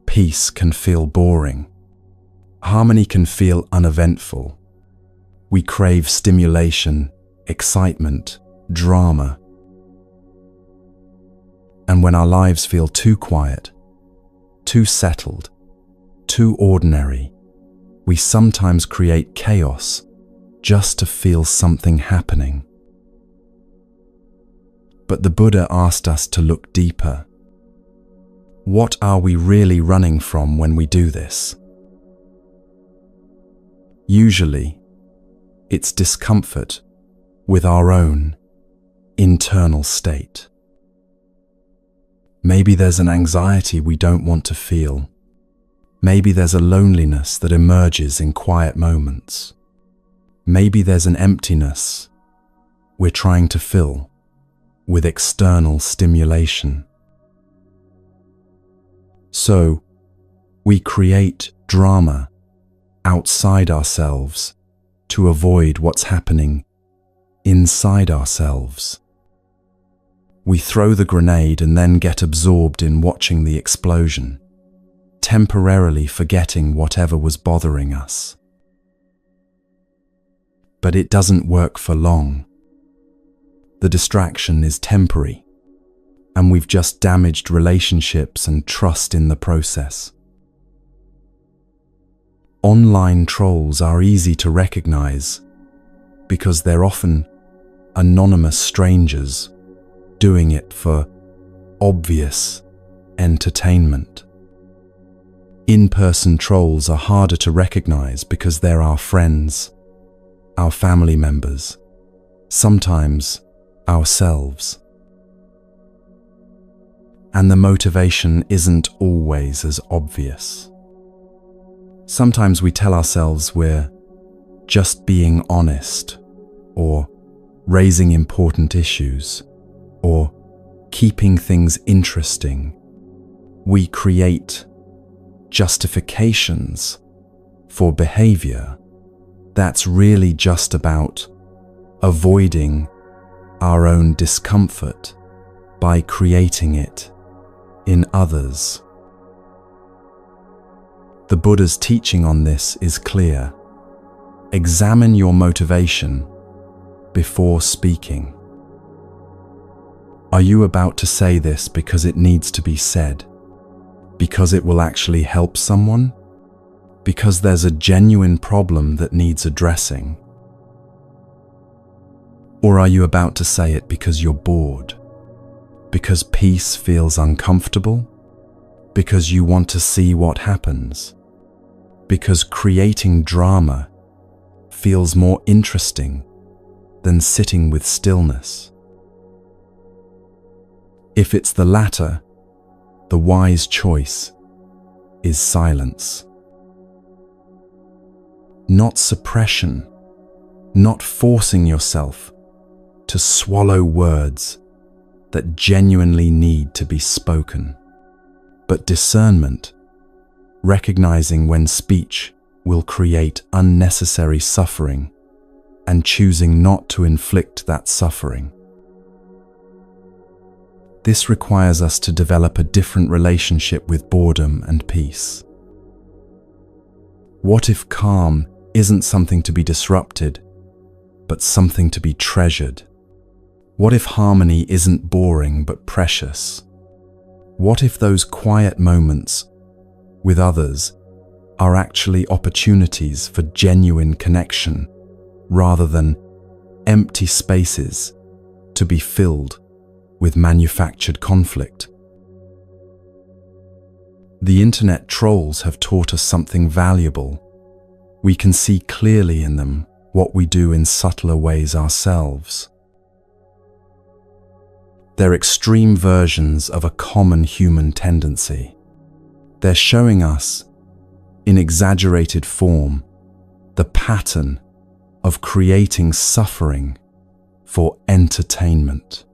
Peace can feel boring. Harmony can feel uneventful. We crave stimulation, excitement, drama. And when our lives feel too quiet, too settled, too ordinary, we sometimes create chaos just to feel something happening. But the Buddha asked us to look deeper. What are we really running from when we do this? Usually, it's discomfort with our own internal state. Maybe there's an anxiety we don't want to feel. Maybe there's a loneliness that emerges in quiet moments. Maybe there's an emptiness we're trying to fill with external stimulation. So, we create drama outside ourselves to avoid what's happening inside ourselves. We throw the grenade and then get absorbed in watching the explosion, temporarily forgetting whatever was bothering us. But it doesn't work for long. The distraction is temporary, and we've just damaged relationships and trust in the process. Online trolls are easy to recognize because they're often anonymous strangers doing it for obvious entertainment. In-person trolls are harder to recognize because they're our friends, our family members, sometimes ourselves. And the motivation isn't always as obvious. Sometimes we tell ourselves we're just being honest, or raising important issues, or keeping things interesting. We create justifications for behavior that's really just about avoiding our own discomfort by creating it in others. The Buddha's teaching on this is clear. Examine your motivation before speaking. Are you about to say this because it needs to be said? Because it will actually help someone? Because there's a genuine problem that needs addressing? Or are you about to say it because you're bored? Because peace feels uncomfortable? Because you want to see what happens? Because creating drama feels more interesting than sitting with stillness? If it's the latter, the wise choice is silence. Not suppression, not forcing yourself to swallow words that genuinely need to be spoken, but discernment, recognizing when speech will create unnecessary suffering and choosing not to inflict that suffering. This requires us to develop a different relationship with boredom and peace. What if calm isn't something to be disrupted, but something to be treasured? What if harmony isn't boring but precious? What if those quiet moments with others are actually opportunities for genuine connection rather than empty spaces to be filled with manufactured conflict? The internet trolls have taught us something valuable. We can see clearly in them what we do in subtler ways ourselves. They're extreme versions of a common human tendency. They're showing us, in exaggerated form, the pattern of creating suffering for entertainment.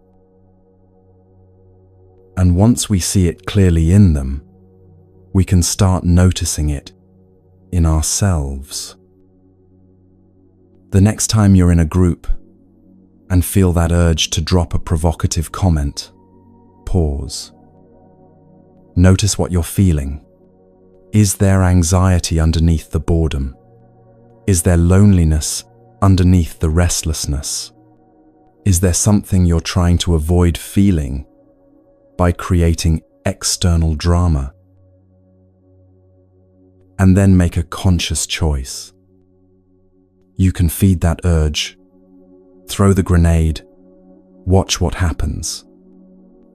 And once we see it clearly in them, we can start noticing it in ourselves. The next time you're in a group and feel that urge to drop a provocative comment, pause. Notice what you're feeling. Is there anxiety underneath the boredom? Is there loneliness underneath the restlessness? Is there something you're trying to avoid feeling by creating external drama? And then make a conscious choice. You can feed that urge, throw the grenade, watch what happens.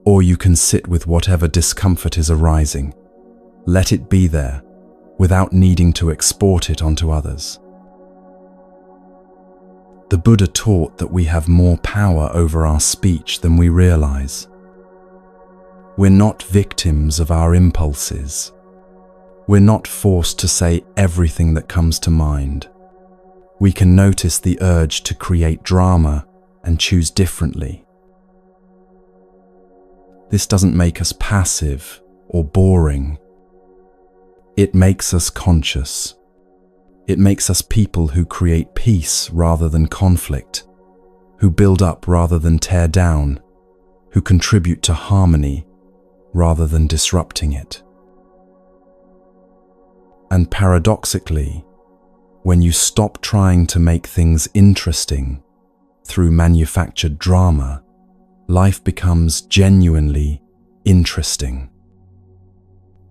Or you can sit with whatever discomfort is arising. Let it be there without needing to export it onto others. The Buddha taught that we have more power over our speech than we realize. We're not victims of our impulses. We're not forced to say everything that comes to mind. We can notice the urge to create drama and choose differently. This doesn't make us passive or boring. It makes us conscious. It makes us people who create peace rather than conflict, who build up rather than tear down, who contribute to harmony rather than disrupting it. And paradoxically, when you stop trying to make things interesting through manufactured drama, life becomes genuinely interesting.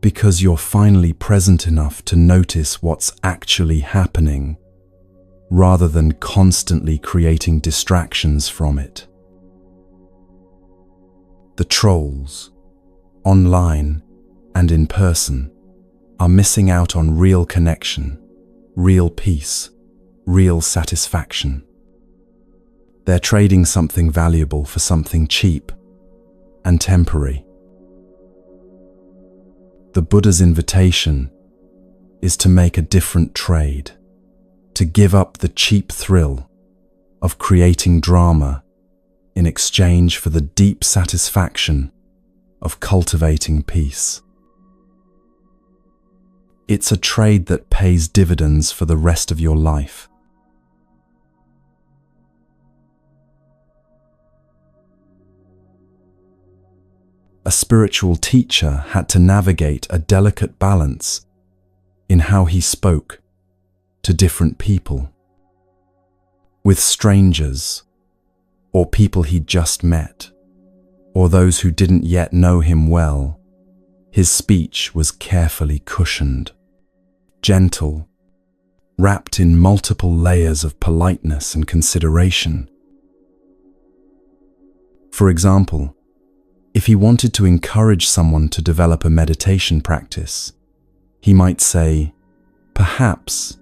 Because you're finally present enough to notice what's actually happening, rather than constantly creating distractions from it. The trolls, online and in person, are missing out on real connection, real peace, real satisfaction. They're trading something valuable for something cheap and temporary. The Buddha's invitation is to make a different trade, to give up the cheap thrill of creating drama in exchange for the deep satisfaction of cultivating peace. It's a trade that pays dividends for the rest of your life. A spiritual teacher had to navigate a delicate balance in how he spoke to different people, with strangers, or people he'd just met, or those who didn't yet know him well, His speech was carefully cushioned, gentle, wrapped in multiple layers of politeness and consideration. For example, if he wanted to encourage someone to develop a meditation practice, he might say, "Perhaps,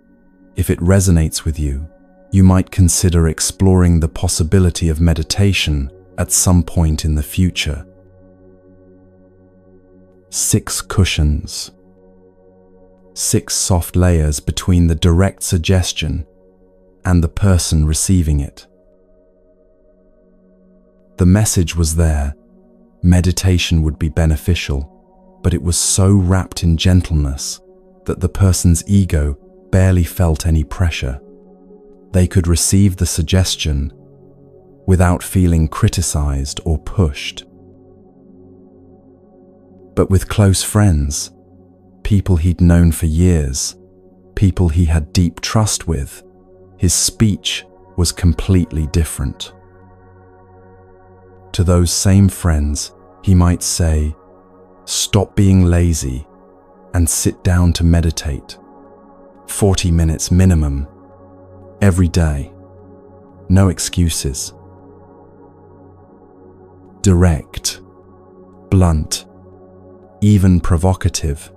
if it resonates with you, you might consider exploring the possibility of meditation at some point in the future." 6 cushions. 6 soft layers between the direct suggestion and the person receiving it. The message was there. Meditation would be beneficial, but it was so wrapped in gentleness that the person's ego barely felt any pressure. They could receive the suggestion without feeling criticized or pushed. But with close friends, people he'd known for years, people he had deep trust with, his speech was completely different. To those same friends, he might say, "Stop being lazy and sit down to meditate. 40 minutes minimum, every day. No excuses." Direct, blunt, even provocative.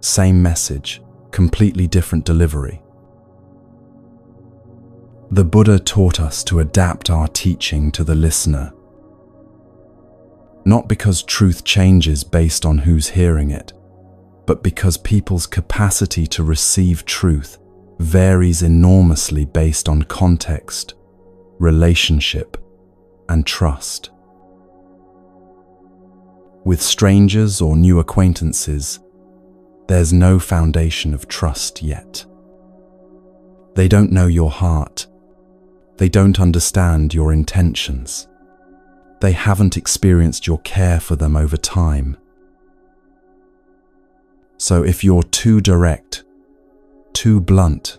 Same message, completely different delivery. The Buddha taught us to adapt our teaching to the listener. Not because truth changes based on who's hearing it, but because people's capacity to receive truth varies enormously based on context, relationship, and trust. With strangers or new acquaintances, there's no foundation of trust yet. They don't know your heart. They don't understand your intentions. They haven't experienced your care for them over time. So if you're too direct, too blunt,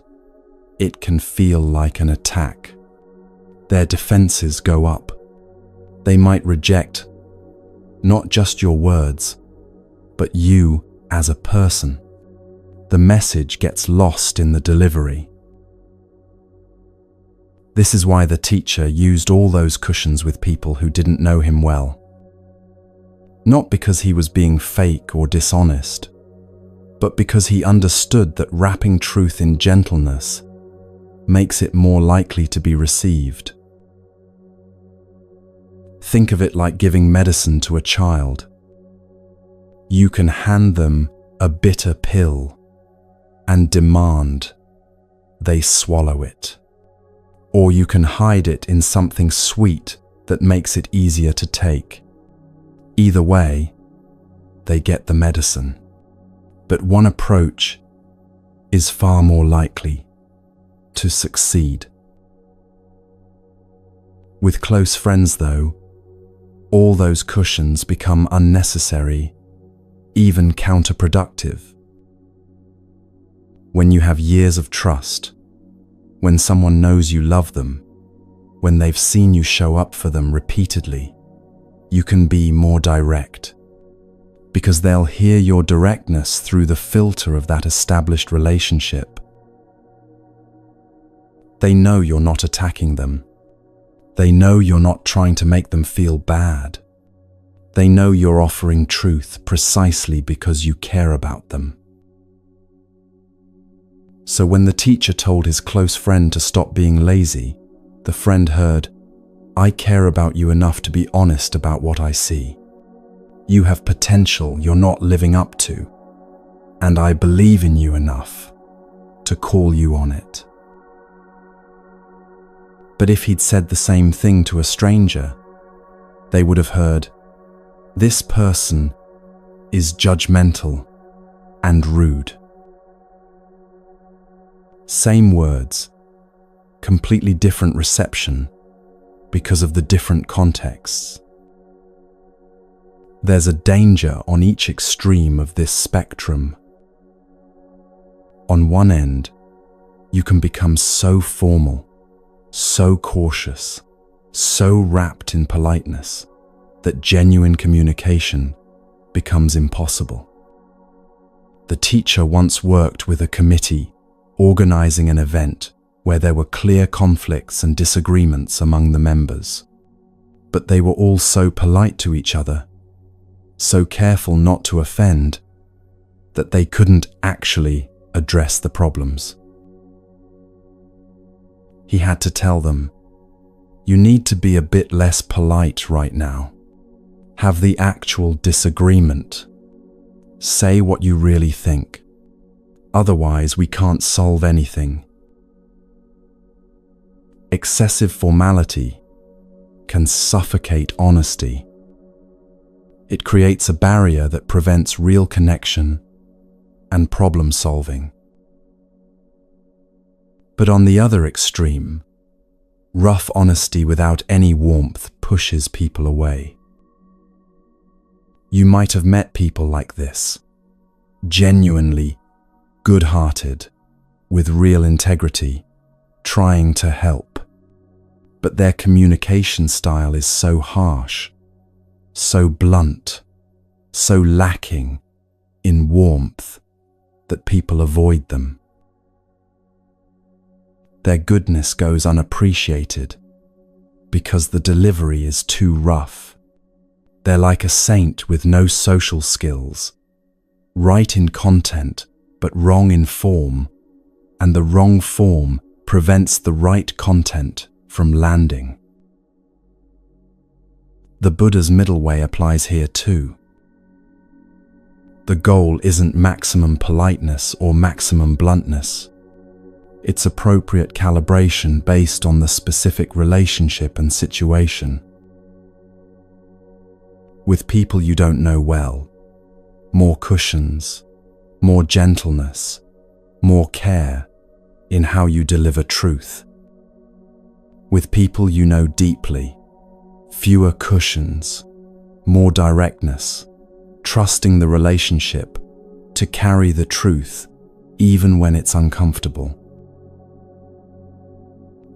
it can feel like an attack. Their defenses go up. They might reject not just your words, but you as a person. The message gets lost in the delivery. This is why the teacher used all those cushions with people who didn't know him well. Not because he was being fake or dishonest, but because he understood that wrapping truth in gentleness makes it more likely to be received. Think of it like giving medicine to a child. You can hand them a bitter pill and demand they swallow it. Or you can hide it in something sweet that makes it easier to take. Either way, they get the medicine. But one approach is far more likely to succeed. With close friends, though, all those cushions become unnecessary, even counterproductive. When you have years of trust, when someone knows you love them, when they've seen you show up for them repeatedly, you can be more direct, because they'll hear your directness through the filter of that established relationship. They know you're not attacking them. They know you're not trying to make them feel bad. They know you're offering truth precisely because you care about them. So when the teacher told his close friend to stop being lazy, the friend heard, "I care about you enough to be honest about what I see. You have potential you're not living up to, and I believe in you enough to call you on it." But if he'd said the same thing to a stranger, they would have heard, "This person is judgmental and rude." Same words, completely different reception because of the different contexts. There's a danger on each extreme of this spectrum. On one end, you can become so formal, so cautious, so wrapped in politeness, that genuine communication becomes impossible. The teacher once worked with a committee organizing an event where there were clear conflicts and disagreements among the members. But they were all so polite to each other, so careful not to offend, that they couldn't actually address the problems. He had to tell them, "You need to be a bit less polite right now. Have the actual disagreement. Say what you really think. Otherwise, we can't solve anything." Excessive formality can suffocate honesty. It creates a barrier that prevents real connection and problem solving. But on the other extreme, rough honesty without any warmth pushes people away. You might have met people like this, genuinely good-hearted, with real integrity, trying to help. But their communication style is so harsh, so blunt, so lacking in warmth that people avoid them. Their goodness goes unappreciated because the delivery is too rough. They're like a saint with no social skills, right in content but wrong in form, and the wrong form prevents the right content from landing. The Buddha's middle way applies here too. The goal isn't maximum politeness or maximum bluntness. It's appropriate calibration based on the specific relationship and situation. With people you don't know well, more cushions, more gentleness, more care in how you deliver truth. With people you know deeply, fewer cushions, more directness, trusting the relationship to carry the truth even when it's uncomfortable.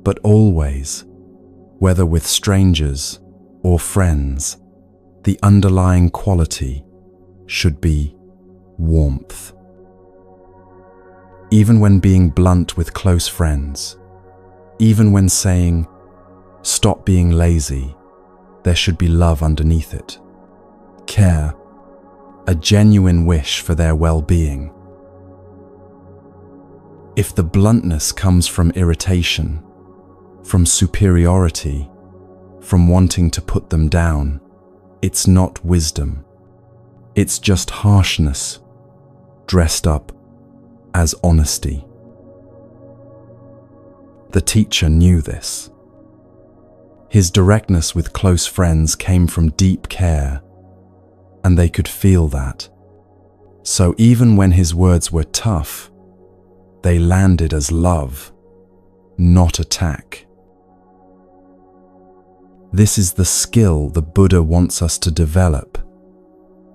But always, whether with strangers or friends, the underlying quality should be warmth. Even when being blunt with close friends, even when saying, "Stop being lazy," there should be love underneath it. Care, a genuine wish for their well-being. If the bluntness comes from irritation, from superiority, from wanting to put them down, it's not wisdom. It's just harshness, dressed up as honesty. The teacher knew this. His directness with close friends came from deep care, and they could feel that. So even when his words were tough, they landed as love, not attack. This is the skill the Buddha wants us to develop,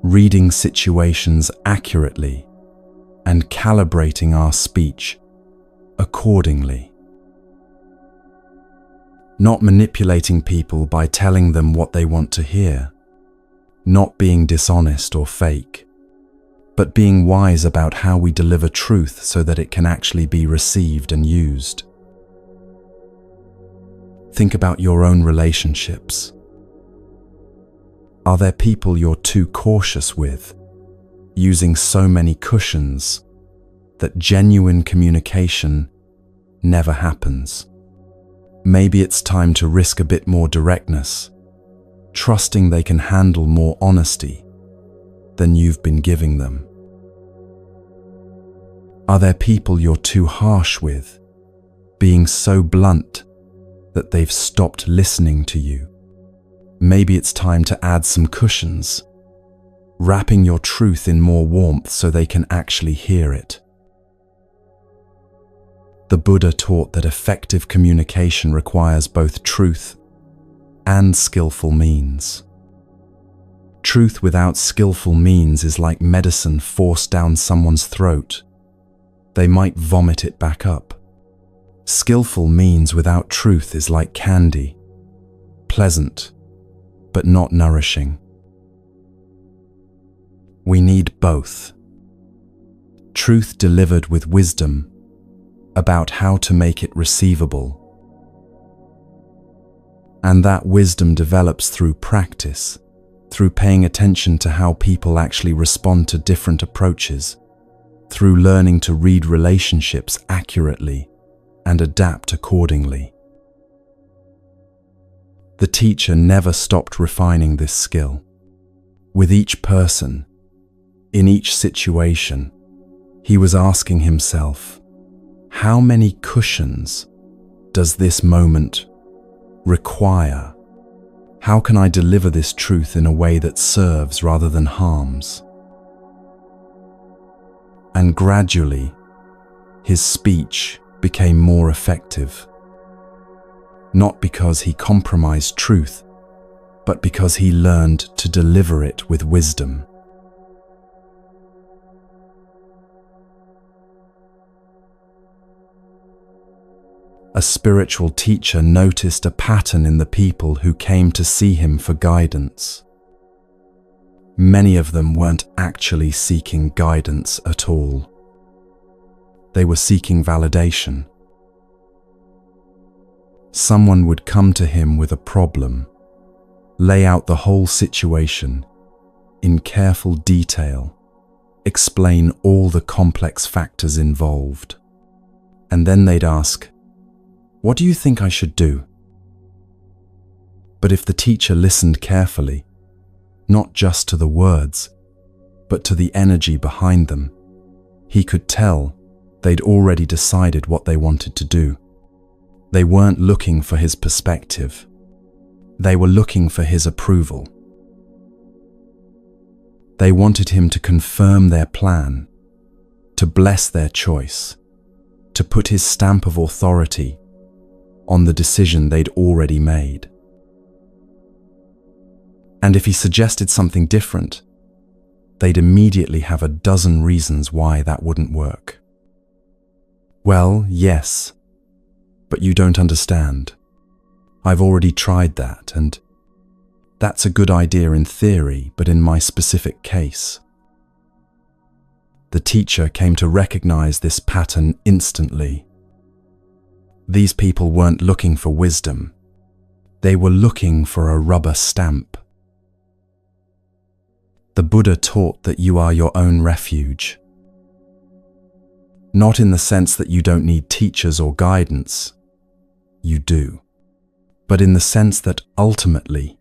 reading situations accurately and calibrating our speech accordingly. Not manipulating people by telling them what they want to hear, not being dishonest or fake, but being wise about how we deliver truth so that it can actually be received and used. Think about your own relationships. Are there people you're too cautious with, using so many cushions that genuine communication never happens? Maybe it's time to risk a bit more directness, trusting they can handle more honesty than you've been giving them. Are there people you're too harsh with, being so blunt that they've stopped listening to you? Maybe it's time to add some cushions, wrapping your truth in more warmth so they can actually hear it. The Buddha taught that effective communication requires both truth and skillful means. Truth without skillful means is like medicine forced down someone's throat. They might vomit it back up. Skillful means without truth is like candy, pleasant, but not nourishing. We need both. Truth delivered with wisdom about how to make it receivable. And that wisdom develops through practice, through paying attention to how people actually respond to different approaches, through learning to read relationships accurately and adapt accordingly. The teacher never stopped refining this skill. With each person, in each situation, he was asking himself, how many cushions does this moment require? How can I deliver this truth in a way that serves rather than harms? And gradually, his speech became more effective. Not because he compromised truth, but because he learned to deliver it with wisdom. A spiritual teacher noticed a pattern in the people who came to see him for guidance. Many of them weren't actually seeking guidance at all. They were seeking validation. Someone would come to him with a problem, lay out the whole situation in careful detail, explain all the complex factors involved, and then they'd ask, "What do you think I should do?" But if the teacher listened carefully, not just to the words, but to the energy behind them, he could tell they'd already decided what they wanted to do. They weren't looking for his perspective. They were looking for his approval. They wanted him to confirm their plan, to bless their choice, to put his stamp of authority on the decision they'd already made. And if he suggested something different, they'd immediately have a dozen reasons why that wouldn't work. "Well, yes, but you don't understand. I've already tried that, and that's a good idea in theory, but in my specific case." The teacher came to recognize this pattern instantly. These people weren't looking for wisdom. They were looking for a rubber stamp. The Buddha taught that you are your own refuge. Not in the sense that you don't need teachers or guidance. You do. But in the sense that ultimately,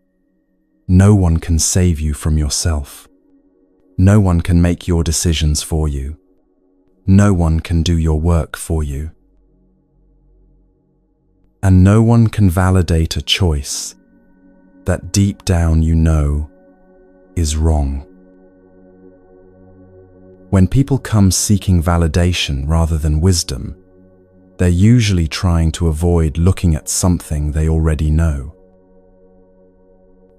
no one can save you from yourself. No one can make your decisions for you. No one can do your work for you. And no one can validate a choice that deep down you know is wrong. When people come seeking validation rather than wisdom, they're usually trying to avoid looking at something they already know.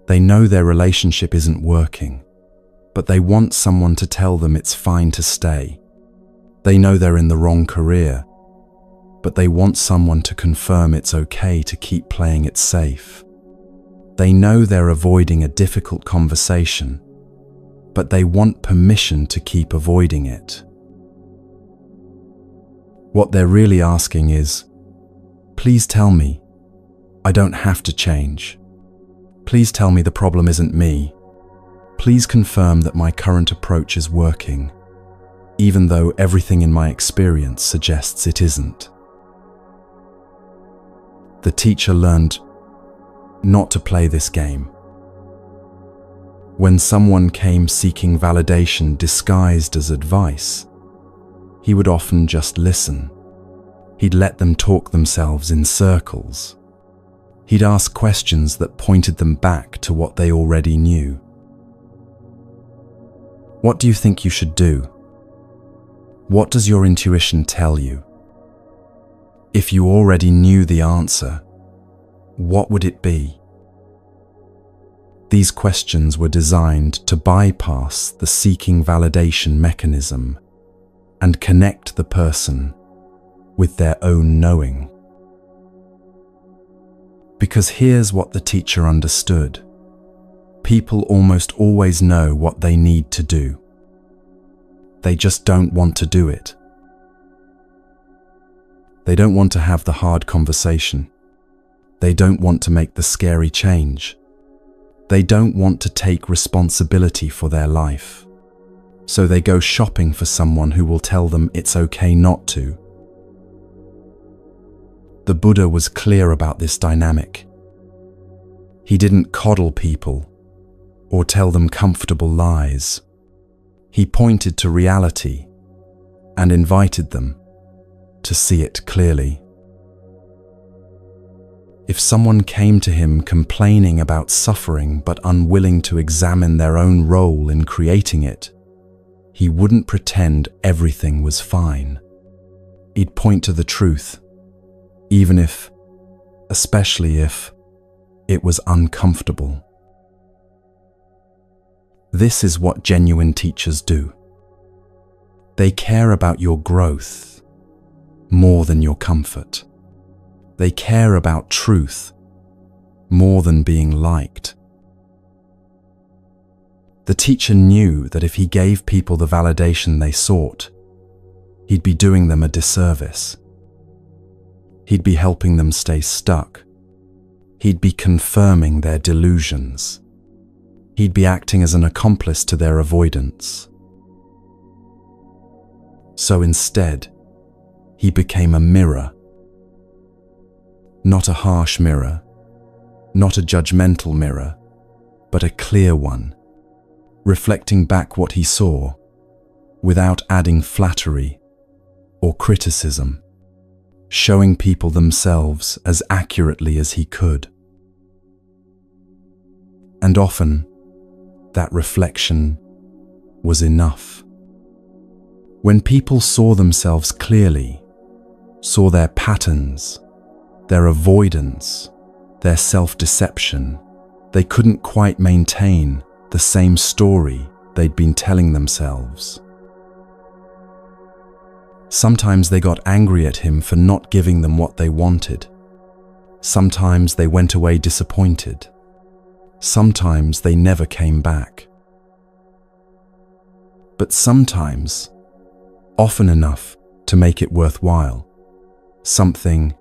They know their relationship isn't working, but they want someone to tell them it's fine to stay. They know they're in the wrong career, but they want someone to confirm it's okay to keep playing it safe. They know they're avoiding a difficult conversation, but they want permission to keep avoiding it. What they're really asking is, "Please tell me, I don't have to change. Please tell me the problem isn't me. Please confirm that my current approach is working, even though everything in my experience suggests it isn't." The teacher learned not to play this game. When someone came seeking validation disguised as advice, he would often just listen. He'd let them talk themselves in circles. He'd ask questions that pointed them back to what they already knew. "What do you think you should do? What does your intuition tell you? If you already knew the answer, what would it be?" These questions were designed to bypass the seeking validation mechanism and connect the person with their own knowing. Because here's what the teacher understood. People almost always know what they need to do. They just don't want to do it. They don't want to have the hard conversation. They don't want to make the scary change. They don't want to take responsibility for their life. So they go shopping for someone who will tell them it's okay not to. The Buddha was clear about this dynamic. He didn't coddle people or tell them comfortable lies. He pointed to reality and invited them to see it clearly. If someone came to him complaining about suffering but unwilling to examine their own role in creating it, he wouldn't pretend everything was fine. He'd point to the truth, even if, especially if, it was uncomfortable. This is what genuine teachers do. They care about your growth more than your comfort. They care about truth more than being liked. The teacher knew that if he gave people the validation they sought, he'd be doing them a disservice. He'd be helping them stay stuck. He'd be confirming their delusions. He'd be acting as an accomplice to their avoidance. So instead, he became a mirror. Not a harsh mirror, not a judgmental mirror, but a clear one, reflecting back what he saw, without adding flattery or criticism, showing people themselves as accurately as he could. And often, that reflection was enough. When people saw themselves clearly, saw their patterns, their avoidance, their self-deception, they couldn't quite maintain the same story they'd been telling themselves. Sometimes they got angry at him for not giving them what they wanted. Sometimes they went away disappointed. Sometimes they never came back. But sometimes, often enough to make it worthwhile, something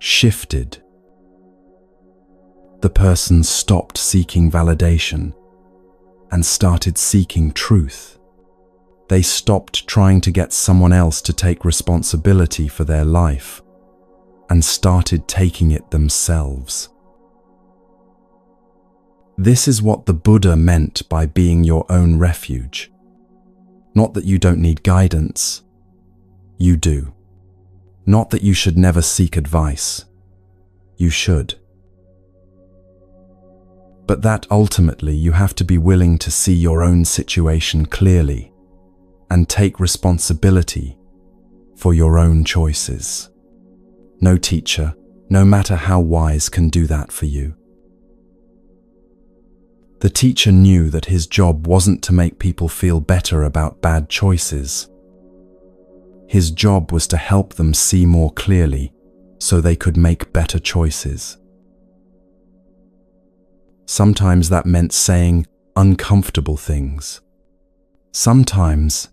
shifted. The person stopped seeking validation and started seeking truth. They stopped trying to get someone else to take responsibility for their life and started taking it themselves. This is what the Buddha meant by being your own refuge. Not that you don't need guidance. You do. Not that you should never seek advice. You should. But that ultimately you have to be willing to see your own situation clearly and take responsibility for your own choices. No teacher, no matter how wise, can do that for you. The teacher knew that his job wasn't to make people feel better about bad choices. His job was to help them see more clearly so they could make better choices. Sometimes that meant saying uncomfortable things. Sometimes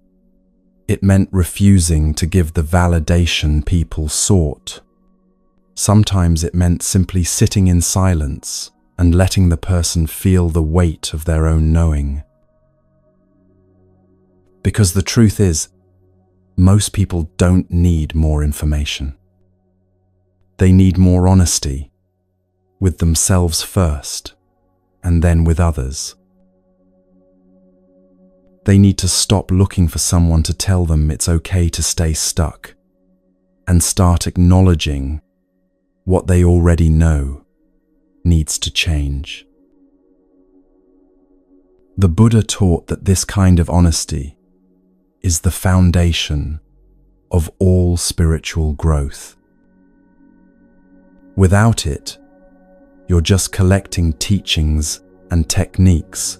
it meant refusing to give the validation people sought. Sometimes it meant simply sitting in silence and letting the person feel the weight of their own knowing. Because the truth is, most people don't need more information. They need more honesty, with themselves first, and then with others. They need to stop looking for someone to tell them it's okay to stay stuck, and start acknowledging what they already know needs to change. The Buddha taught that this kind of honesty is the foundation of all spiritual growth. Without it, you're just collecting teachings and techniques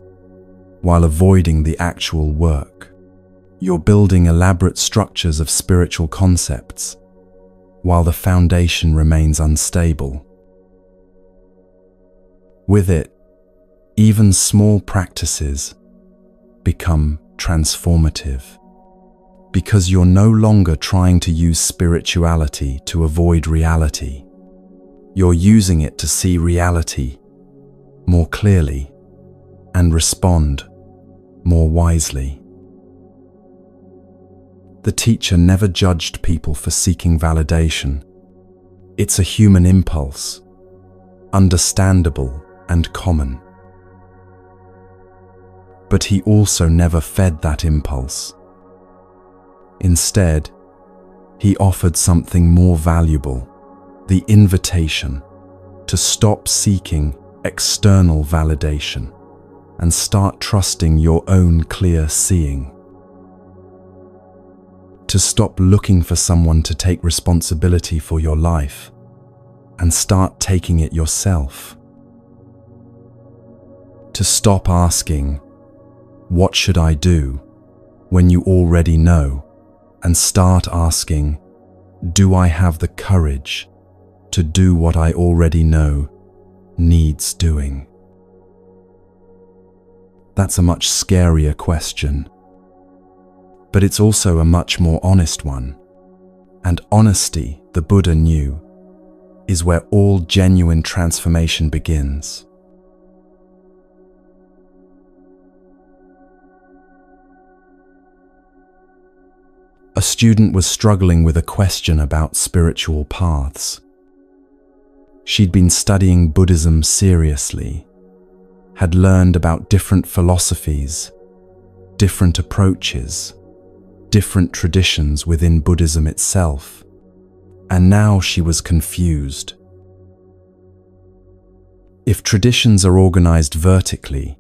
while avoiding the actual work. You're building elaborate structures of spiritual concepts while the foundation remains unstable. With it, Even small practices become transformative because you're no longer trying to use spirituality to avoid reality. You're using it to see reality more clearly and respond more wisely. The teacher never judged people for seeking validation. It's a human impulse, understandable and common. But he also never fed that impulse. Instead, he offered something more valuable, the invitation to stop seeking external validation and start trusting your own clear seeing. To stop looking for someone to take responsibility for your life and start taking it yourself. To stop asking, "What should I do?" when you already know, and start asking, "Do I have the courage to do what I already know needs doing?" That's a much scarier question, but it's also a much more honest one. And honesty, the Buddha knew, is where all genuine transformation begins. A student was struggling with a question about spiritual paths. She'd been studying Buddhism seriously, had learned about different philosophies, different approaches, different traditions within Buddhism itself, and now she was confused. If traditions are organized vertically,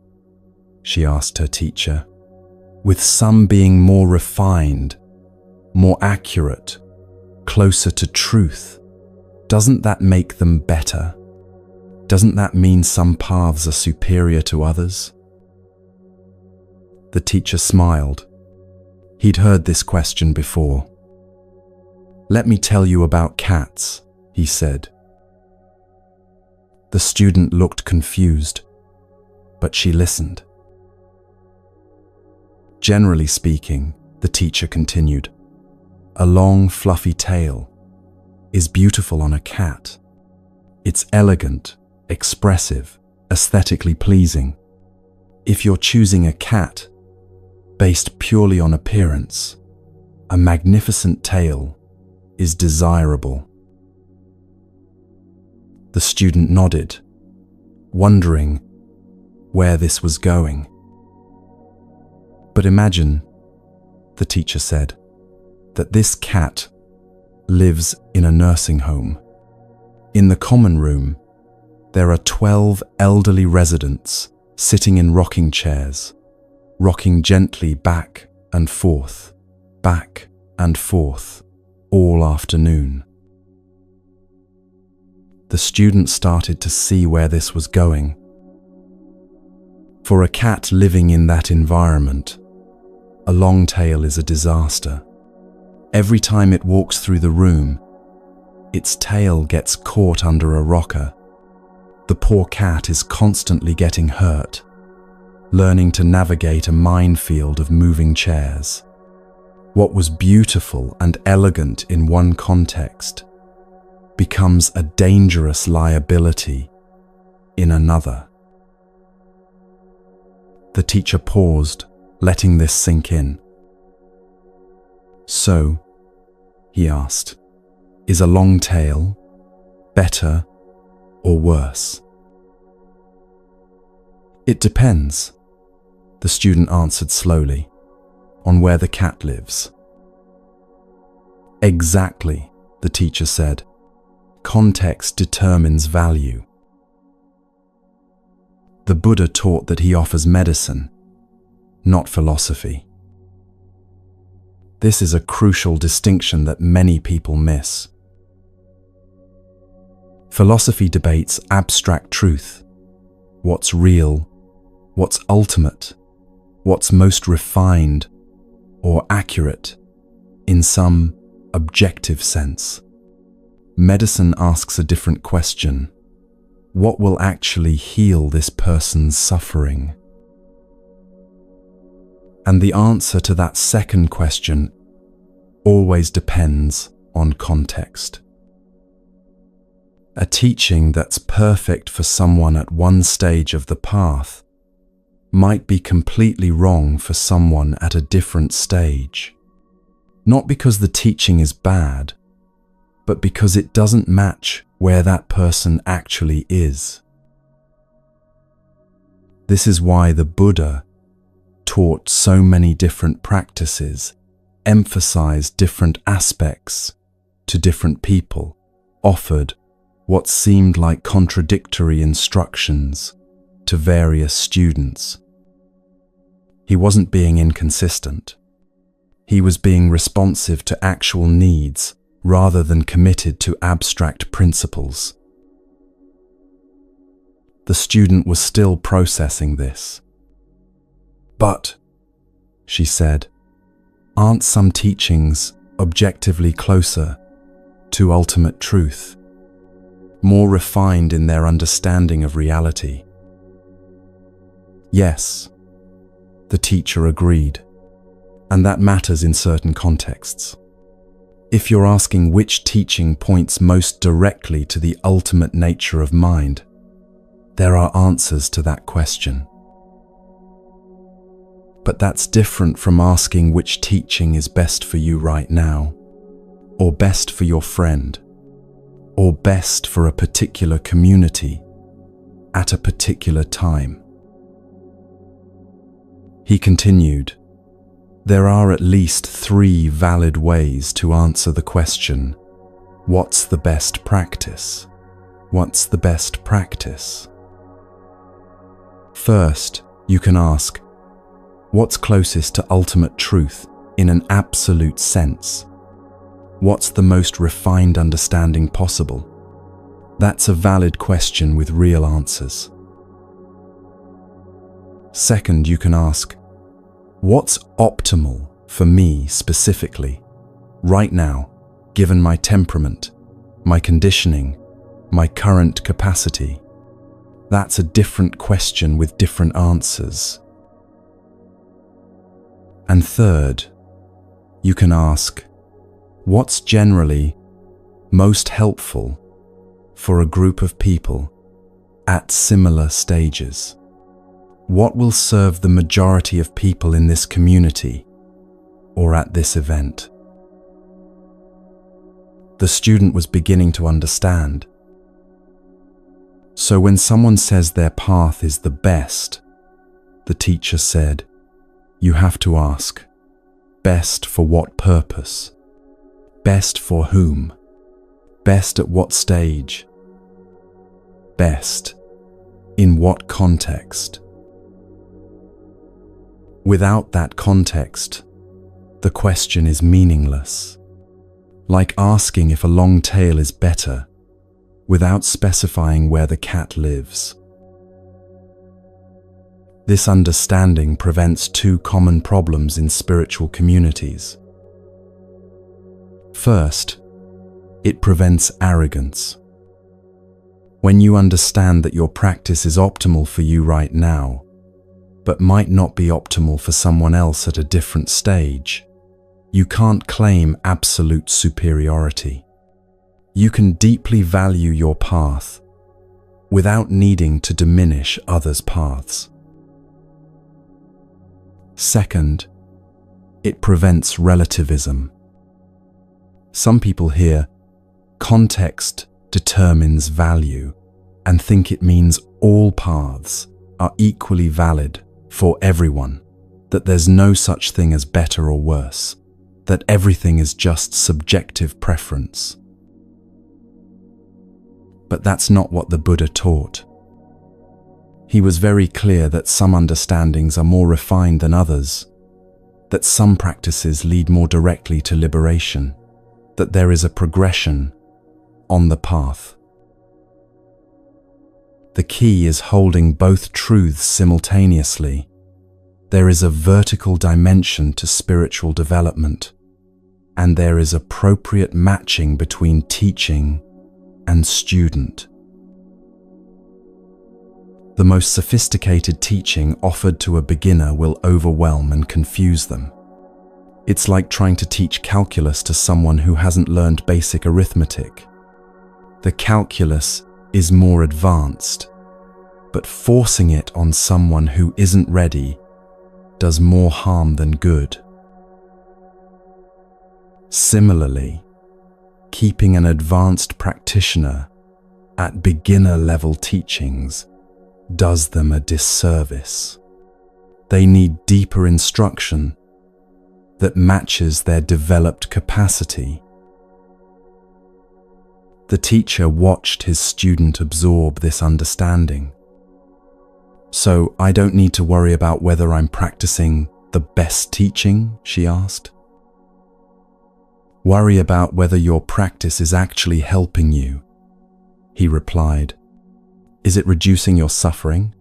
she asked her teacher, with some being more refined, more accurate, closer to truth, doesn't that make them better? Doesn't that mean some paths are superior to others? The teacher smiled. He'd heard this question before. "Let me tell you about cats," he said. The student looked confused, but she listened. Generally speaking, the teacher continued, a long, fluffy tail is beautiful on a cat. It's elegant, expressive, aesthetically pleasing. If you're choosing a cat based purely on appearance, a magnificent tail is desirable. The student nodded, wondering where this was going. But imagine, the teacher said, that this cat lives in a nursing home. In the common room, there are 12 elderly residents sitting in rocking chairs, rocking gently back and forth, all afternoon. The student started to see where this was going. For a cat living in that environment, a long tail is a disaster. Every time it walks through the room, its tail gets caught under a rocker. The poor cat is constantly getting hurt, learning to navigate a minefield of moving chairs. What was beautiful and elegant in one context becomes a dangerous liability in another. The teacher paused, letting this sink in. "So," he asked, "is a long tail better or worse?" "It depends," the student answered slowly, "on where the cat lives." "Exactly," the teacher said. "Context determines value." The Buddha taught that he offers medicine, not philosophy. This is a crucial distinction that many people miss. Philosophy debates abstract truth, what's real, what's ultimate, what's most refined or accurate in some objective sense. Medicine asks a different question. What will actually heal this person's suffering? And the answer to that second question always depends on context. A teaching that's perfect for someone at one stage of the path might be completely wrong for someone at a different stage. Not because the teaching is bad, but because it doesn't match where that person actually is. This is why the Buddha taught so many different practices, emphasized different aspects to different people, offered what seemed like contradictory instructions to various students. He wasn't being inconsistent. He was being responsive to actual needs rather than committed to abstract principles. The student was still processing this. But, she said, aren't some teachings objectively closer to ultimate truth, more refined in their understanding of reality? Yes, the teacher agreed, and that matters in certain contexts. If you're asking which teaching points most directly to the ultimate nature of mind, there are answers to that question. But that's different from asking which teaching is best for you right now, or best for your friend, or best for a particular community at a particular time. He continued, there are at least 3 valid ways to answer the question, what's the best practice? What's the best practice? First, you can ask, what's closest to ultimate truth in an absolute sense? What's the most refined understanding possible? That's a valid question with real answers. Second, you can ask, what's optimal for me specifically, right now, given my temperament, my conditioning, my current capacity? That's a different question with different answers. And third, you can ask, what's generally most helpful for a group of people at similar stages? What will serve the majority of people in this community or at this event? The student was beginning to understand. So when someone says their path is the best, the teacher said, you have to ask, best for what purpose? Best for whom? Best at what stage? Best in what context? Without that context, the question is meaningless. Like asking if a long tail is better without specifying where the cat lives. This understanding prevents 2 common problems in spiritual communities. First, it prevents arrogance. When you understand that your practice is optimal for you right now, but might not be optimal for someone else at a different stage, you can't claim absolute superiority. You can deeply value your path without needing to diminish others' paths. Second, it prevents relativism. Some people hear, context determines value, and think it means all paths are equally valid for everyone, that there's no such thing as better or worse, that everything is just subjective preference. But that's not what the Buddha taught. He was very clear that some understandings are more refined than others, that some practices lead more directly to liberation, that there is a progression on the path. The key is holding both truths simultaneously. There is a vertical dimension to spiritual development, and there is appropriate matching between teaching and student. The most sophisticated teaching offered to a beginner will overwhelm and confuse them. It's like trying to teach calculus to someone who hasn't learned basic arithmetic. The calculus is more advanced, but forcing it on someone who isn't ready does more harm than good. Similarly, keeping an advanced practitioner at beginner-level teachings does them a disservice. They need deeper instruction that matches their developed capacity. The teacher watched his student absorb this understanding. "So I don't need to worry about whether I'm practicing the best teaching?" she asked. "Worry about whether your practice is actually helping you," he replied. "Is it reducing your suffering?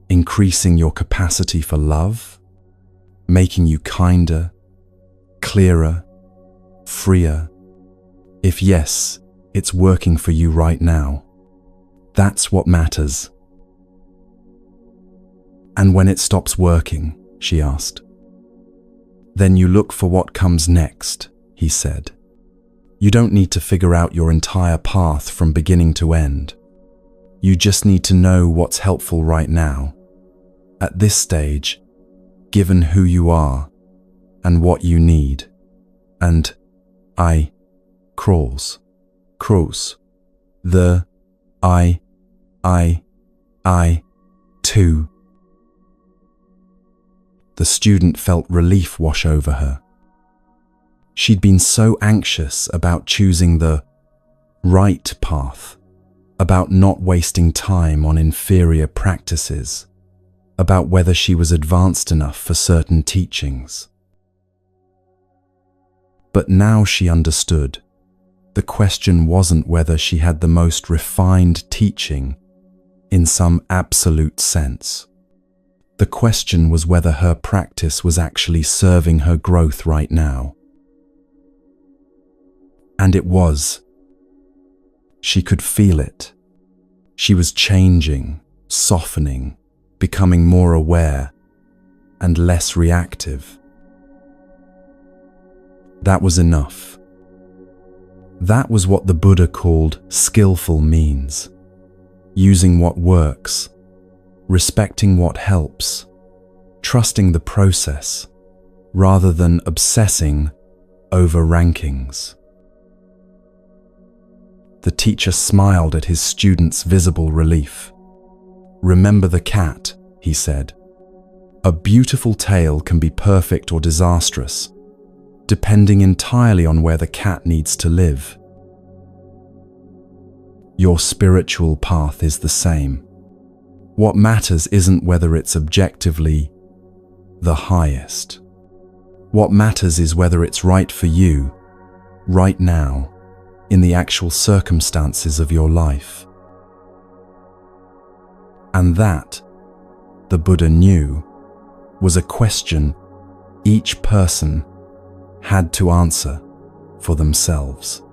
Increasing your capacity for love? Making you kinder, clearer, freer? If yes, it's working for you right now. That's what matters." "And when it stops working," she asked. "Then you look for what comes next," he said. "You don't need to figure out your entire path from beginning to end. You just need to know what's helpful right now, at this stage, given who you are and what you need." And cross. The too. The student felt relief wash over her. She'd been so anxious about choosing the right path, about not wasting time on inferior practices, about whether she was advanced enough for certain teachings. But now she understood. The question wasn't whether she had the most refined teaching in some absolute sense. The question was whether her practice was actually serving her growth right now. And it was. She could feel it. She was changing, softening, becoming more aware and less reactive. That was enough. That was what the Buddha called skillful means. Using what works, respecting what helps, trusting the process, rather than obsessing over rankings. The teacher smiled at his student's visible relief. "Remember the cat," he said. "A beautiful tale can be perfect or disastrous, depending entirely on where the cat needs to live. Your spiritual path is the same. What matters isn't whether it's objectively the highest. What matters is whether it's right for you, right now, in the actual circumstances of your life." And that, the Buddha knew, was a question each person had to answer for themselves.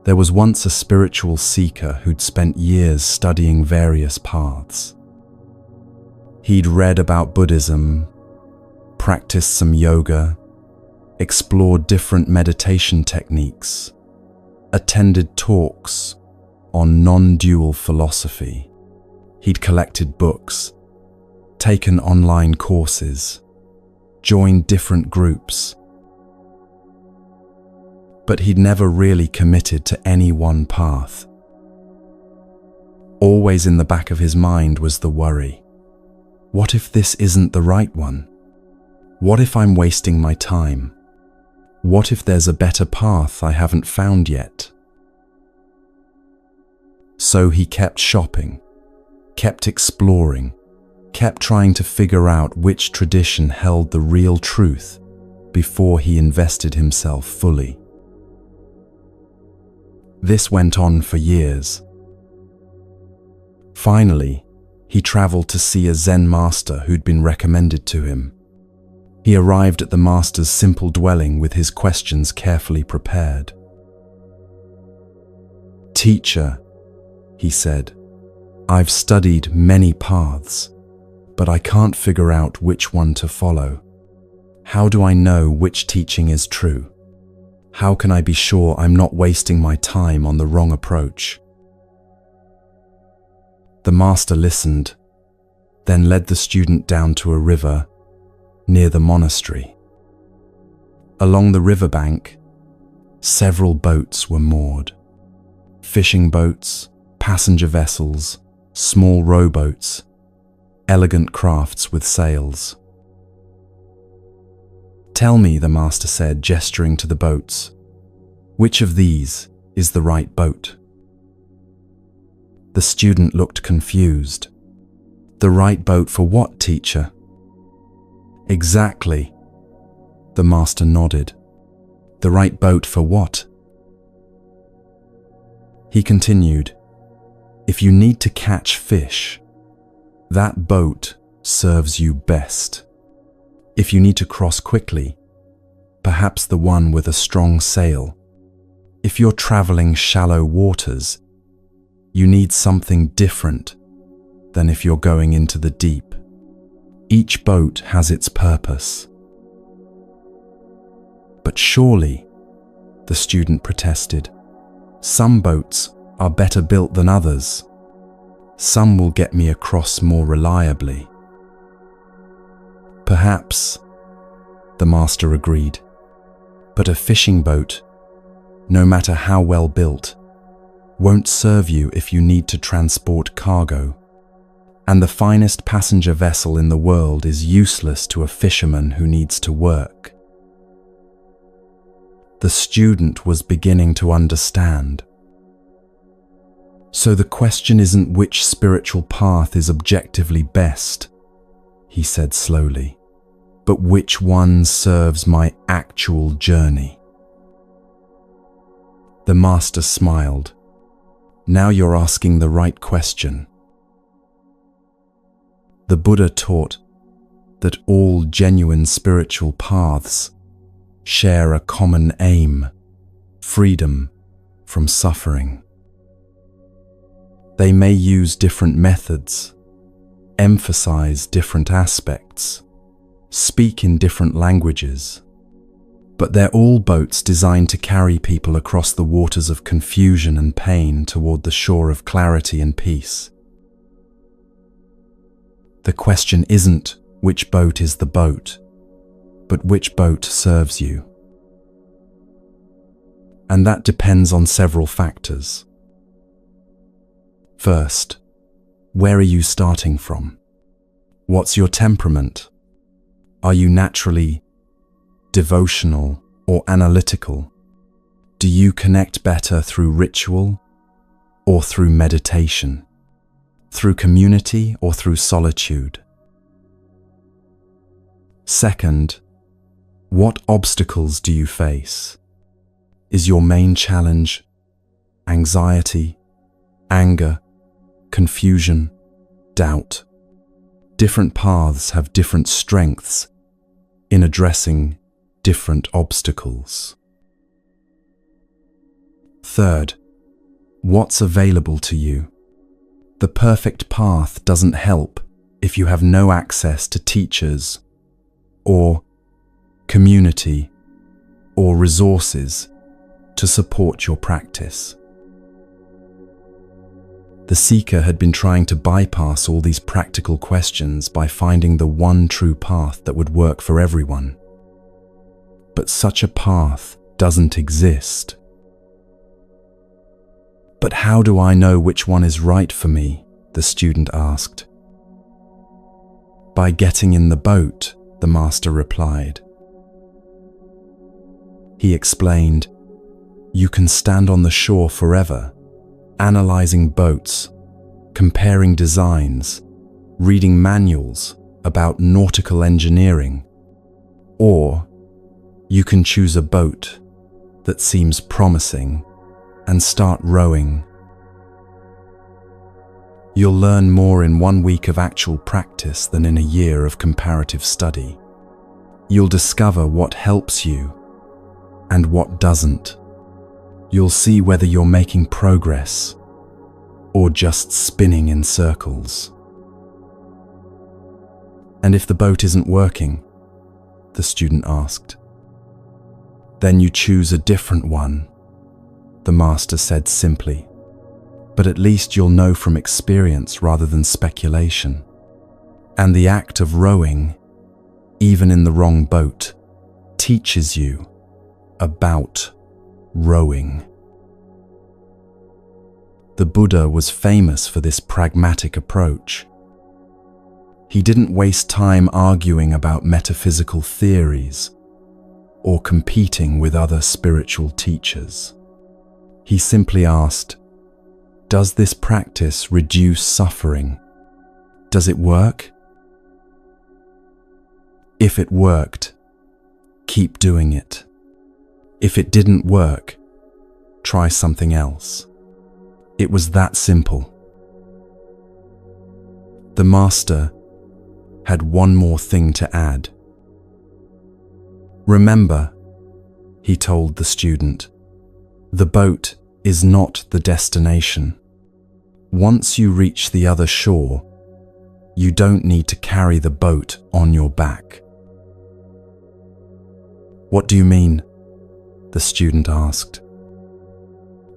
There was once a spiritual seeker who'd spent years studying various paths. He'd read about Buddhism, practiced some yoga, explored different meditation techniques, attended talks on non-dual philosophy. He'd collected books, taken online courses, joined different groups. But he'd never really committed to any one path. Always in the back of his mind was the worry. What if this isn't the right one? What if I'm wasting my time? What if there's a better path I haven't found yet? So he kept shopping, kept exploring, kept trying to figure out which tradition held the real truth before he invested himself fully. This went on for years. Finally, he traveled to see a Zen master who'd been recommended to him. He arrived at the master's simple dwelling with his questions carefully prepared. "Teacher," he said, "I've studied many paths, but I can't figure out which one to follow. How do I know which teaching is true? How can I be sure I'm not wasting my time on the wrong approach?" The master listened, then led the student down to a river near the monastery. Along the riverbank, several boats were moored. Fishing boats, passenger vessels, small rowboats, elegant crafts with sails. "Tell me," the master said, gesturing to the boats, "which of these is the right boat?" The student looked confused. "The right boat for what, teacher?" "Exactly." The master nodded. "The right boat for what?" He continued, "If you need to catch fish, that boat serves you best. If you need to cross quickly, perhaps the one with a strong sail. If you're traveling shallow waters, you need something different than if you're going into the deep. Each boat has its purpose." "But surely," the student protested, "some boats are better built than others. Some will get me across more reliably." "Perhaps," the master agreed, "but a fishing boat, no matter how well built, won't serve you if you need to transport cargo. And the finest passenger vessel in the world is useless to a fisherman who needs to work." The student was beginning to understand. "So the question isn't which spiritual path is objectively best," he said slowly, "but which one serves my actual journey." The master smiled. "Now you're asking the right question." The Buddha taught that all genuine spiritual paths share a common aim: freedom from suffering. They may use different methods, emphasize different aspects, speak in different languages, but they're all boats designed to carry people across the waters of confusion and pain toward the shore of clarity and peace. The question isn't which boat is the boat, but which boat serves you. And that depends on several factors. First, where are you starting from? What's your temperament? Are you naturally devotional or analytical? Do you connect better through ritual or through meditation? Through community or through solitude? Second, what obstacles do you face? Is your main challenge anxiety, anger, confusion, doubt? Different paths have different strengths in addressing different obstacles. Third, what's available to you? The perfect path doesn't help if you have no access to teachers or community or resources to support your practice. The seeker had been trying to bypass all these practical questions by finding the one true path that would work for everyone. But such a path doesn't exist. "But how do I know which one is right for me?" the student asked. "By getting in the boat," the master replied. He explained, "You can stand on the shore forever, analyzing boats, comparing designs, reading manuals about nautical engineering, or you can choose a boat that seems promising and start rowing. You'll learn more in 1 week of actual practice than in a year of comparative study. You'll discover what helps you and what doesn't. You'll see whether you're making progress or just spinning in circles. And if the boat isn't working, the student asked, then you choose a different one, the master said simply. But at least you'll know from experience rather than speculation. And the act of rowing, even in the wrong boat, teaches you about rowing. The Buddha was famous for this pragmatic approach. He didn't waste time arguing about metaphysical theories or competing with other spiritual teachers. He simply asked, does this practice reduce suffering? Does it work? If it worked, keep doing it. If it didn't work, try something else. It was that simple. The master had one more thing to add. Remember, he told the student, the boat is not the destination. Once you reach the other shore, you don't need to carry the boat on your back. What do you mean? The student asked.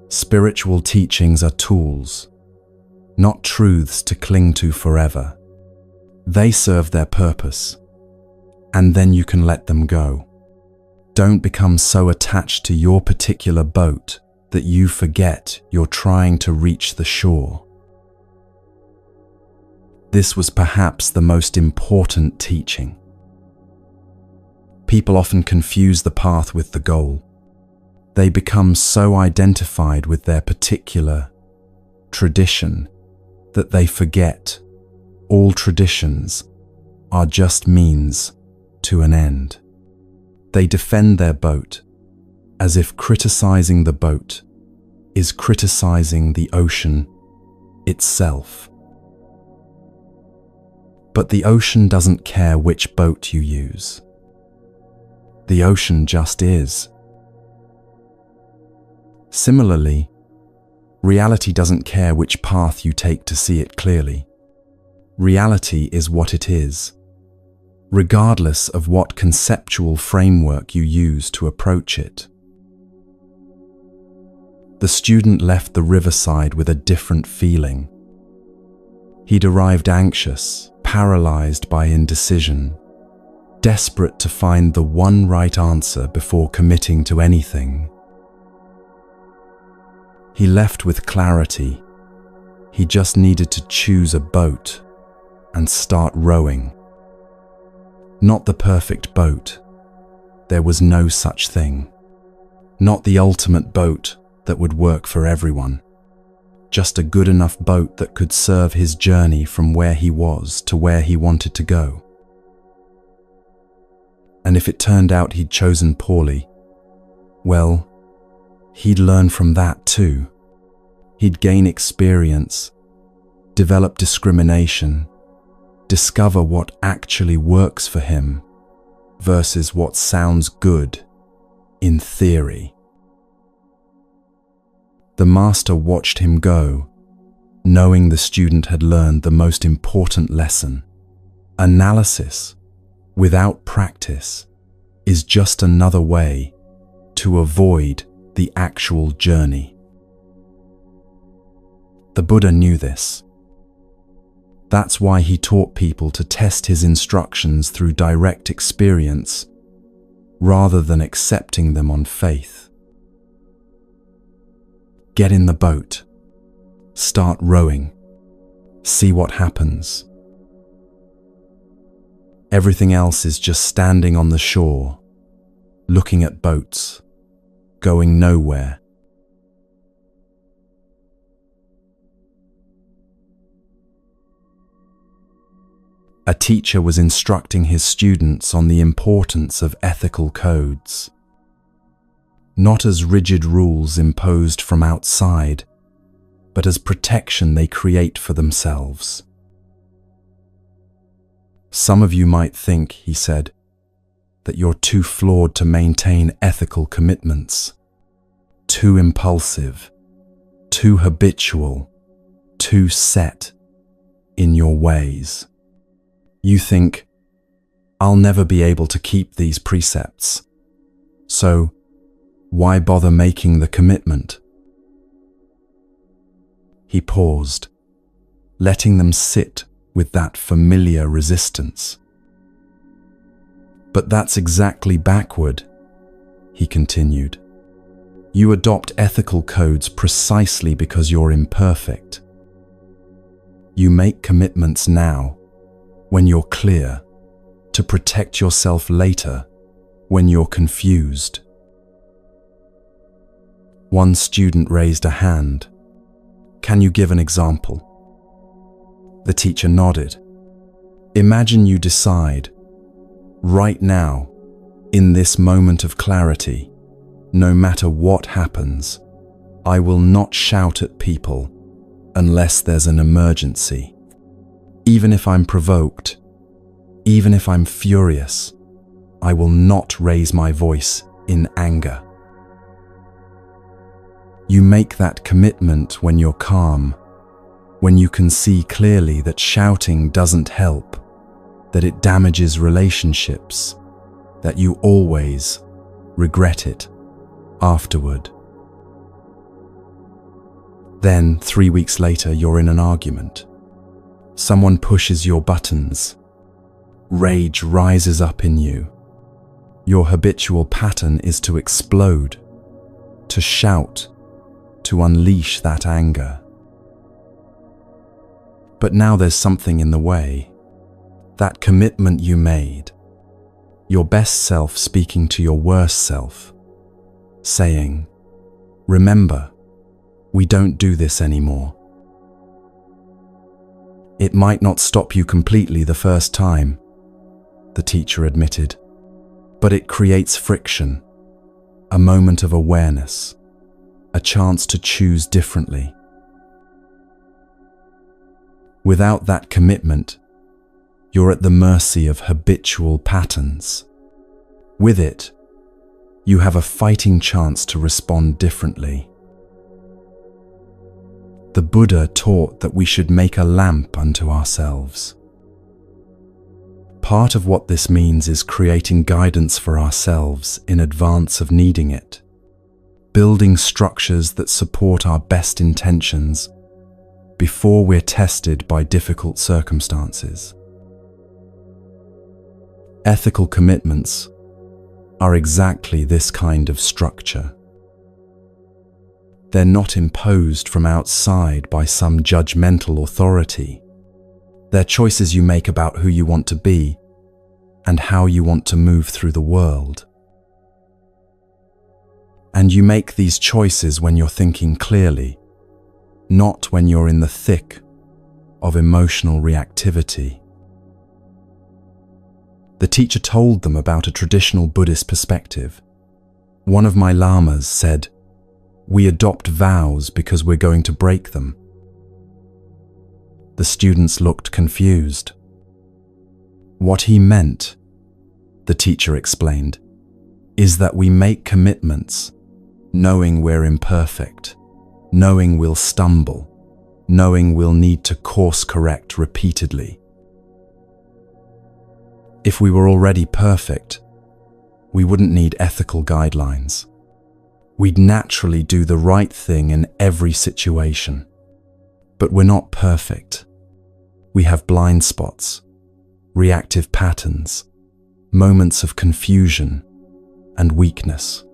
Spiritual teachings are tools, not truths to cling to forever. They serve their purpose, and then you can let them go. Don't become so attached to your particular boat that you forget you're trying to reach the shore. This was perhaps the most important teaching. People often confuse the path with the goal. They become so identified with their particular tradition that they forget all traditions are just means to an end. They defend their boat as if criticizing the boat is criticizing the ocean itself. But the ocean doesn't care which boat you use. The ocean just is. Similarly, reality doesn't care which path you take to see it clearly. Reality is what it is, regardless of what conceptual framework you use to approach it. The student left the riverside with a different feeling. He'd arrived anxious, paralyzed by indecision, desperate to find the one right answer before committing to anything. He left with clarity. He just needed to choose a boat and start rowing. Not the perfect boat. There was no such thing. Not the ultimate boat that would work for everyone. Just a good enough boat that could serve his journey from where he was to where he wanted to go. And if it turned out he'd chosen poorly, well, he'd learn from that too. He'd gain experience, develop discrimination, discover what actually works for him versus what sounds good in theory. The master watched him go, knowing the student had learned the most important lesson. Analysis without practice is just another way to avoid the actual journey. The Buddha knew this. That's why he taught people to test his instructions through direct experience rather than accepting them on faith. Get in the boat. Start rowing. See what happens. Everything else is just standing on the shore, looking at boats, going nowhere. A teacher was instructing his students on the importance of ethical codes, not as rigid rules imposed from outside, but as protection they create for themselves. Some of you might think, he said, that you're too flawed to maintain ethical commitments, too impulsive, too habitual, too set in your ways. You think, I'll never be able to keep these precepts, so why bother making the commitment? He paused, letting them sit with that familiar resistance. But that's exactly backward, he continued. You adopt ethical codes precisely because you're imperfect. You make commitments now, when you're clear, to protect yourself later, when you're confused. One student raised a hand. Can you give an example? The teacher nodded. Imagine you decide, right now, in this moment of clarity, no matter what happens, I will not shout at people unless there's an emergency. Even if I'm provoked, even if I'm furious, I will not raise my voice in anger. You make that commitment when you're calm, when you can see clearly that shouting doesn't help, that it damages relationships, that you always regret it afterward. Then, 3 weeks later, you're in an argument. Someone pushes your buttons. Rage rises up in you. Your habitual pattern is to explode, to shout, to unleash that anger. But now there's something in the way. That commitment you made, your best self speaking to your worst self, saying, remember, we don't do this anymore. It might not stop you completely the first time, the teacher admitted, but it creates friction, a moment of awareness, a chance to choose differently. Without that commitment, you're at the mercy of habitual patterns. With it, you have a fighting chance to respond differently. The Buddha taught that we should make a lamp unto ourselves. Part of what this means is creating guidance for ourselves in advance of needing it, building structures that support our best intentions before we're tested by difficult circumstances. Ethical commitments are exactly this kind of structure. They're not imposed from outside by some judgmental authority. They're choices you make about who you want to be and how you want to move through the world. And you make these choices when you're thinking clearly, not when you're in the thick of emotional reactivity. The teacher told them about a traditional Buddhist perspective. One of my lamas said, "We adopt vows because we're going to break them." The students looked confused. What he meant, the teacher explained, is that we make commitments knowing we're imperfect, knowing we'll stumble, knowing we'll need to course correct repeatedly. If we were already perfect, we wouldn't need ethical guidelines. We'd naturally do the right thing in every situation. But we're not perfect. We have blind spots, reactive patterns, moments of confusion and weakness.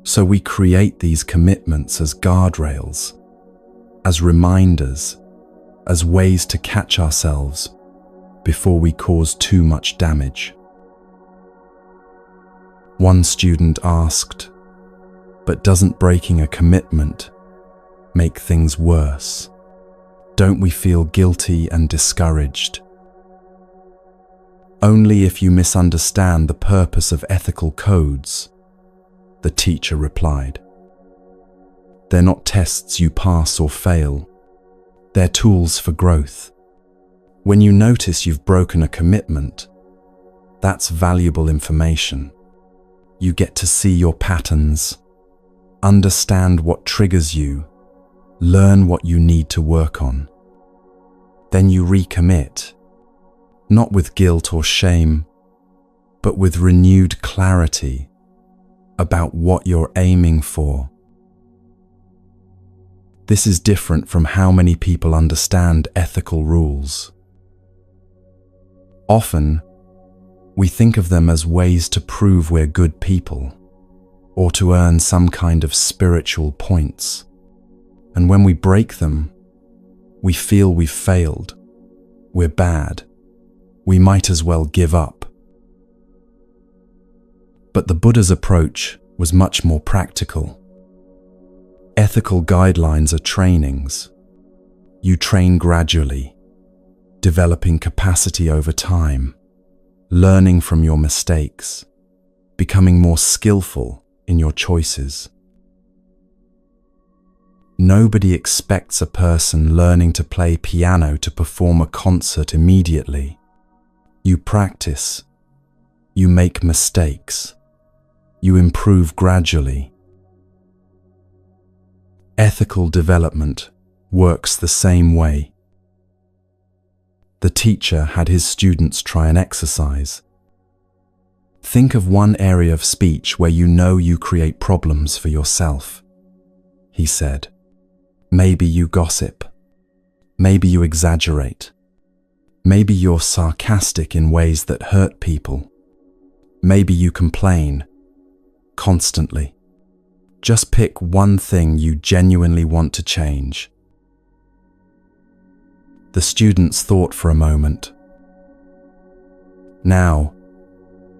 So we create these commitments as guardrails, as reminders, as ways to catch ourselves before we cause too much damage. One student asked, "But doesn't breaking a commitment make things worse? Don't we feel guilty and discouraged?" "Only if you misunderstand the purpose of ethical codes," the teacher replied. "They're not tests you pass or fail. They're tools for growth. When you notice you've broken a commitment, That's valuable information. You get to see your patterns, understand what triggers you, learn what you need to work on. Then you recommit, not with guilt or shame, but with renewed clarity about what you're aiming for. This is different from how many people understand ethical rules. Often, we think of them as ways to prove we're good people, or to earn some kind of spiritual points. And when we break them, we feel we've failed, we're bad, we might as well give up. But the Buddha's approach was much more practical. Ethical guidelines are trainings. You train gradually, developing capacity over time, learning from your mistakes, becoming more skillful in your choices. Nobody expects a person learning to play piano to perform a concert immediately. You practice, you make mistakes, you improve gradually. Ethical development works the same way. The teacher had his students try an exercise. Think of one area of speech where you know you create problems for yourself, he said. Maybe you gossip. Maybe you exaggerate. Maybe you're sarcastic in ways that hurt people. Maybe you complain constantly. Just pick one thing you genuinely want to change. The students thought for a moment. Now,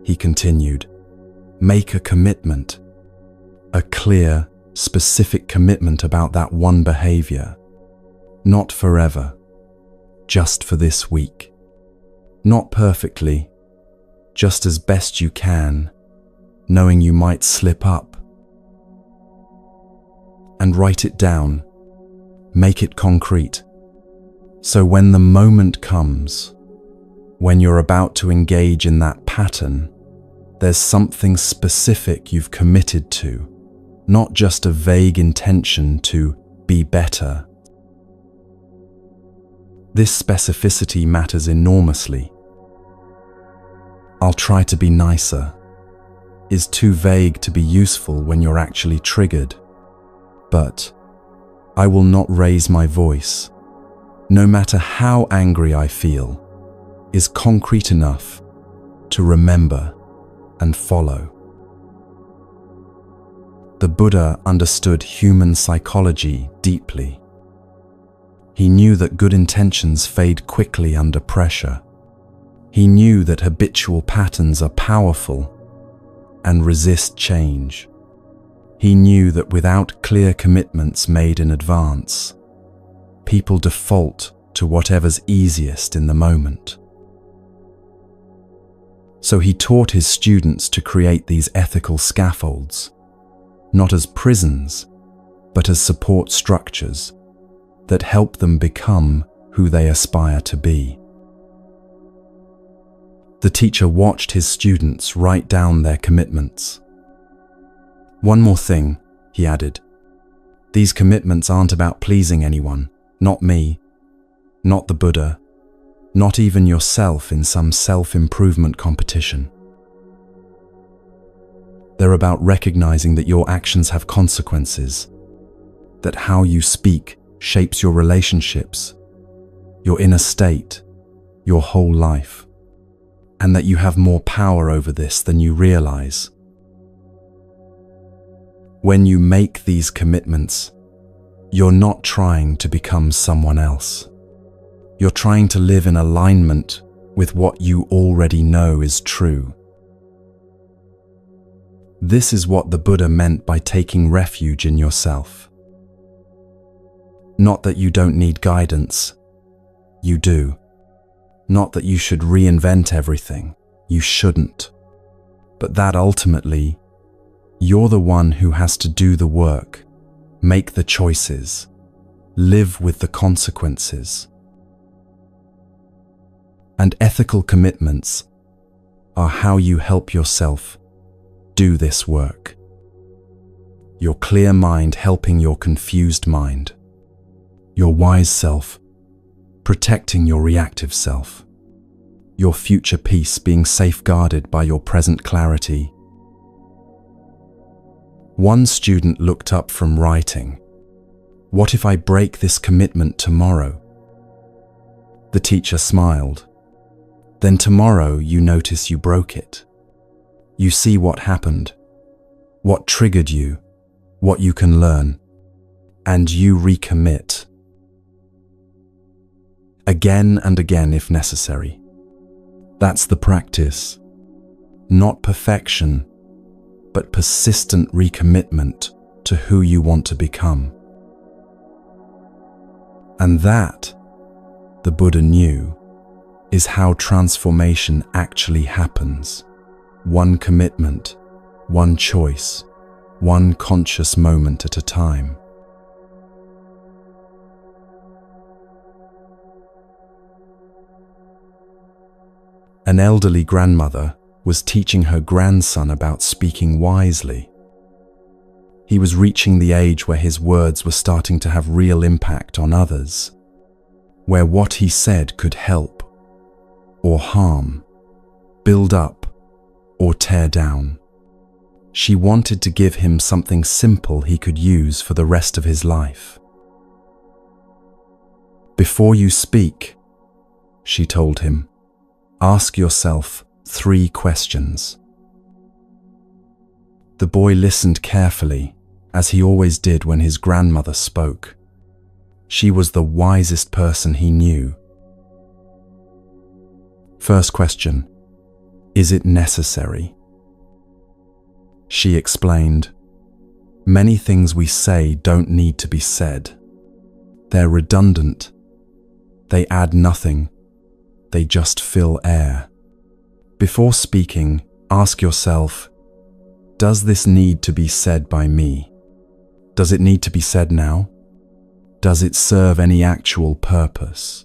he continued, make a commitment, a clear, specific commitment about that one behavior. Not forever, just for this week. Not perfectly, just as best you can, knowing you might slip up. And write it down, make it concrete. So when the moment comes, when you're about to engage in that pattern, there's something specific you've committed to, not just a vague intention to be better. This specificity matters enormously. I'll try to be nicer is too vague to be useful when you're actually triggered. But I will not raise my voice, no matter how angry I feel, is concrete enough to remember and follow. The Buddha understood human psychology deeply. He knew that good intentions fade quickly under pressure. He knew that habitual patterns are powerful and resist change. He knew that without clear commitments made in advance, people default to whatever's easiest in the moment. So he taught his students to create these ethical scaffolds, not as prisons, but as support structures that help them become who they aspire to be. The teacher watched his students write down their commitments. One more thing, he added. These commitments aren't about pleasing anyone, not me, not the Buddha, not even yourself in some self-improvement competition. They're about recognizing that your actions have consequences, that how you speak shapes your relationships, your inner state, your whole life, and that you have more power over this than you realize. When you make these commitments, you're not trying to become someone else. You're trying to live in alignment with what you already know is true. This is what the Buddha meant by taking refuge in yourself. Not that you don't need guidance. You do. Not that you should reinvent everything. You shouldn't. But that ultimately, you're the one who has to do the work, make the choices, live with the consequences. And ethical commitments are how you help yourself do this work. Your clear mind helping your confused mind. Your wise self protecting your reactive self. Your future peace being safeguarded by your present clarity. One student looked up from writing. What if I break this commitment tomorrow? The teacher smiled. Then tomorrow you notice you broke it. You see what happened, what triggered you, what you can learn, and you recommit. Again and again if necessary. That's the practice. Not perfection, but persistent recommitment to who you want to become. And that, the Buddha knew, is how transformation actually happens. One commitment, one choice, one conscious moment at a time. An elderly grandmother was teaching her grandson about speaking wisely. He was reaching the age where his words were starting to have real impact on others, where what he said could help or harm, build up or tear down. She wanted to give him something simple he could use for the rest of his life. Before you speak, she told him, ask yourself 3 questions. The boy listened carefully, as he always did when his grandmother spoke. She was the wisest person he knew. First question, is it necessary? She explained, many things we say don't need to be said. They're redundant. They add nothing. They just fill air. Before speaking, ask yourself, does this need to be said by me? Does it need to be said now? Does it serve any actual purpose?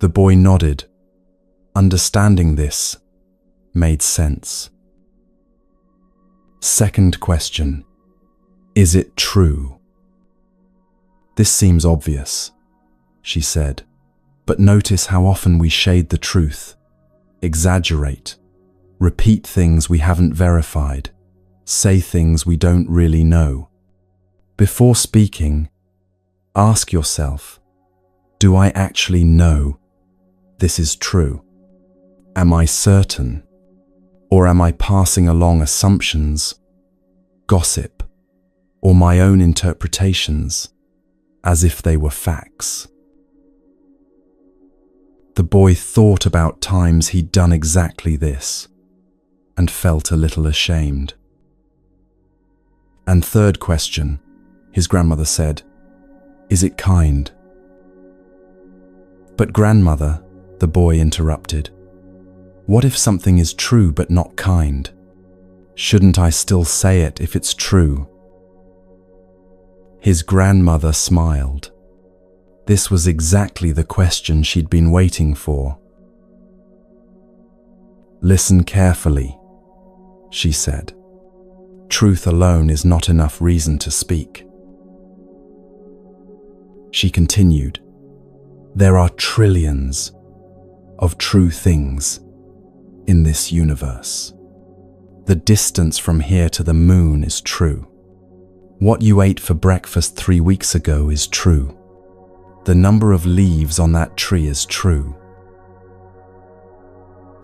The boy nodded. Understanding this made sense. Second question, is it true? This seems obvious, she said, but notice how often we shade the truth, exaggerate, repeat things we haven't verified, say things we don't really know. Before speaking, ask yourself, do I actually know this is true? Am I certain? Or am I passing along assumptions, gossip, or my own interpretations as if they were facts? The boy thought about times he'd done exactly this and felt a little ashamed. And third question, his grandmother said, is it kind? But grandmother, the boy interrupted, what if something is true but not kind? Shouldn't I still say it if it's true? His grandmother smiled. This was exactly the question she'd been waiting for. Listen carefully, she said. Truth alone is not enough reason to speak. She continued, there are trillions of true things in this universe. The distance from here to the moon is true. What you ate for breakfast 3 weeks ago is true. The number of leaves on that tree is true.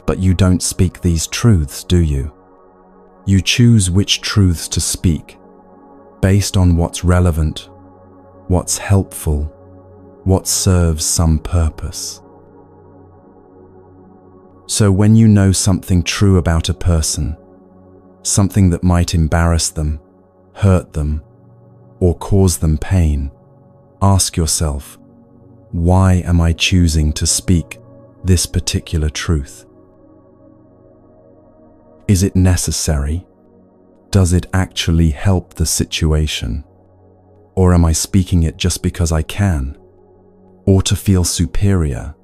But you don't speak these truths, do you? You choose which truths to speak based on what's relevant, what's helpful, what serves some purpose. So when you know something true about a person, something that might embarrass them, hurt them, or cause them pain, ask yourself, why am I choosing to speak this particular truth? Is it necessary? Does it actually help the situation? Or am I speaking it just because I can? Or to feel superior?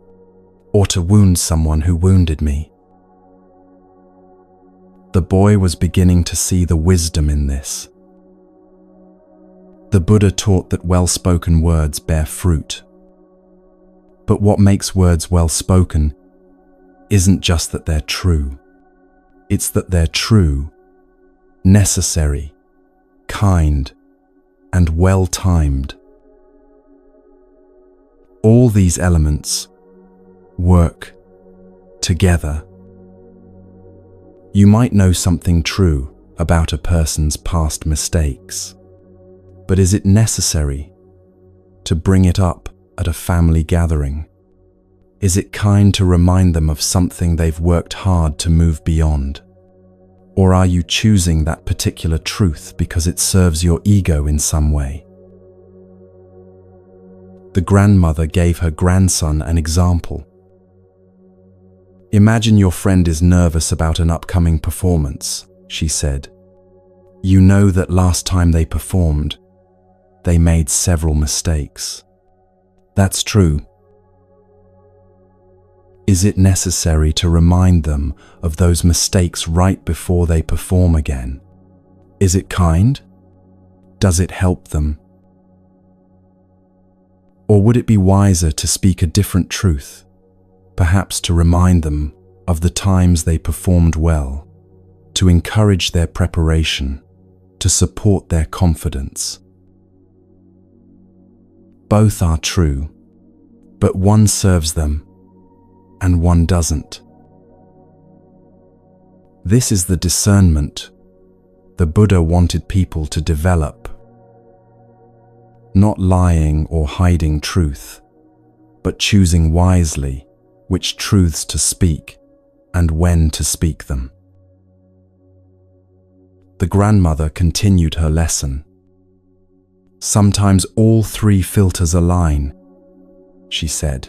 or to wound someone who wounded me. The boy was beginning to see the wisdom in this. The Buddha taught that well-spoken words bear fruit. But what makes words well-spoken isn't just that they're true. It's that they're true, necessary, kind, and well-timed. All these elements work together. You might know something true about a person's past mistakes, but is it necessary to bring it up at a family gathering? Is it kind to remind them of something they've worked hard to move beyond? Or are you choosing that particular truth because it serves your ego in some way? The grandmother gave her grandson an example. Imagine your friend is nervous about an upcoming performance, she said. You know that last time they performed, they made several mistakes. That's true. Is it necessary to remind them of those mistakes right before they perform again? Is it kind? Does it help them? Or would it be wiser to speak a different truth, perhaps to remind them of the times they performed well, to encourage their preparation, to support their confidence? Both are true, but one serves them and one doesn't. This is the discernment the Buddha wanted people to develop. Not lying or hiding truth, but choosing wisely which truths to speak and when to speak them. The grandmother continued her lesson. Sometimes all three filters align, she said.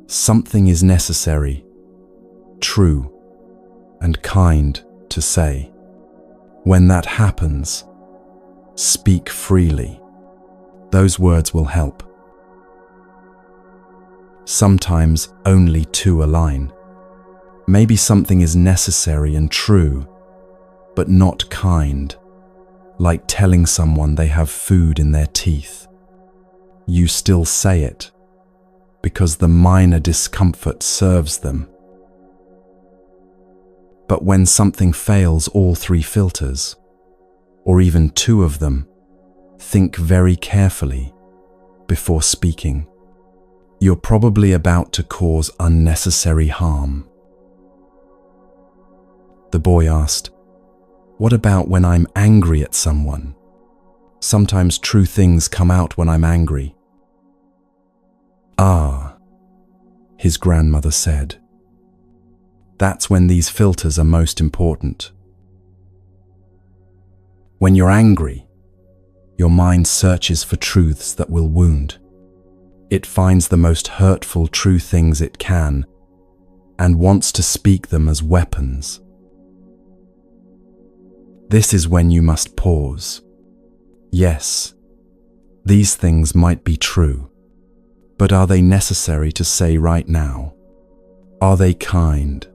Something is necessary, true, and kind to say. When that happens, speak freely. Those words will help. Sometimes only two align. Maybe something is necessary and true, but not kind, like telling someone they have food in their teeth. You still say it, because the minor discomfort serves them. But when something fails all three filters, or even two of them, think very carefully before speaking. You're probably about to cause unnecessary harm. The boy asked, "What about when I'm angry at someone? Sometimes true things come out when I'm angry." "Ah," his grandmother said. "That's when these filters are most important. When you're angry, your mind searches for truths that will wound. It finds the most hurtful true things it can and wants to speak them as weapons. This is when you must pause. Yes, these things might be true, but are they necessary to say right now? Are they kind?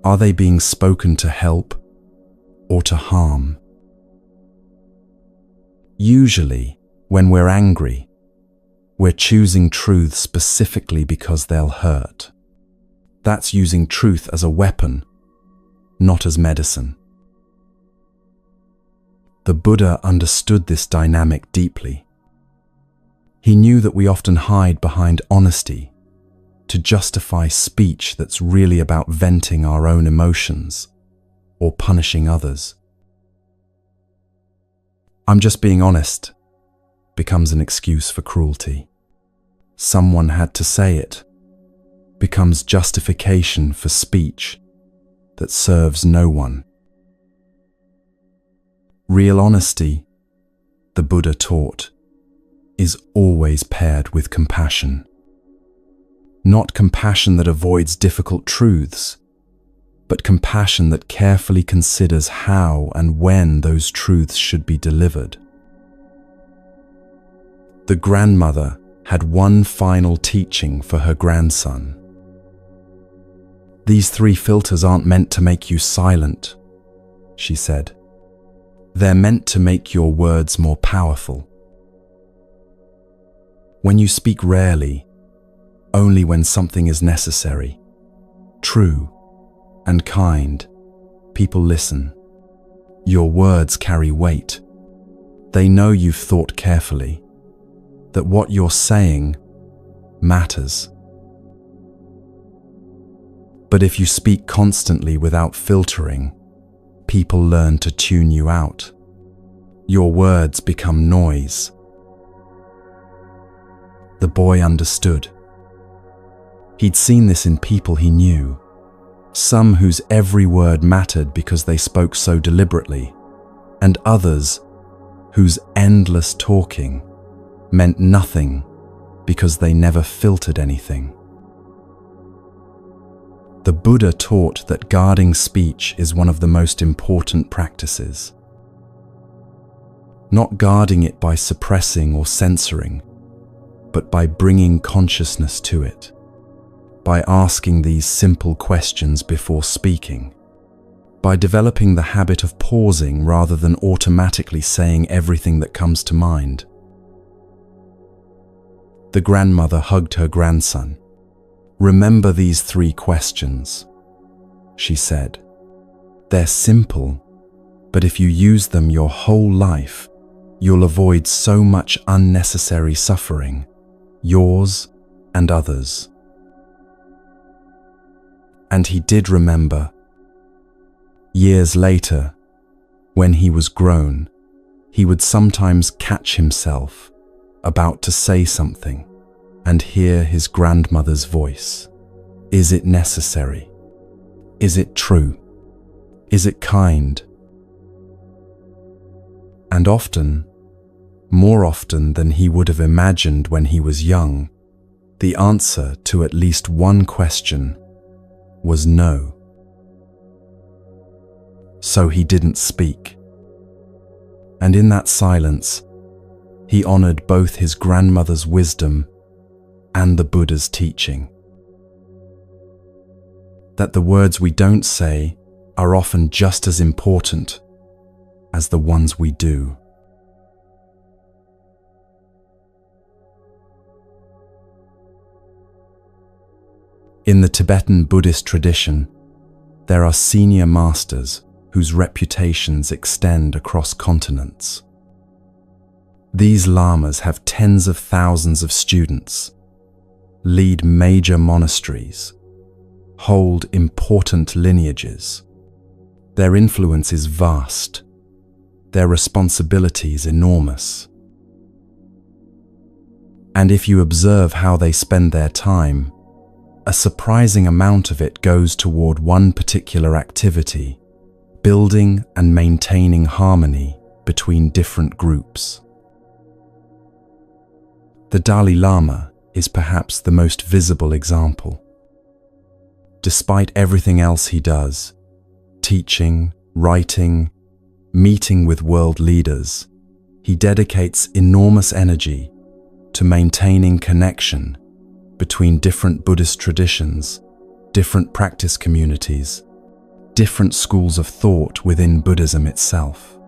Are they being spoken to help or to harm?" Usually, when we're angry, we're choosing truths specifically because they'll hurt. That's using truth as a weapon, not as medicine. The Buddha understood this dynamic deeply. He knew that we often hide behind honesty to justify speech that's really about venting our own emotions or punishing others. "I'm just being honest" becomes an excuse for cruelty. "Someone had to say it" becomes justification for speech that serves no one. Real honesty, the Buddha taught, is always paired with compassion. Not compassion that avoids difficult truths, but compassion that carefully considers how and when those truths should be delivered. The grandmother had one final teaching for her grandson. "These 3 filters aren't meant to make you silent," she said. "They're meant to make your words more powerful. When you speak rarely, only when something is necessary, true, and kind, people listen. Your words carry weight. They know you've thought carefully, that what you're saying matters. But if you speak constantly without filtering, people learn to tune you out. Your words become noise." The boy understood. He'd seen this in people he knew, some whose every word mattered because they spoke so deliberately, and others whose endless talking meant nothing because they never filtered anything. The Buddha taught that guarding speech is one of the most important practices. Not guarding it by suppressing or censoring, but by bringing consciousness to it, by asking these simple questions before speaking, by developing the habit of pausing rather than automatically saying everything that comes to mind. The grandmother hugged her grandson. "Remember these 3 questions," she said. "They're simple, but if you use them your whole life, you'll avoid so much unnecessary suffering, yours and others." And he did remember. Years later, when he was grown, he would sometimes catch himself about to say something and hear his grandmother's voice. Is it necessary? Is it true? Is it kind? And often, more often than he would have imagined when he was young, the answer to at least one question was no. So he didn't speak. And in that silence, he honored both his grandmother's wisdom and the Buddha's teaching. That the words we don't say are often just as important as the ones we do. In the Tibetan Buddhist tradition, there are senior masters whose reputations extend across continents. These lamas have tens of thousands of students, lead major monasteries, hold important lineages. Their influence is vast, their responsibilities enormous. And if you observe how they spend their time, a surprising amount of it goes toward one particular activity, building and maintaining harmony between different groups. The Dalai Lama is perhaps the most visible example. Despite everything else he does, teaching, writing, meeting with world leaders, he dedicates enormous energy to maintaining connection between different Buddhist traditions, different practice communities, different schools of thought within Buddhism itself.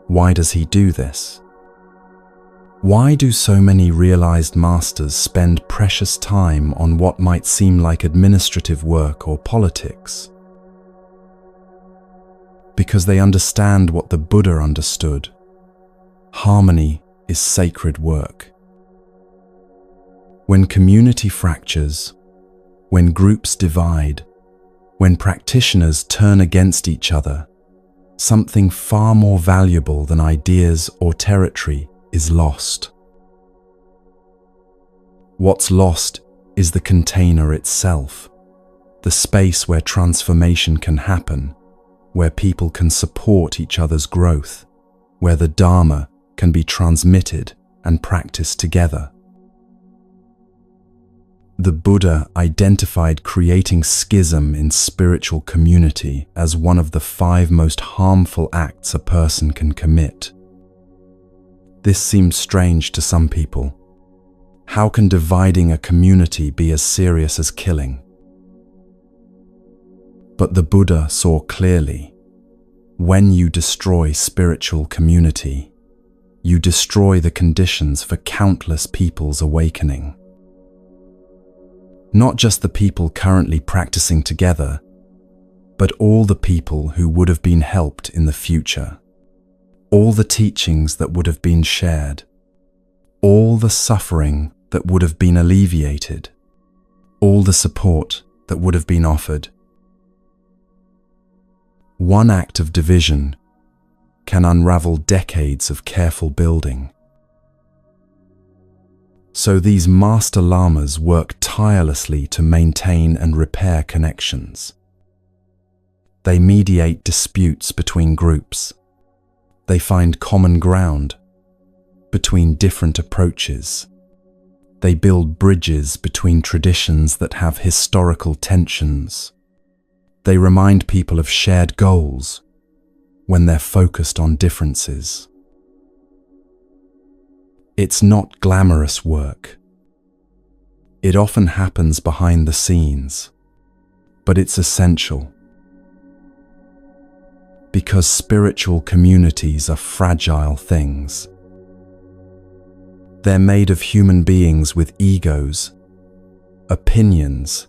Why does he do this? Why do so many realized masters spend precious time on what might seem like administrative work or politics? Because they understand what the Buddha understood. Harmony is sacred work. When community fractures, when groups divide, when practitioners turn against each other, something far more valuable than ideas or territory is lost. What's lost is the container itself, the space where transformation can happen, where people can support each other's growth, where the Dharma can be transmitted and practiced together. The Buddha identified creating schism in spiritual community as one of the 5 most harmful acts a person can commit. This seems strange to some people. How can dividing a community be as serious as killing? But the Buddha saw clearly, when you destroy spiritual community, you destroy the conditions for countless people's awakening. Not just the people currently practicing together, but all the people who would have been helped in the future. All the teachings that would have been shared. All the suffering that would have been alleviated. All the support that would have been offered. One act of division can unravel decades of careful building. So these master lamas work tirelessly to maintain and repair connections. They mediate disputes between groups. They find common ground between different approaches. They build bridges between traditions that have historical tensions. They remind people of shared goals when they're focused on differences. It's not glamorous work. It often happens behind the scenes, but it's essential. Because spiritual communities are fragile things. They're made of human beings with egos, opinions,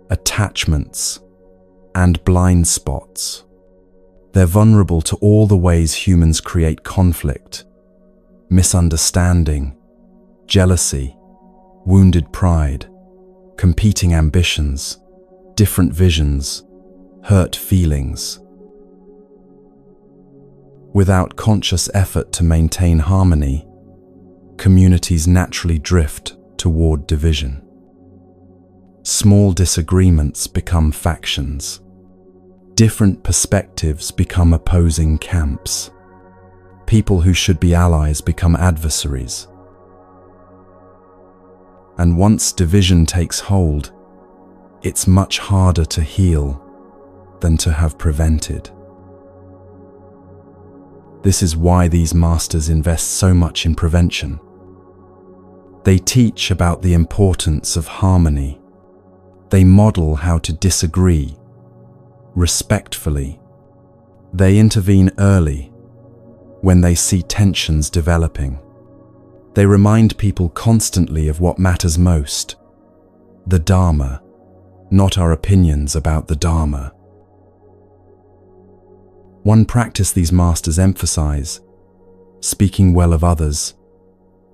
attachments, and blind spots. They're vulnerable to all the ways humans create conflict, misunderstanding, jealousy, wounded pride, competing ambitions, different visions, hurt feelings. Without conscious effort to maintain harmony, communities naturally drift toward division. Small disagreements become factions. Different perspectives become opposing camps. People who should be allies become adversaries. And once division takes hold, it's much harder to heal than to have prevented. This is why these masters invest so much in prevention. They teach about the importance of harmony. They model how to disagree respectfully. They intervene early when they see tensions developing. They remind people constantly of what matters most, the Dharma, not our opinions about the Dharma. One practice these masters emphasize, speaking well of others,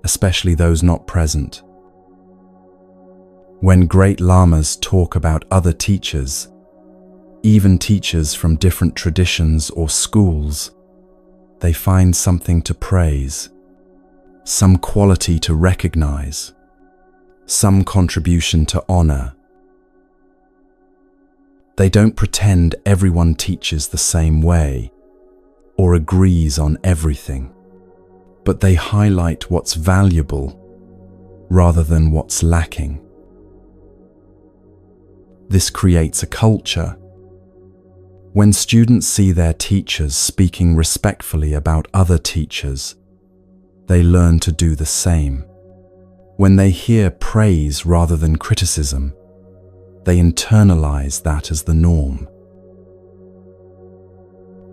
especially those not present. When great lamas talk about other teachers, even teachers from different traditions or schools, they find something to praise, some quality to recognize, some contribution to honor. They don't pretend everyone teaches the same way or agrees on everything, but they highlight what's valuable rather than what's lacking. This creates a culture. When students see their teachers speaking respectfully about other teachers, they learn to do the same. When they hear praise rather than criticism, they internalize that as the norm.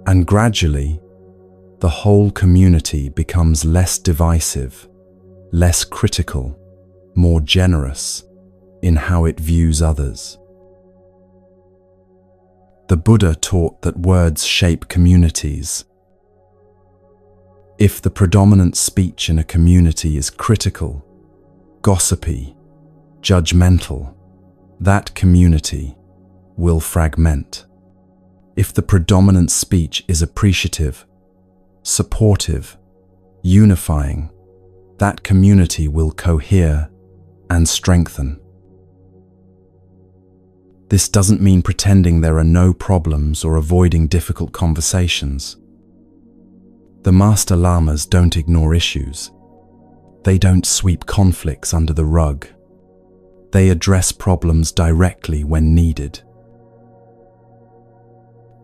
And gradually, the whole community becomes less divisive, less critical, more generous in how it views others. The Buddha taught that words shape communities. If the predominant speech in a community is critical, gossipy, judgmental, that community will fragment. If the predominant speech is appreciative, supportive, unifying, that community will cohere and strengthen. This doesn't mean pretending there are no problems or avoiding difficult conversations. The Master Lamas don't ignore issues. They don't sweep conflicts under the rug. They address problems directly when needed.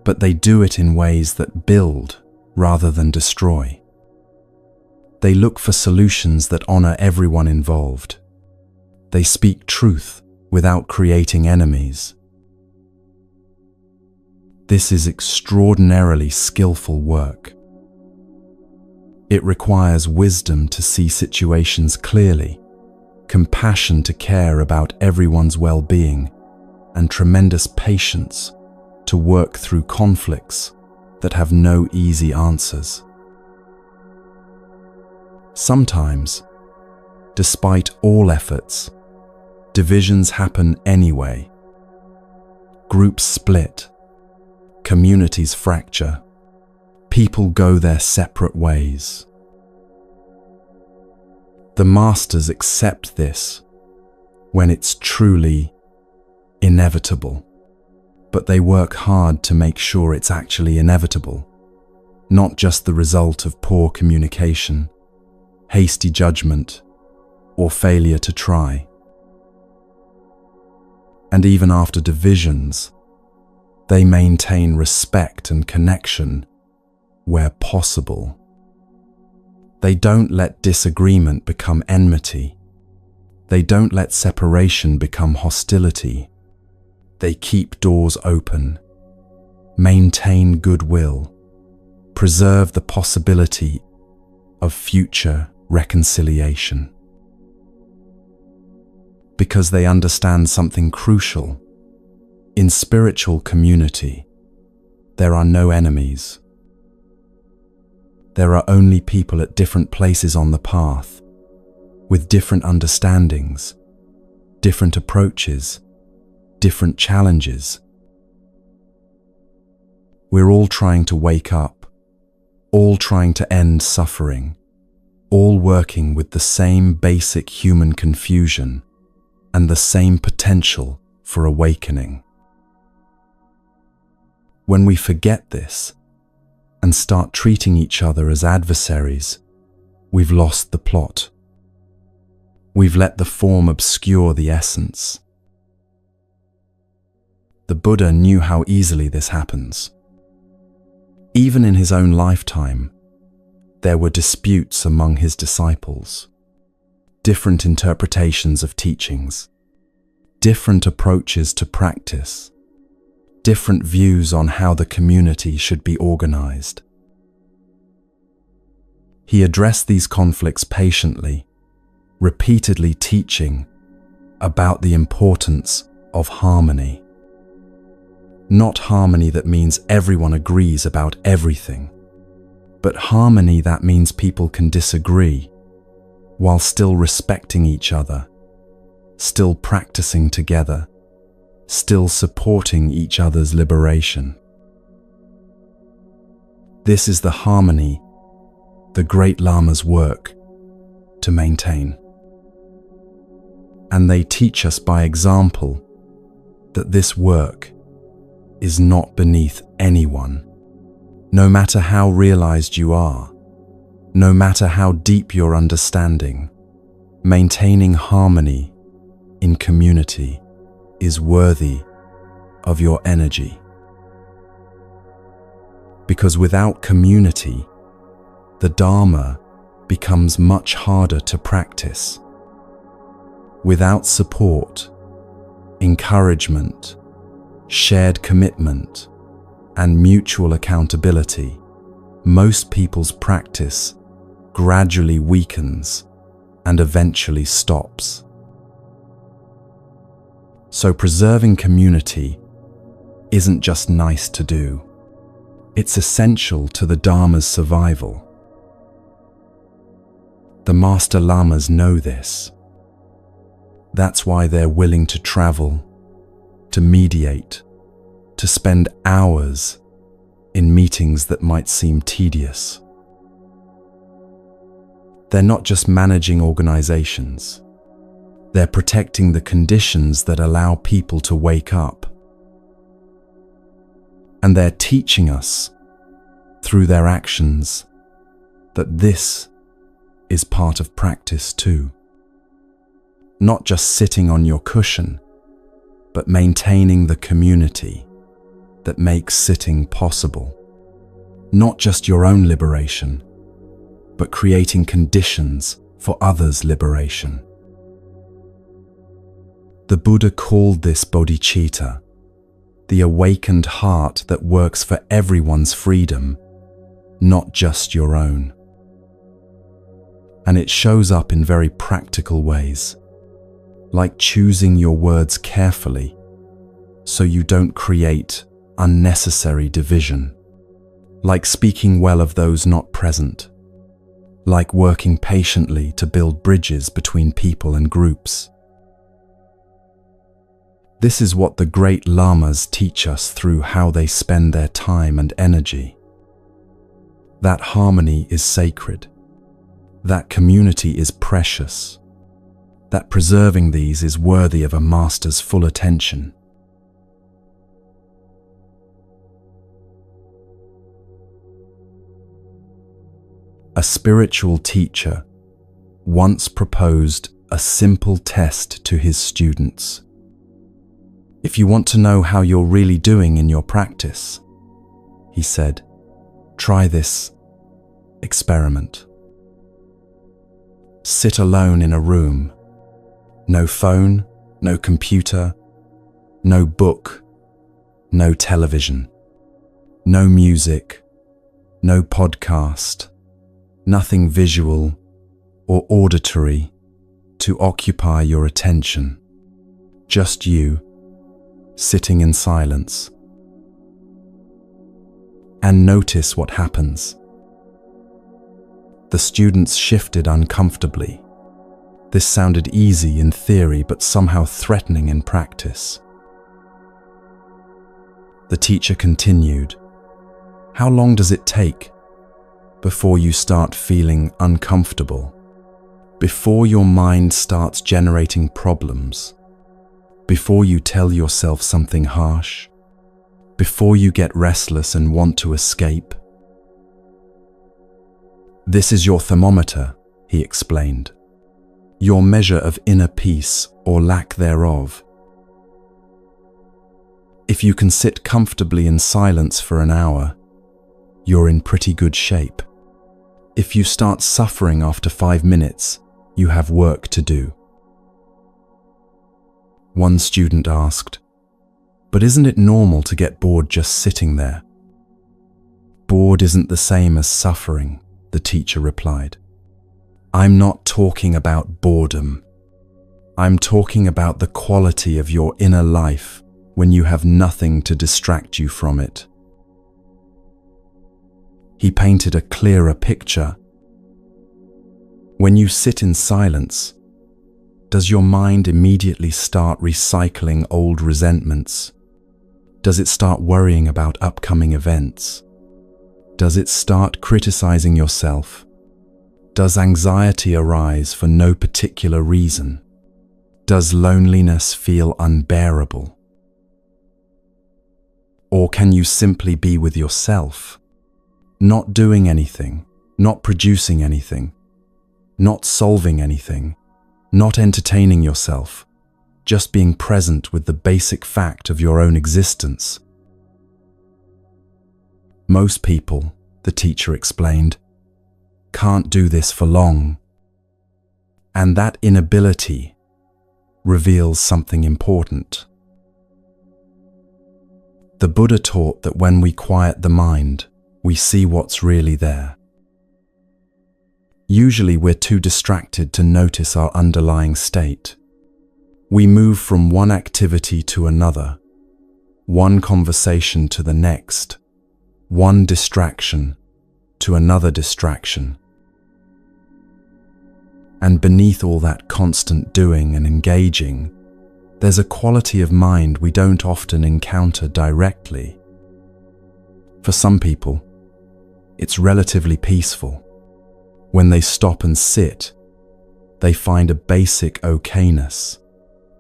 But they do it in ways that build rather than destroy. They look for solutions that honor everyone involved, They speak truth without creating enemies. This is extraordinarily skillful work. It requires wisdom to see situations clearly, compassion to care about everyone's well-being, and tremendous patience to work through conflicts that have no easy answers. Sometimes, despite all efforts, divisions happen anyway. Groups split, communities fracture, people go their separate ways. The masters accept this when it's truly inevitable, but they work hard to make sure it's actually inevitable, not just the result of poor communication, hasty judgment, or failure to try. And even after divisions, they maintain respect and connection where possible. They don't let disagreement become enmity. They don't let separation become hostility. They keep doors open, maintain goodwill, preserve the possibility of future reconciliation. Because they understand something crucial. In spiritual community, there are no enemies. There are only people at different places on the path, with different understandings, different approaches, different challenges. We're all trying to wake up, all trying to end suffering, all working with the same basic human confusion and the same potential for awakening. When we forget this and start treating each other as adversaries, we've lost the plot. We've let the form obscure the essence. The Buddha knew how easily this happens. Even in his own lifetime, there were disputes among his disciples, different interpretations of teachings, different approaches to practice, different views on how the community should be organized. He addressed these conflicts patiently, repeatedly teaching about the importance of harmony. Not harmony that means everyone agrees about everything, but harmony that means people can disagree while still respecting each other, still practicing together, still supporting each other's liberation. This is the harmony the great lamas work to maintain. And they teach us by example that this work is not beneath anyone, no matter how realized you are, no matter how deep your understanding. Maintaining harmony in community is worthy of your energy. Because without community, the Dharma becomes much harder to practice. Without support, encouragement, shared commitment, and mutual accountability, most people's practice gradually weakens and eventually stops. So preserving community isn't just nice to do. It's essential to the Dharma's survival. The Master Lamas know this. That's why they're willing to travel, to mediate, to spend hours in meetings that might seem tedious. They're not just managing organizations. They're protecting the conditions that allow people to wake up. And they're teaching us, through their actions, that this is part of practice too. Not just sitting on your cushion, but maintaining the community that makes sitting possible. Not just your own liberation, but creating conditions for others' liberation. The Buddha called this bodhicitta, the awakened heart that works for everyone's freedom, not just your own. And it shows up in very practical ways, like choosing your words carefully so you don't create unnecessary division, like speaking well of those not present, like working patiently to build bridges between people and groups. This is what the great lamas teach us through how they spend their time and energy. That harmony is sacred. That community is precious. That preserving these is worthy of a master's full attention. A spiritual teacher once proposed a simple test to his students. If you want to know how you're really doing in your practice, he said, try this experiment. Sit alone in a room. No phone, no computer, no book, no television, no music, no podcast, nothing visual or auditory to occupy your attention. Just you, sitting in silence. And notice what happens. The students shifted uncomfortably. This sounded easy in theory, but somehow threatening in practice. The teacher continued, "How long does it take before you start feeling uncomfortable? Before your mind starts generating problems? Before you tell yourself something harsh? Before you get restless and want to escape? This is your thermometer," he explained. "Your measure of inner peace or lack thereof. If you can sit comfortably in silence for an hour, you're in pretty good shape. If you start suffering after 5 minutes, you have work to do." One student asked, "But isn't it normal to get bored just sitting there?" "Bored isn't the same as suffering," the teacher replied. "I'm not talking about boredom. I'm talking about the quality of your inner life when you have nothing to distract you from it." He painted a clearer picture. When you sit in silence, does your mind immediately start recycling old resentments? Does it start worrying about upcoming events? Does it start criticizing yourself? Does anxiety arise for no particular reason? Does loneliness feel unbearable? Or can you simply be with yourself, not doing anything, not producing anything, not solving anything, not entertaining yourself, just being present with the basic fact of your own existence? Most people, the teacher explained, can't do this for long. And that inability reveals something important. The Buddha taught that when we quiet the mind, we see what's really there. Usually we're too distracted to notice our underlying state. We move from one activity to another, one conversation to the next, one distraction to another distraction. And beneath all that constant doing and engaging, there's a quality of mind we don't often encounter directly. For some people, it's relatively peaceful. When they stop and sit, they find a basic okayness,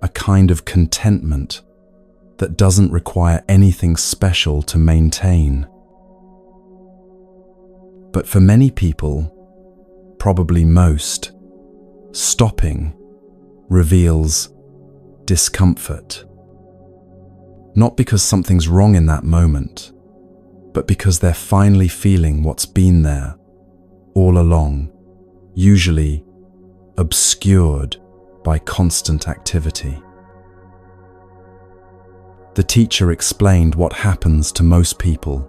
a kind of contentment that doesn't require anything special to maintain. But for many people, probably most, stopping reveals discomfort. Not because something's wrong in that moment, but because they're finally feeling what's been there all along, usually obscured by constant activity. The teacher explained what happens to most people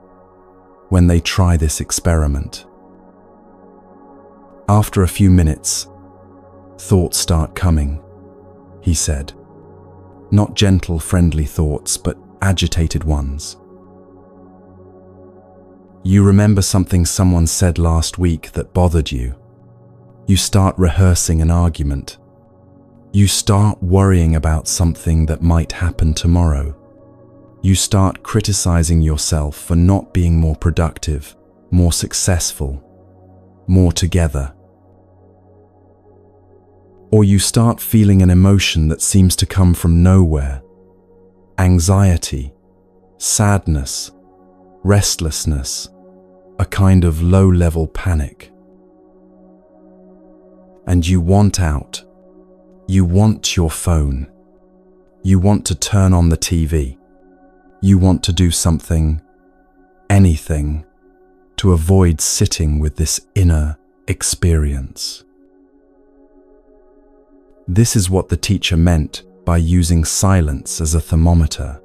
when they try this experiment. After a few minutes, thoughts start coming, he said. Not gentle, friendly thoughts, but agitated ones. You remember something someone said last week that bothered you. You start rehearsing an argument. You start worrying about something that might happen tomorrow. You start criticizing yourself for not being more productive, more successful, more together. Or you start feeling an emotion that seems to come from nowhere. Anxiety, sadness, restlessness, a kind of low-level panic. And you want out. You want your phone. You want to turn on the TV. You want to do something, anything, to avoid sitting with this inner experience. This is what the teacher meant by using silence as a thermometer.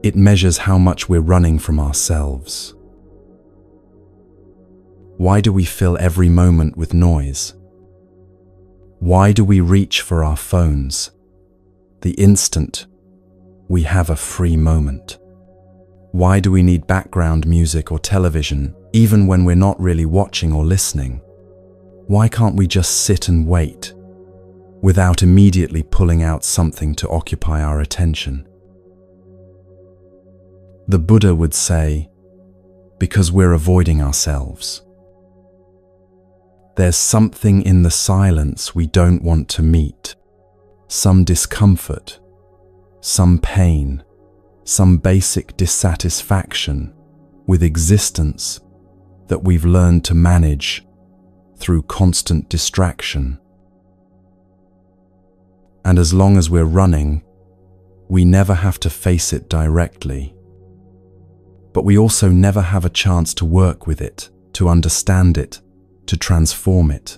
It measures how much we're running from ourselves. Why do we fill every moment with noise? Why do we reach for our phones the instant we have a free moment? Why do we need background music or television even when we're not really watching or listening? Why can't we just sit and wait without immediately pulling out something to occupy our attention? The Buddha would say, because we're avoiding ourselves. There's something in the silence we don't want to meet, some discomfort, some pain, some basic dissatisfaction with existence that we've learned to manage through constant distraction. And as long as we're running, we never have to face it directly. But we also never have a chance to work with it, to understand it, to transform it.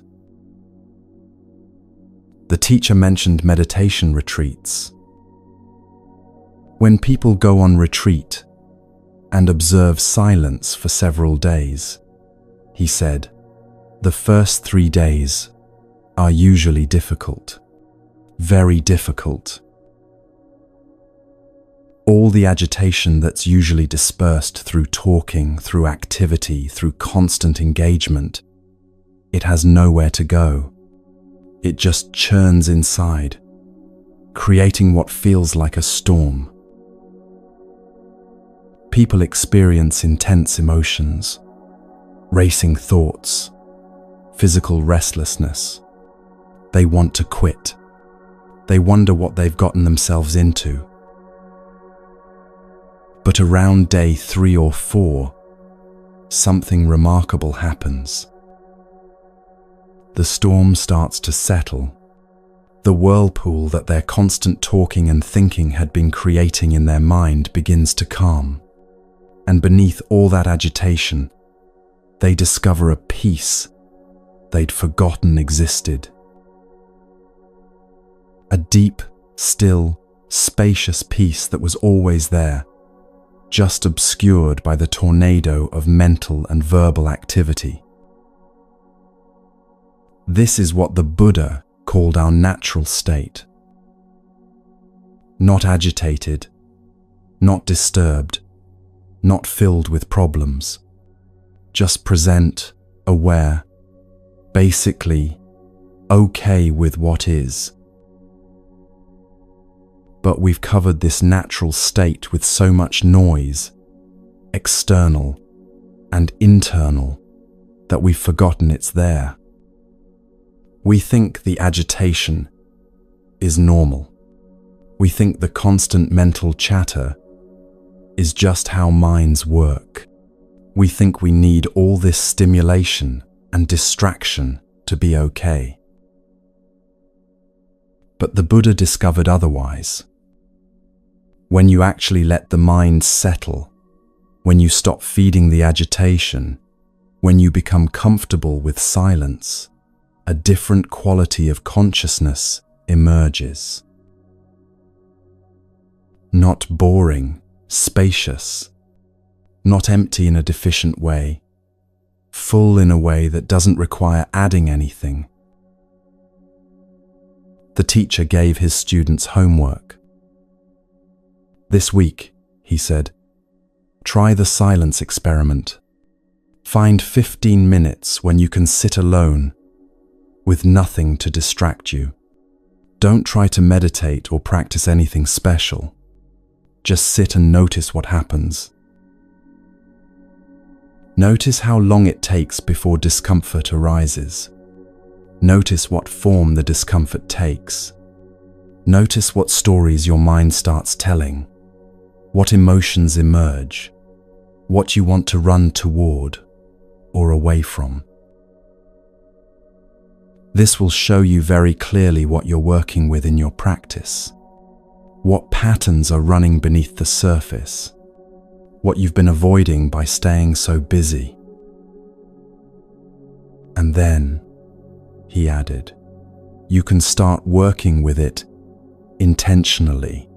The teacher mentioned meditation retreats. When people go on retreat and observe silence for several days, he said, the first 3 days are usually difficult, very difficult. All the agitation that's usually dispersed through talking, through activity, through constant engagement, it has nowhere to go. It just churns inside, creating what feels like a storm. People experience intense emotions, racing thoughts, physical restlessness. They want to quit. They wonder what they've gotten themselves into. But around day 3 or 4, something remarkable happens. The storm starts to settle. The whirlpool that their constant talking and thinking had been creating in their mind begins to calm. And beneath all that agitation, they discover a peace they'd forgotten existed. A deep, still, spacious peace that was always there, just obscured by the tornado of mental and verbal activity. This is what the Buddha called our natural state. Not agitated, not disturbed, not filled with problems, just present, aware, basically okay with what is. But we've covered this natural state with so much noise, external and internal, that we've forgotten it's there. We think the agitation is normal. We think the constant mental chatter is just how minds work. We think we need all this stimulation and distraction to be okay. But the Buddha discovered otherwise. When you actually let the mind settle, when you stop feeding the agitation, when you become comfortable with silence, a different quality of consciousness emerges. Not boring, spacious. Not empty in a deficient way. Full in a way that doesn't require adding anything. The teacher gave his students homework. This week, he said, try the silence experiment. Find 15 minutes when you can sit alone with nothing to distract you. Don't try to meditate or practice anything special. Just sit and notice what happens. Notice how long it takes before discomfort arises. Notice what form the discomfort takes. Notice what stories your mind starts telling, what emotions emerge, what you want to run toward or away from. This will show you very clearly what you're working with in your practice, what patterns are running beneath the surface, what you've been avoiding by staying so busy. And then, he added, you can start working with it intentionally,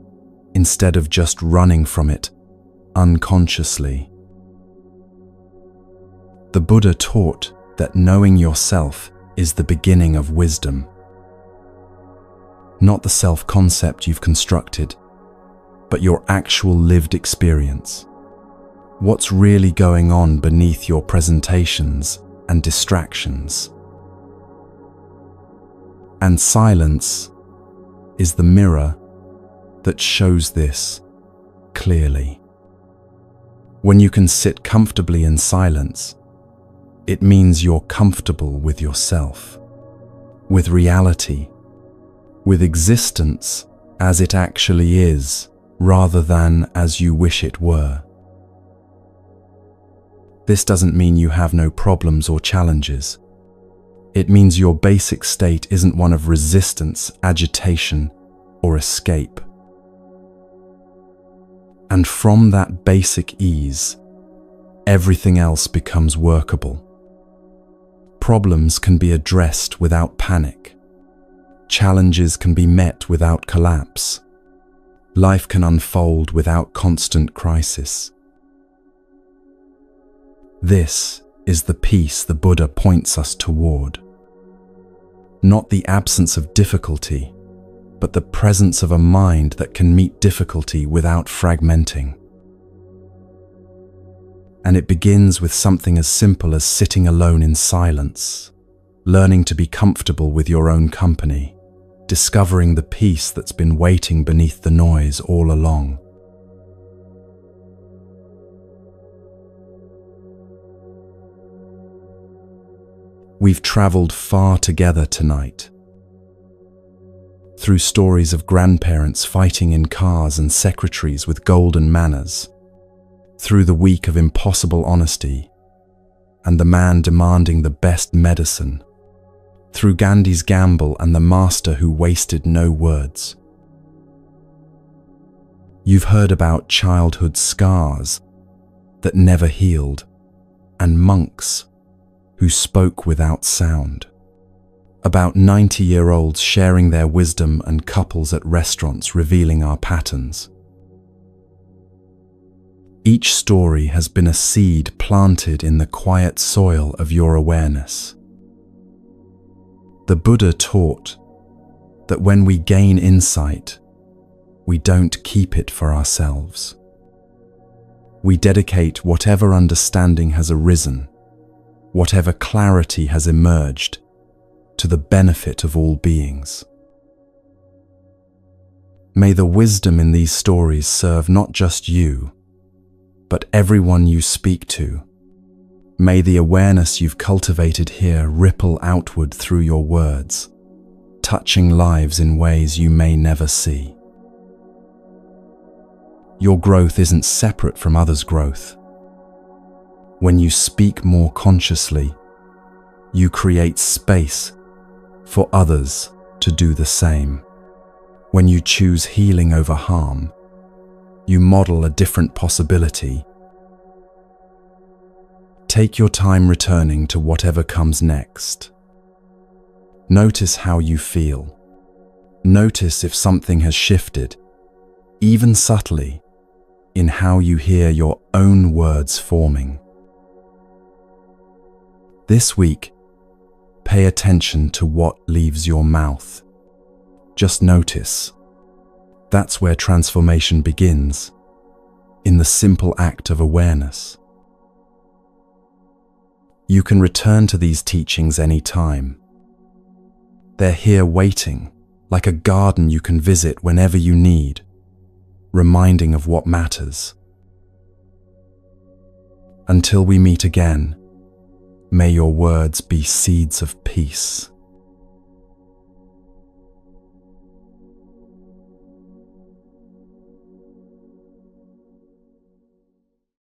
instead of just running from it unconsciously. The Buddha taught that knowing yourself is the beginning of wisdom. Not the self-concept you've constructed, but your actual lived experience. What's really going on beneath your presentations and distractions. And silence is the mirror that shows this clearly. When you can sit comfortably in silence, it means you're comfortable with yourself, with reality, with existence as it actually is, rather than as you wish it were. This doesn't mean you have no problems or challenges. It means your basic state isn't one of resistance, agitation, or escape. And from that basic ease, everything else becomes workable. Problems can be addressed without panic. Challenges can be met without collapse. Life can unfold without constant crisis. This is the peace the Buddha points us toward. Not the absence of difficulty, but the presence of a mind that can meet difficulty without fragmenting. And it begins with something as simple as sitting alone in silence, learning to be comfortable with your own company, discovering the peace that's been waiting beneath the noise all along. We've traveled far together tonight. Through stories of grandparents fighting in cars and secretaries with golden manners. Through the week of impossible honesty and the man demanding the best medicine. Through Gandhi's gamble and the master who wasted no words. You've heard about childhood scars that never healed and monks who spoke without sound. About 90-year-olds sharing their wisdom and couples at restaurants revealing our patterns. Each story has been a seed planted in the quiet soil of your awareness. The Buddha taught that when we gain insight, we don't keep it for ourselves. We dedicate whatever understanding has arisen, whatever clarity has emerged, to the benefit of all beings. May the wisdom in these stories serve not just you, but everyone you speak to. May the awareness you've cultivated here ripple outward through your words, touching lives in ways you may never see. Your growth isn't separate from others' growth. When you speak more consciously, you create space for others to do the same. When you choose healing over harm, you model a different possibility. Take your time returning to whatever comes next. Notice how you feel. Notice if something has shifted, even subtly, in how you hear your own words forming. This week, pay attention to what leaves your mouth. Just notice. That's where transformation begins, in the simple act of awareness. You can return to these teachings anytime. They're here waiting, like a garden you can visit whenever you need, reminding of what matters. Until we meet again, may your words be seeds of peace.